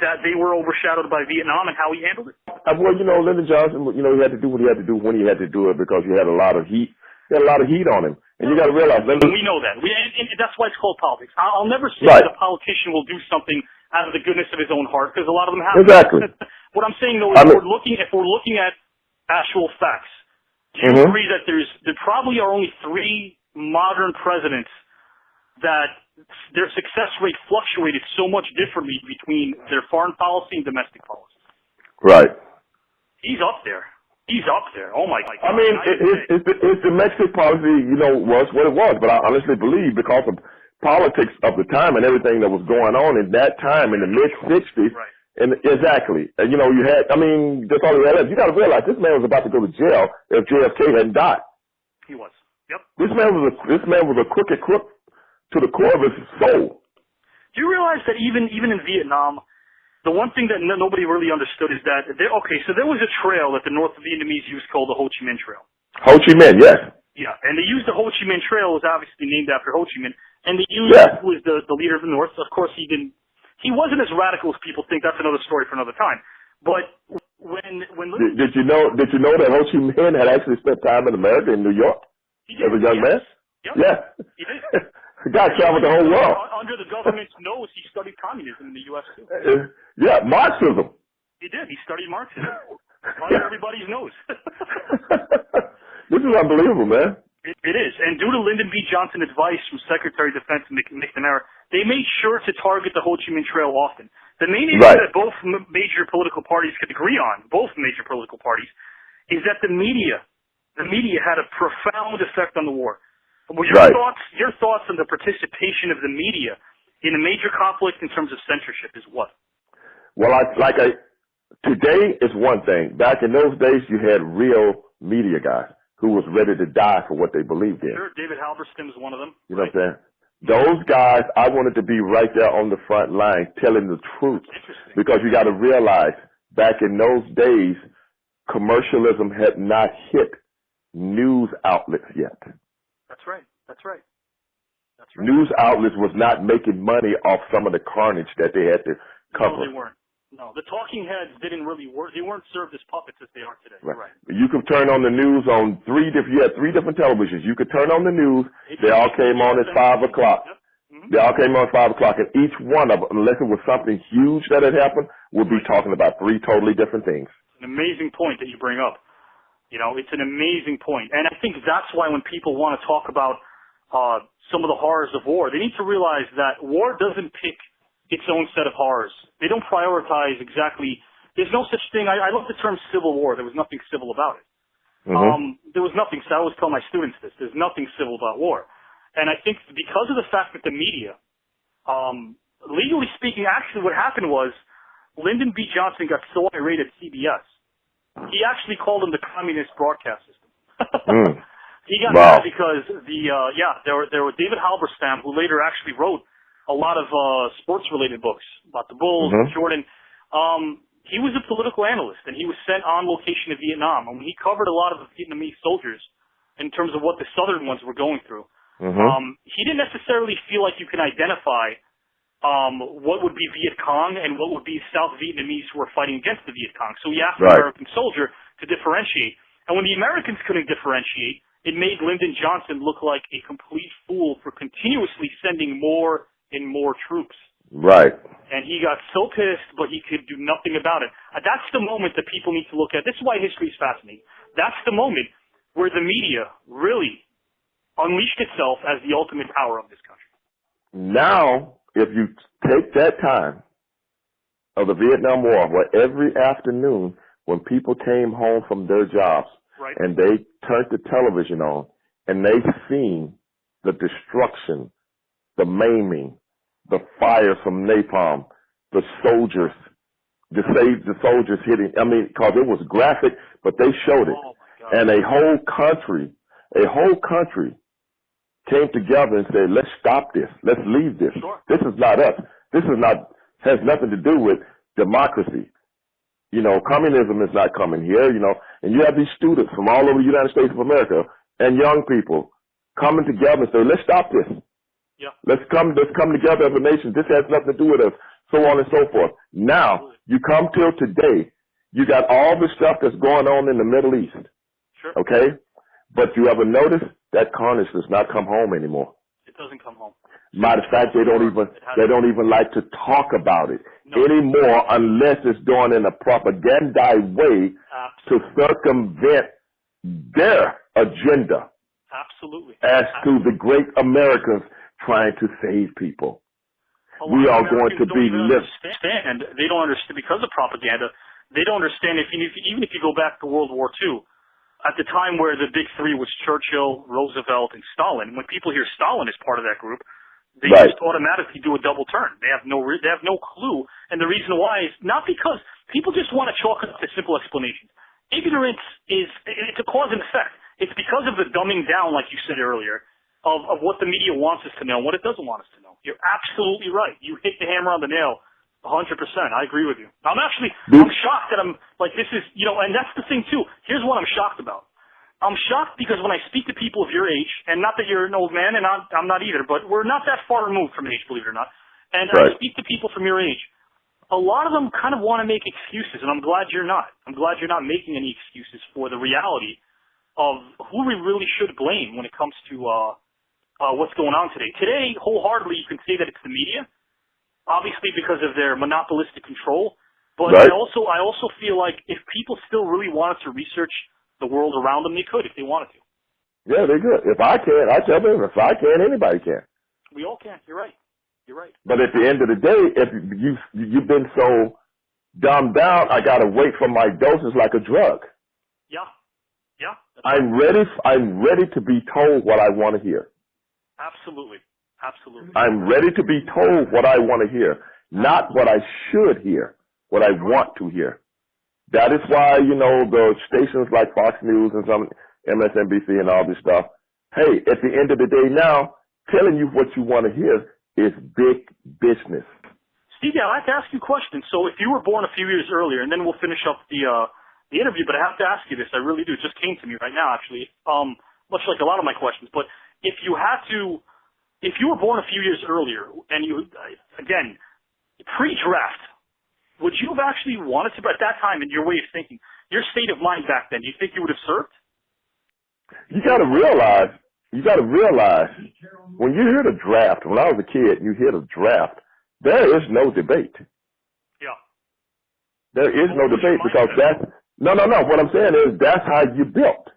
that they were overshadowed by Vietnam and how he handled it? Well, Lyndon Johnson, he had to do what he had to do when he had to do it because he had a lot of heat. He had a lot of heat on him. And you got to realize, we know that. And that's why it's called politics. I'll never say that a politician will do something out of the goodness of his own heart, because a lot of them have. Exactly. What I'm saying though is, if we're looking at actual facts, do you agree that there probably are only 3 modern presidents that their success rate fluctuated so much differently between their foreign policy and domestic policy? Right. He's up there. Oh my God. I mean, his domestic policy, was what it was. But I honestly believe because of politics of the time and everything that was going on in that time in the mid-'60s. Right. And exactly. And, you had, just all the LF, you got to realize this man was about to go to jail if JFK hadn't died. He was. Yep. This man was a crooked crook to the core of his soul. Do you realize that even in Vietnam, the one thing that nobody really understood is that so there was a trail that the North Vietnamese used called the Ho Chi Minh Trail. Ho Chi Minh, yes. Yeah, and they used the Ho Chi Minh Trail, was obviously named after Ho Chi Minh, and they used who was the leader of the North. Of course, he wasn't as radical as people think. That's another story for another time. But when did you know that Ho Chi Minh had actually spent time in America, in New York, as a young man? Yep. Yeah. He did. The guy traveled the whole world. Under the government's nose, he studied communism in the U.S. too. Yeah, Marxism. He did. He studied Marxism. Under everybody's nose. This is unbelievable, man. It is. And due to Lyndon B. Johnson's advice from Secretary of Defense McNamara, they made sure to target the Ho Chi Minh Trail often. The main issue that both major political parties could agree on, is that the media had a profound effect on the war. Well, your thoughts on the participation of the media in a major conflict in terms of censorship is what? Well, today is one thing. Back in those days, you had real media guys who was ready to die for what they believed in. Sure, David Halberstam is one of them. You know what I'm saying? Those guys, I wanted to be right there on the front line telling the truth. Because you got to realize, back in those days, commercialism had not hit news outlets yet. That's right. News outlets was not making money off some of the carnage that they had to cover. No, they weren't. No, the talking heads didn't really work. They weren't served as puppets as they are today. Right. You could turn on the news on you had 3 different televisions. You could turn on the news. They all came on at 5 o'clock. Yep. Mm-hmm. They all came on at 5 o'clock, and each one of them, unless it was something huge that had happened, would be talking about 3 totally different things. An amazing point that you bring up. It's an amazing point. And I think that's why when people want to talk about some of the horrors of war, they need to realize that war doesn't pick its own set of horrors. They don't prioritize exactly. There's no such thing. I love the term civil war. There was nothing civil about it. Mm-hmm. There was nothing. So I always tell my students this. There's nothing civil about war. And I think because of the fact that the media, legally speaking, actually what happened was Lyndon B. Johnson got so irate at CBS, he actually called them the communist broadcast system. He got mad because there were David Halberstam, who later actually wrote a lot of sports-related books about the Bulls, Jordan. He was a political analyst, and he was sent on location to Vietnam. And he covered a lot of the Vietnamese soldiers in terms of what the southern ones were going through. He didn't necessarily feel like you can identify what would be Viet Cong and what would be South Vietnamese who were fighting against the Viet Cong. So he asked the American soldier to differentiate. And when the Americans couldn't differentiate, it made Lyndon Johnson look like a complete fool for continuously sending more and more troops. Right. And he got so pissed, but he could do nothing about it. That's the moment that people need to look at. This is why history is fascinating. That's the moment where the media really unleashed itself as the ultimate power of this country. Now, if you take that time of the Vietnam War, where every afternoon when people came home from their jobs right. and they turned the television on and they seen the destruction, the maiming, the fire from napalm, the soldiers, the soldiers hitting, I mean, because it was graphic, but they showed it. Oh my God. And a whole country came together and said, let's stop this. Let's leave this. Sure. This is not us. This is not, has nothing to do with democracy. You know, communism is not coming here, you know, and you have these students from all over the United States of America and young people coming together and say, let's stop this. Yeah. Let's come together as a nation. This has nothing to do with us, so on and so forth. Now, you come till today, you got all the stuff that's going on in the Middle East. Sure. Okay? But you ever notice that carnage does not come home anymore? It doesn't come home. Matter of fact, they don't even like to talk about it anymore unless it's done in a propaganda way to circumvent their agenda. Absolutely. As to the great Americans trying to save people. We are going to be understand. They don't understand because of propaganda. They don't understand even if you go back to World War II, at the time where the big three was Churchill, Roosevelt, and Stalin. When people hear Stalin as part of that group, they just automatically do a double turn. They have no clue, and the reason why is not because people just want to chalk it up to simple explanations. Ignorance it's a cause and effect. It's because of the dumbing down, like you said earlier, of what the media wants us to know and what it doesn't want us to know. You're absolutely right. You hit the hammer on the nail 100%. I agree with you. I'm shocked that I'm like, this is, you know, and that's the thing too. Here's what I'm shocked about. I'm shocked because when I speak to people of your age, and not that you're an old man, and I'm not either, but we're not that far removed from age, believe it or not. And I speak to people from your age. A lot of them kind of want to make excuses, and I'm glad you're not. I'm glad you're not making any excuses for the reality of who we really should blame when it comes to what's going on today. Today, wholeheartedly, you can say that it's the media, obviously because of their monopolistic control. But I also feel like if people still really wanted to research the world around them, they could if they wanted to. Yeah, they could. If I can, I tell them. If I can, anybody can. We all can. You're right. You're right. But at the end of the day, if you've been so dumbed down, I gotta wait for my doses like a drug. Yeah. Yeah. I'm ready to be told what I want to hear. Absolutely. Absolutely. I'm ready to be told what I want to hear, not what I should hear, what I want to hear. That is why, you know, the stations like Fox News and some MSNBC and all this stuff, hey, at the end of the day now, telling you what you want to hear is big business. Stevie, I'd like to ask you a question. So if you were born a few years earlier, and then we'll finish up the interview, but I have to ask you this. I really do. It just came to me right now, actually, much like a lot of my questions. But if you were born a few years earlier, and you, again, pre-draft, would you have actually wanted to, but at that time, in your way of thinking, your state of mind back then, do you think you would have served? You got to realize, when you hear the draft, when I was a kid, you hear the draft, there is no debate. Yeah. There is no debate because no. What I'm saying is that's how you built.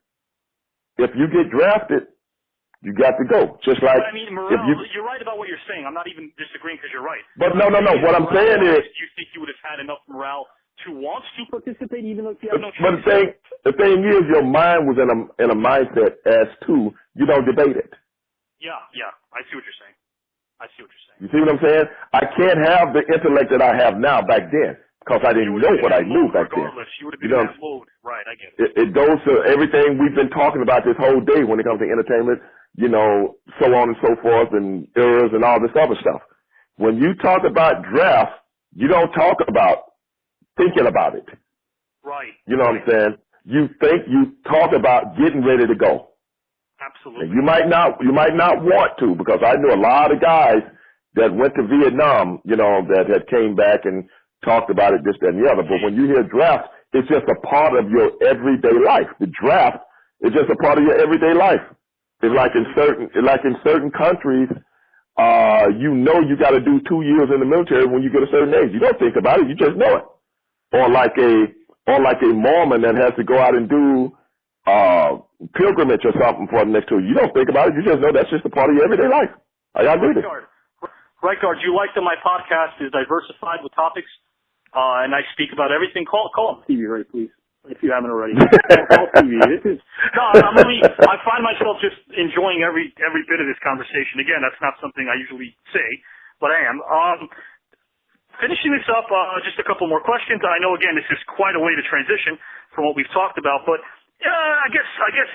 If you get drafted, you got to go. Just like, but I mean, Morel, you're right about what you're saying. I'm not even disagreeing because you're right. But no. What I'm saying is, do you think you would have had enough morale to want to participate, even though you have no choice? But the thing is, your mind was in a mindset as to you don't debate it. Yeah. I see what you're saying. You see what I'm saying? I can't have the intellect that I have now back then because I didn't know what I knew back then. You would have been in that mode. Right, I get it. It goes to everything we've been talking about this whole day when it comes to entertainment. You know, so on and so forth, and eras and all this other stuff. When you talk about draft, you don't talk about thinking about it. Right. You know what I'm saying? You talk about getting ready to go. Absolutely. And you might not want to, because I knew a lot of guys that went to Vietnam, you know, that had came back and talked about it, this, that, and the other. But when you hear draft, it's just a part of your everyday life. The draft is just a part of your everyday life. It's like in certain countries, you know you got to do 2 years in the military when you get a certain age. You don't think about it, you just know it. Or like a Mormon that has to go out and do pilgrimage or something for the next 2 years. You don't think about it, you just know that's just a part of your everyday life. I agree with it. Right guard, do you like that my podcast is diversified with topics, and I speak about everything? Call him Stevie, right, please, if you haven't already. Call Stevie. I find myself just enjoying every bit of this conversation. Again, that's not something I usually say, but I am. Finishing this up, just a couple more questions. I know, again, this is quite a way to transition from what we've talked about, but I guess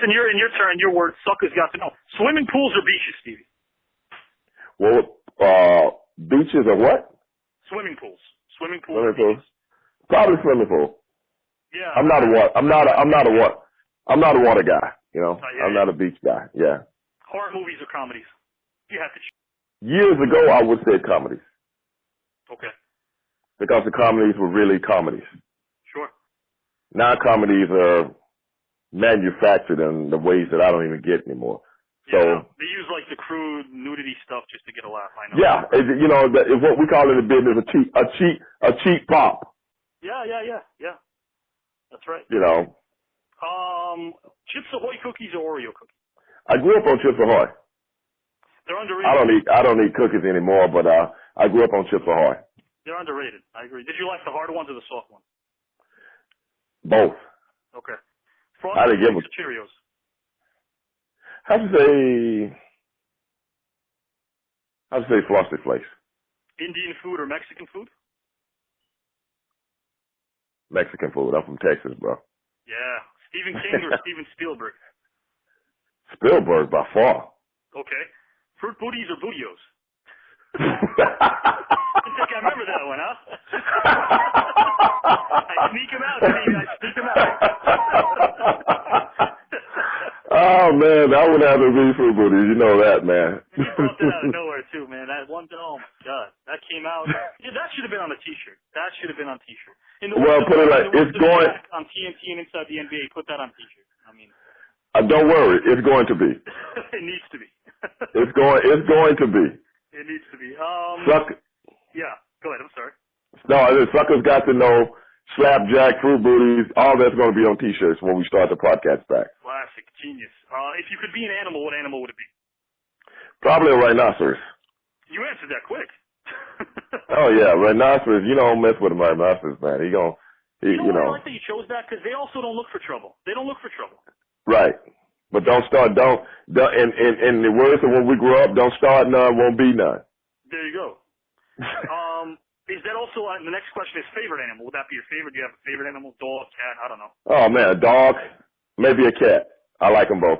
in your turn, your words, suckers got to know. Swimming pools or beaches, Stevie? Well, beaches or what? Swimming pools. Swimming pools. Swimming pools. Probably swimming pool. Yeah. I'm not a water guy. You know, I'm not a beach guy. Yeah. Horror movies or comedies? You have to choose. Years ago, I would say comedies. Okay. Because the comedies were really comedies. Sure. Now comedies are manufactured in the ways that I don't even get anymore. So they use like the crude nudity stuff just to get a laugh. I know. Yeah, you know, it's what we call in the business a cheap pop. Yeah. That's right. You know. Chips Ahoy cookies or Oreo cookies? I grew up on Chips Ahoy. They're underrated. I don't eat cookies anymore, but I grew up on Chips Ahoy. They're underrated. I agree. Did you like the hard ones or the soft ones? Both. Okay. I didn't give them Cheerios. I'd say Frosted Flakes. Indian food or Mexican food? Mexican food. I'm from Texas, bro. Yeah. Stephen King or Steven Spielberg? Spielberg by far. Okay. Fruit booties or bootios? I think I remember that one, huh? I sneak him out, Steve. I sneak him out. Oh, man, that would have to be fruit booties. You know that, man. You brought that out of nowhere, too, man. That one, oh, my God. That came out. Yeah, that should have been on a T-shirt. That should have been on a T-shirt. Well, put it like, it's going. On TNT and Inside the NBA, put that on a T-shirt. I mean. Don't worry. It's going to be. It needs to be. It's going to be. It needs to be. Yeah, go ahead. I'm sorry. No, the suckers got to know, slapjack, fruit booties, all that's going to be on T-shirts when we start the podcast back. Classic, genius. If you could be an animal, what animal would it be? Probably a rhinoceros. You answered that quick. Oh yeah, rhinoceros. You don't mess with a rhinoceros, man. You know. I like that you chose that because they also don't look for trouble. They don't look for trouble. Right. But don't, in the words of when we grew up, don't start none, won't be none. There you go. Is that also, the next question is favorite animal. Would that be your favorite? Do you have a favorite animal? Dog, cat? I don't know. Oh, man, a dog, maybe a cat. I like them both.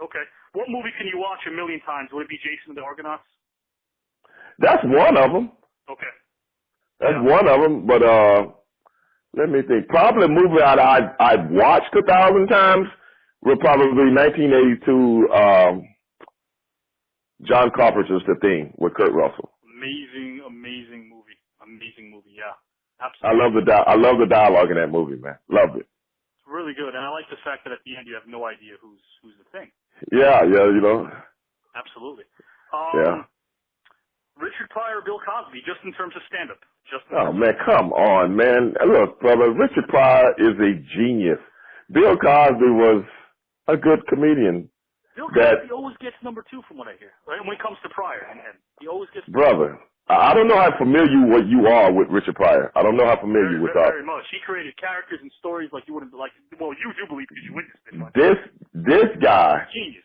Okay. What movie can you watch a million times? Would it be Jason and the Argonauts? That's one of them. Okay. That's one of them, but let me think. Probably a movie I've watched 1,000 times will probably 1982 John Carpenter's The Thing with Kurt Russell. Amazing movie. Yeah, absolutely. I love the dialogue in that movie, man. Loved it. It's really good, and I like the fact that at the end you have no idea who's the thing. Yeah, you know. Absolutely. Yeah. Richard Pryor or Bill Cosby, just in terms of stand-up. Oh, man, come on, man. Look, brother, Richard Pryor is a genius. Bill Cosby was a good comedian. Bill Cosby always gets number 2 from what I hear, right? When it comes to Pryor, and he always gets... Brother, I don't know how familiar you are with Richard Pryor. I don't know how familiar you are. Very much. He created characters and stories like you wouldn't like. Well, you do believe because you witnessed it. This guy... Genius.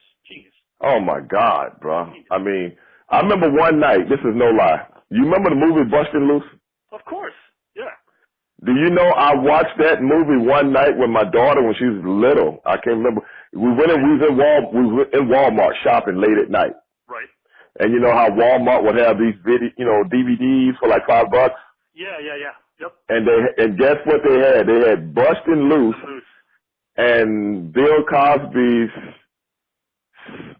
Oh, my God, bro. Genius. I mean, I remember one night, this is no lie. You remember the movie Busted Loose? Of course, yeah. Do you know I watched that movie one night with my daughter when she was little? I can't remember. We were in Walmart shopping late at night. Right. And you know how Walmart would have these DVDs for like $5? Yeah. Yep. And guess what they had? They had Bustin' Loose and Bill Cosby's,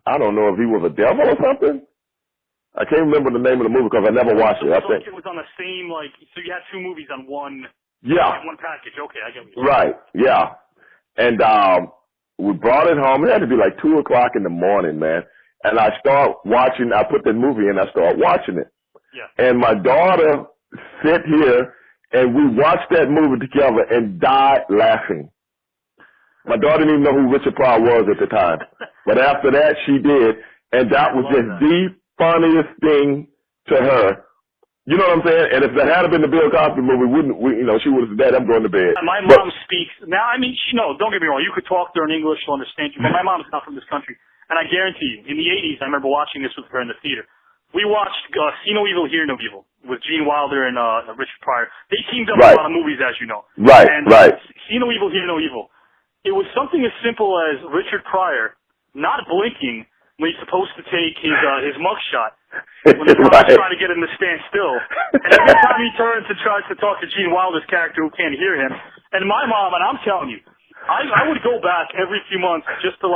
I don't know if he was a devil or something. I can't remember the name of the movie because I never watched it. I think it was on the same, so you had 2 movies on one. Yeah. One package. Okay, I get what you're saying. Right. Yeah. And we brought it home. It had to be like 2 o'clock in the morning, man. And I put the movie in. I started watching it. Yeah. And my daughter sit here and we watched that movie together and died laughing. My daughter didn't even know who Richard Pryor was at the time, but after that she did, and that was just the funniest thing to her. You know what I'm saying? And if that had been the Bill Cosby movie, she would have said, Dad, I'm going to bed. My mom speaks. Now, I mean, don't get me wrong. You could talk to her in English, she'll understand you. But my mom is not from this country. And I guarantee you, in the 80s, I remember watching this with her in the theater. We watched See No Evil, Hear No Evil with Gene Wilder and Richard Pryor. They teamed up in a lot of movies, as you know. Right, and, right. See No Evil, Hear No Evil. It was something as simple as Richard Pryor not blinking when he's supposed to take his mugshot. When the crowd's trying to get him to stand still. And every time he turns and tries to talk to Gene Wilder's character who can't hear him. And my mom, and I'm telling you, I would go back every few months just to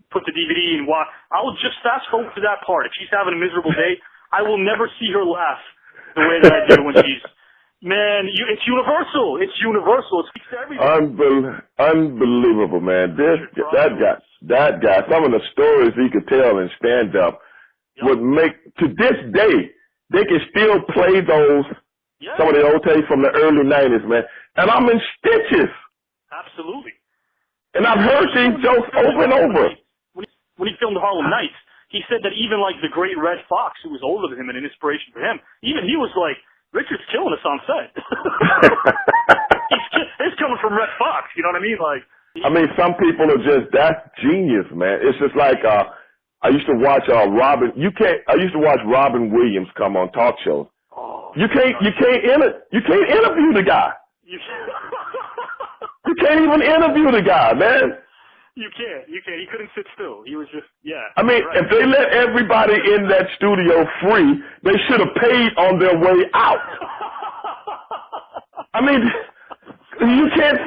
put the DVD and watch. I would just fast forward to that part. If she's having a miserable day, I will never see her laugh the way that I do when she's, man, it's universal. It's universal. It speaks to everybody. Unbelievable, man. That guy, some of the stories he could tell in stand-up would make, to this day, they can still play those, some of the old tapes from the early 90s, man. And I'm in stitches. Absolutely. And I've heard these jokes over and over. When he filmed Harlem Nights, he said that even like the great Red Fox, who was older than him and an inspiration for him, even he was like, Richard's killing us on set. It's coming from Red Fox, you know what I mean? Some people are just, that's genius, man. It's just like, I used to watch Robin Williams come on talk shows. Oh, you can't interview the guy. You can't even interview the guy, man. You can't. He couldn't sit still. He was just, if they let everybody in that studio free, they should have paid on their way out. You can't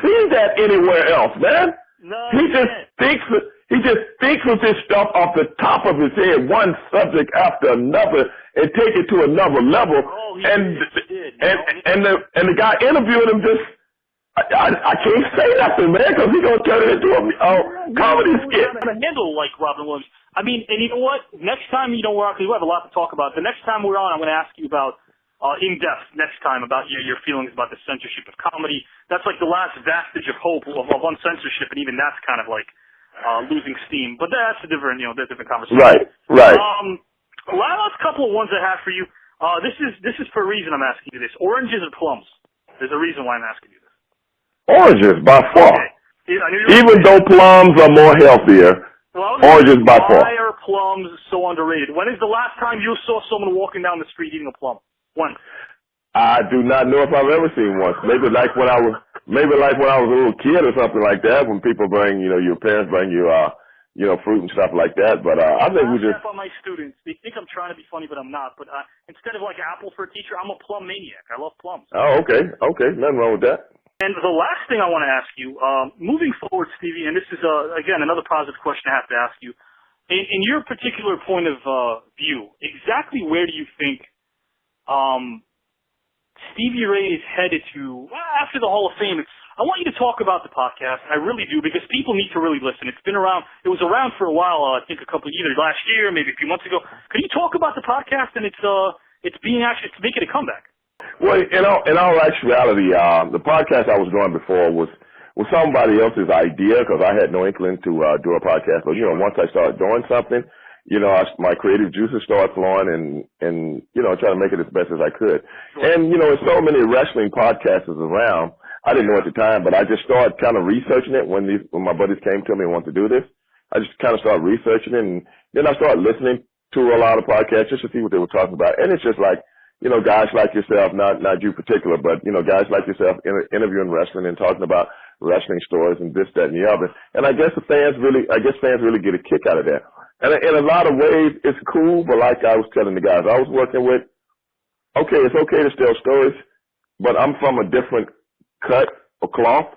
see that anywhere else, man. No, he just thinks of this stuff off the top of his head, one subject after another, and take it to another level. Oh, and the guy interviewing him just, I can't say nothing, man, because he's going to turn it into a comedy skit. I'm going to handle like Robin Williams. And you know what? Next time, we're on, because we have a lot to talk about. The next time we're on, I'm going to ask you about, in depth, next time, about your feelings about the censorship of comedy. That's like the last vestige of hope of uncensorship, and even that's kind of like losing steam. But that's a different, different conversation. Right. Last couple of ones I have for you. This is for a reason I'm asking you this. Oranges or plums? There's a reason why I'm asking you this. Oranges, by far. Okay. Even though plums are more healthier, oranges by far. Why are plums so underrated? When is the last time you saw someone walking down the street eating a plum? When? I do not know if I've ever seen one. Maybe like when I was a little kid or something like that, when people bring, your parents bring you, fruit and stuff like that. But I think we just. On my students, they think I'm trying to be funny, but I'm not. But instead of like apple for a teacher, I'm a plum maniac. I love plums. Oh, okay, nothing wrong with that. And the last thing I want to ask you, moving forward, Stevie, and this is again another positive question I have to ask you. In your particular point of view, exactly where do you think Stevie Ray is headed to after the Hall of Fame? I want you to talk about the podcast. I really do, because people need to really listen. It's been around. It was around for a while. I think either last year, maybe a few months ago. Can you talk about the podcast and it's making a comeback? Well, in all actuality, the podcast I was doing before was somebody else's idea, because I had no inkling to do a podcast. But once I started doing something, my creative juices started flowing, and try to make it as best as I could. Sure. And there's so many wrestling podcasters around. I didn't know at the time, but I just started kind of researching it when my buddies came to me and wanted to do this. I just kind of started researching it, and then I started listening to a lot of podcasts just to see what they were talking about. And it's just like, guys like yourself, not you particular, but, guys like yourself interviewing wrestling and talking about wrestling stories and this, that, and the other. And I guess fans really get a kick out of that. And in a lot of ways, it's cool, but like I was telling the guys I was working with, okay, it's okay to tell stories, but I'm from a different cut or cloth.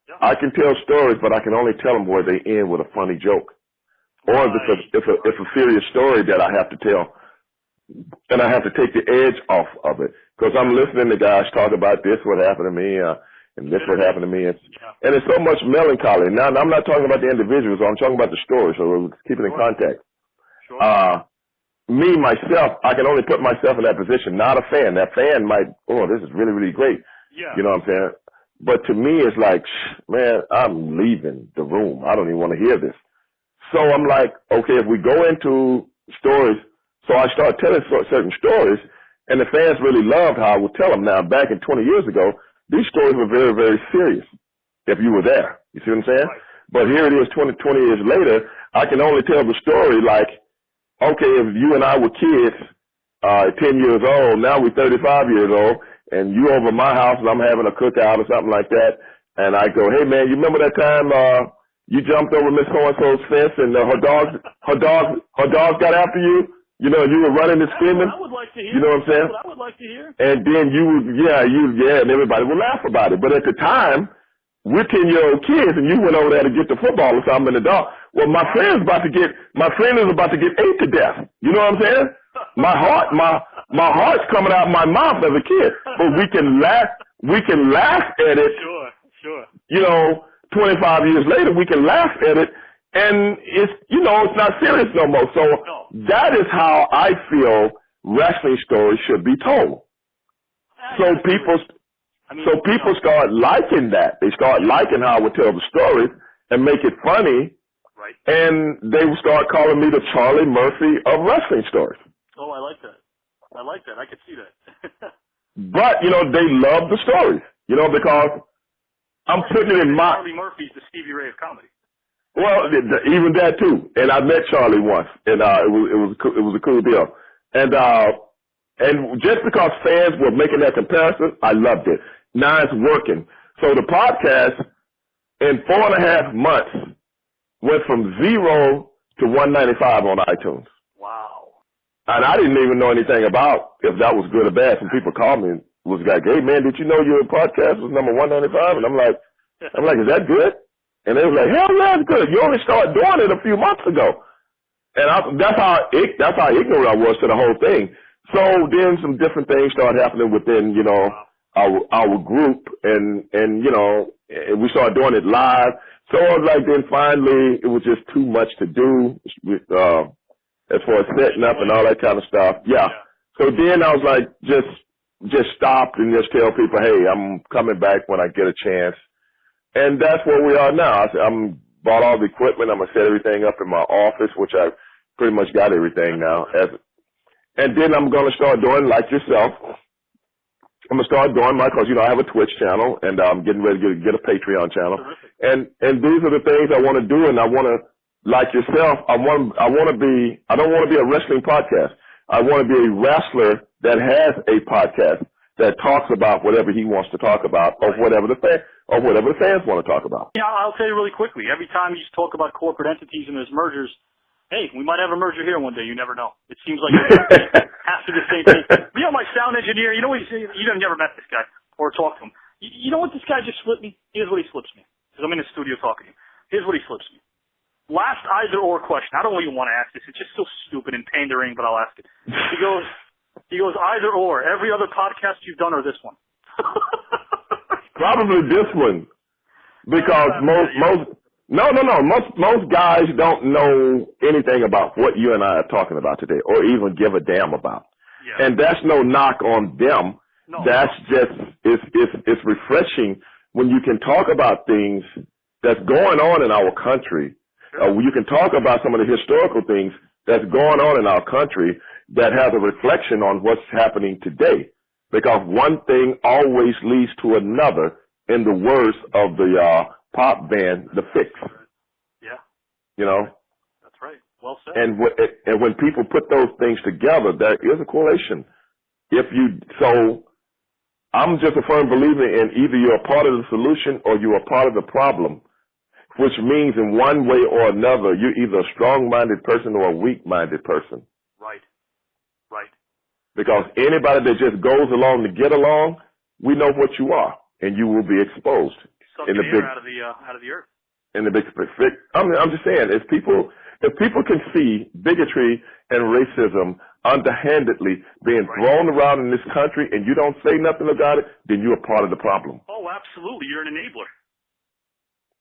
Yeah. I can tell stories, but I can only tell them where they end with a funny joke. Or if it's a serious story that I have to tell. And I have to take the edge off of it, because I'm listening to guys talk about this, what happened to me, and this, what happened to me. And it's so much melancholy. Now, I'm not talking about the individuals. I'm talking about the story, so we'll keep it in context. Sure. Me, myself, I can only put myself in that position, not a fan. That fan might, this is really, really great. Yeah. You know what I'm saying? But to me, it's like, man, I'm leaving the room. I don't even want to hear this. So I'm like, okay, if we go into stories So I started telling certain stories, and the fans really loved how I would tell them. Now, back in 20 years ago, these stories were very, very serious if you were there. You see what I'm saying? Right. But here it is 20 years later, I can only tell the story like, okay, if you and I were kids, 10 years old, now we're 35 years old, and you over at my house and I'm having a cookout or something like that, and I go, hey man, you remember that time you jumped over Miss So-and-so's fence and her dogs got after you? You know, you were running and screaming. I would like to hear. You know what I'm saying? That's what I would like to hear. And then and everybody would laugh about it. But at the time, we're 10-year-old kids, and you went over there to get the football or something in the dog. Well, my friend is about to get ate to death. You know what I'm saying? My heart's coming out of my mouth as a kid. But we can laugh at it. Sure. You know, 25 years later, we can laugh at it, and it's not serious no more. So that is how I feel wrestling stories should be told. So people start liking that. They start liking how I would tell the stories and make it funny. Right. And they would start calling me the Charlie Murphy of wrestling stories. Oh, I like that. I could see that. But, they love the stories, because I'm putting it in my... Charlie Murphy's the Stevie Ray of comedy. Well, even that too. And I met Charlie once, and it was a cool deal. And just because fans were making that comparison, I loved it. Now it's working. So the podcast in 4.5 months went from 0 to 195 on iTunes. Wow. And I didn't even know anything about if that was good or bad. Some people called me and was like, hey man, did you know your podcast was number 195? And I'm like, is that good? And they were like, hell yeah, it's good. You only started doing it a few months ago. And that's how ignorant I was to the whole thing. So then some different things started happening within, our group, and we started doing it live. So I was like, then finally it was just too much to do with, as far as setting up and all that kind of stuff. Yeah. So then I was like, just stop and just tell people, hey, I'm coming back when I get a chance. And that's where we are now. I'm bought all the equipment. I'm gonna set everything up in my office, which I pretty much got everything now. And then I'm gonna start doing like yourself. I'm gonna start doing because I have a Twitch channel, and I'm getting ready to get a Patreon channel. And these are the things I want to do, and I want to, like yourself, I don't want to be a wrestling podcast. I want to be a wrestler that has a podcast that talks about whatever he wants to talk about, or whatever the fans want to talk about. Yeah, I'll tell you really quickly. Every time you talk about corporate entities and there's mergers, hey, we might have a merger here one day. You never know. It seems like half of the same thing. My sound engineer, you never met this guy or talked to him. You know what this guy just slipped me? Here's what he slips me. Because I'm in the studio talking to you. Here's what he slips me. Last either or question. I don't even want to ask this. It's just so stupid and pandering, but I'll ask it. He goes either or. Every other podcast you've done or this one? Probably this one. Because most guys don't know anything about what you and I are talking about today, or even give a damn about. Yeah. And that's no knock on them. That's just it's refreshing when you can talk about things that's going on in our country. You can talk about some of the historical things that's going on in our country that has a reflection on what's happening today. Because one thing always leads to another, in the words of the pop band, The Fix. Yeah. That's right. Well said. And when people put those things together, there is a correlation. So I'm just a firm believer in either you're a part of the solution or you're a part of the problem, which means in one way or another, you're either a strong-minded person or a weak-minded person. Right. Because anybody that just goes along to get along, we know what you are, and you will be exposed. In the big, out of the earth. In the big, I'm just saying, if people can see bigotry and racism underhandedly being thrown around in this country, and you don't say nothing about it, then you're a part of the problem. Oh, absolutely, you're an enabler.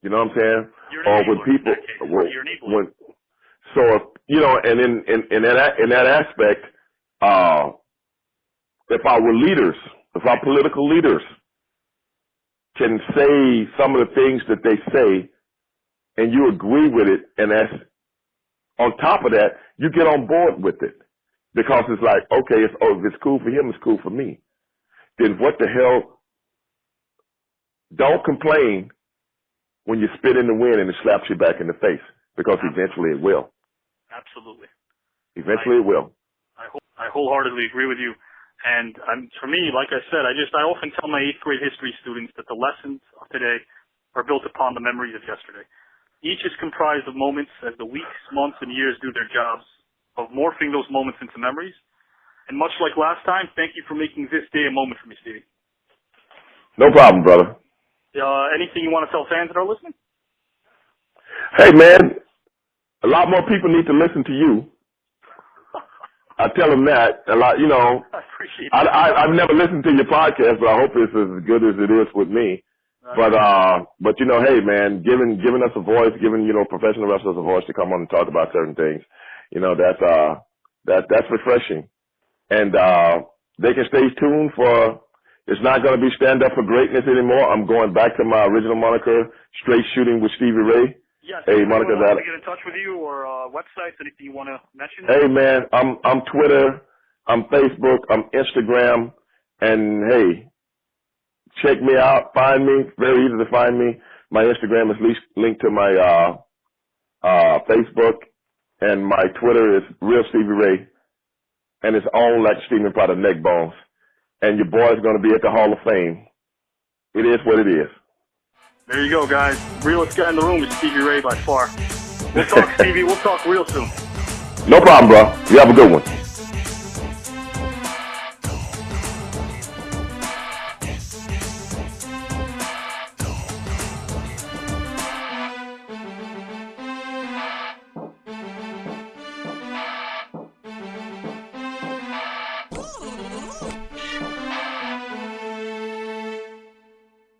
You know what I'm saying? You're an enabler. You're an enabler. In that aspect, if our political leaders can say some of the things that they say, and you agree with it, and that's on top of that, you get on board with it. because it's like, okay, if it's cool for him, it's cool for me. Then what the hell? Don't complain when you spit in the wind and it slaps you back in the face, because eventually it will. Absolutely. Eventually it will. I wholeheartedly agree with you. And for me, like I said, I often tell my 8th grade history students that the lessons of today are built upon the memories of yesterday. Each is comprised of moments as the weeks, months, and years do their jobs of morphing those moments into memories. And much like last time, thank you for making this day a moment for me, Stevie. No problem, brother. Anything you want to tell fans that are listening? Hey, man, a lot more people need to listen to you. I tell them that a lot. I appreciate that. I've never listened to your podcast, but I hope it's as good as it is with me. But hey, man, giving us a voice, giving professional wrestlers a voice to come on and talk about certain things, that's refreshing. And they can stay tuned for. It's not going to be Stand Up for Greatness anymore. I'm going back to my original moniker, Straight Shooting with Stevie Ray. Yes. Hey, Monica, to get in touch with you or websites, anything you want to mention? Hey, man, I'm Twitter, I'm Facebook, I'm Instagram, and hey, check me out, find me. Very easy to find me. My Instagram is linked to my Facebook, and my Twitter is Real Stevie Ray, and it's on like steaming pot of neck bones. And your boy's going to be at the Hall of Fame. It is what it is. There you go, guys. Realest guy in the room is Stevie Ray by far. We'll talk, Stevie. We'll talk real soon. No problem, bro. You have a good one.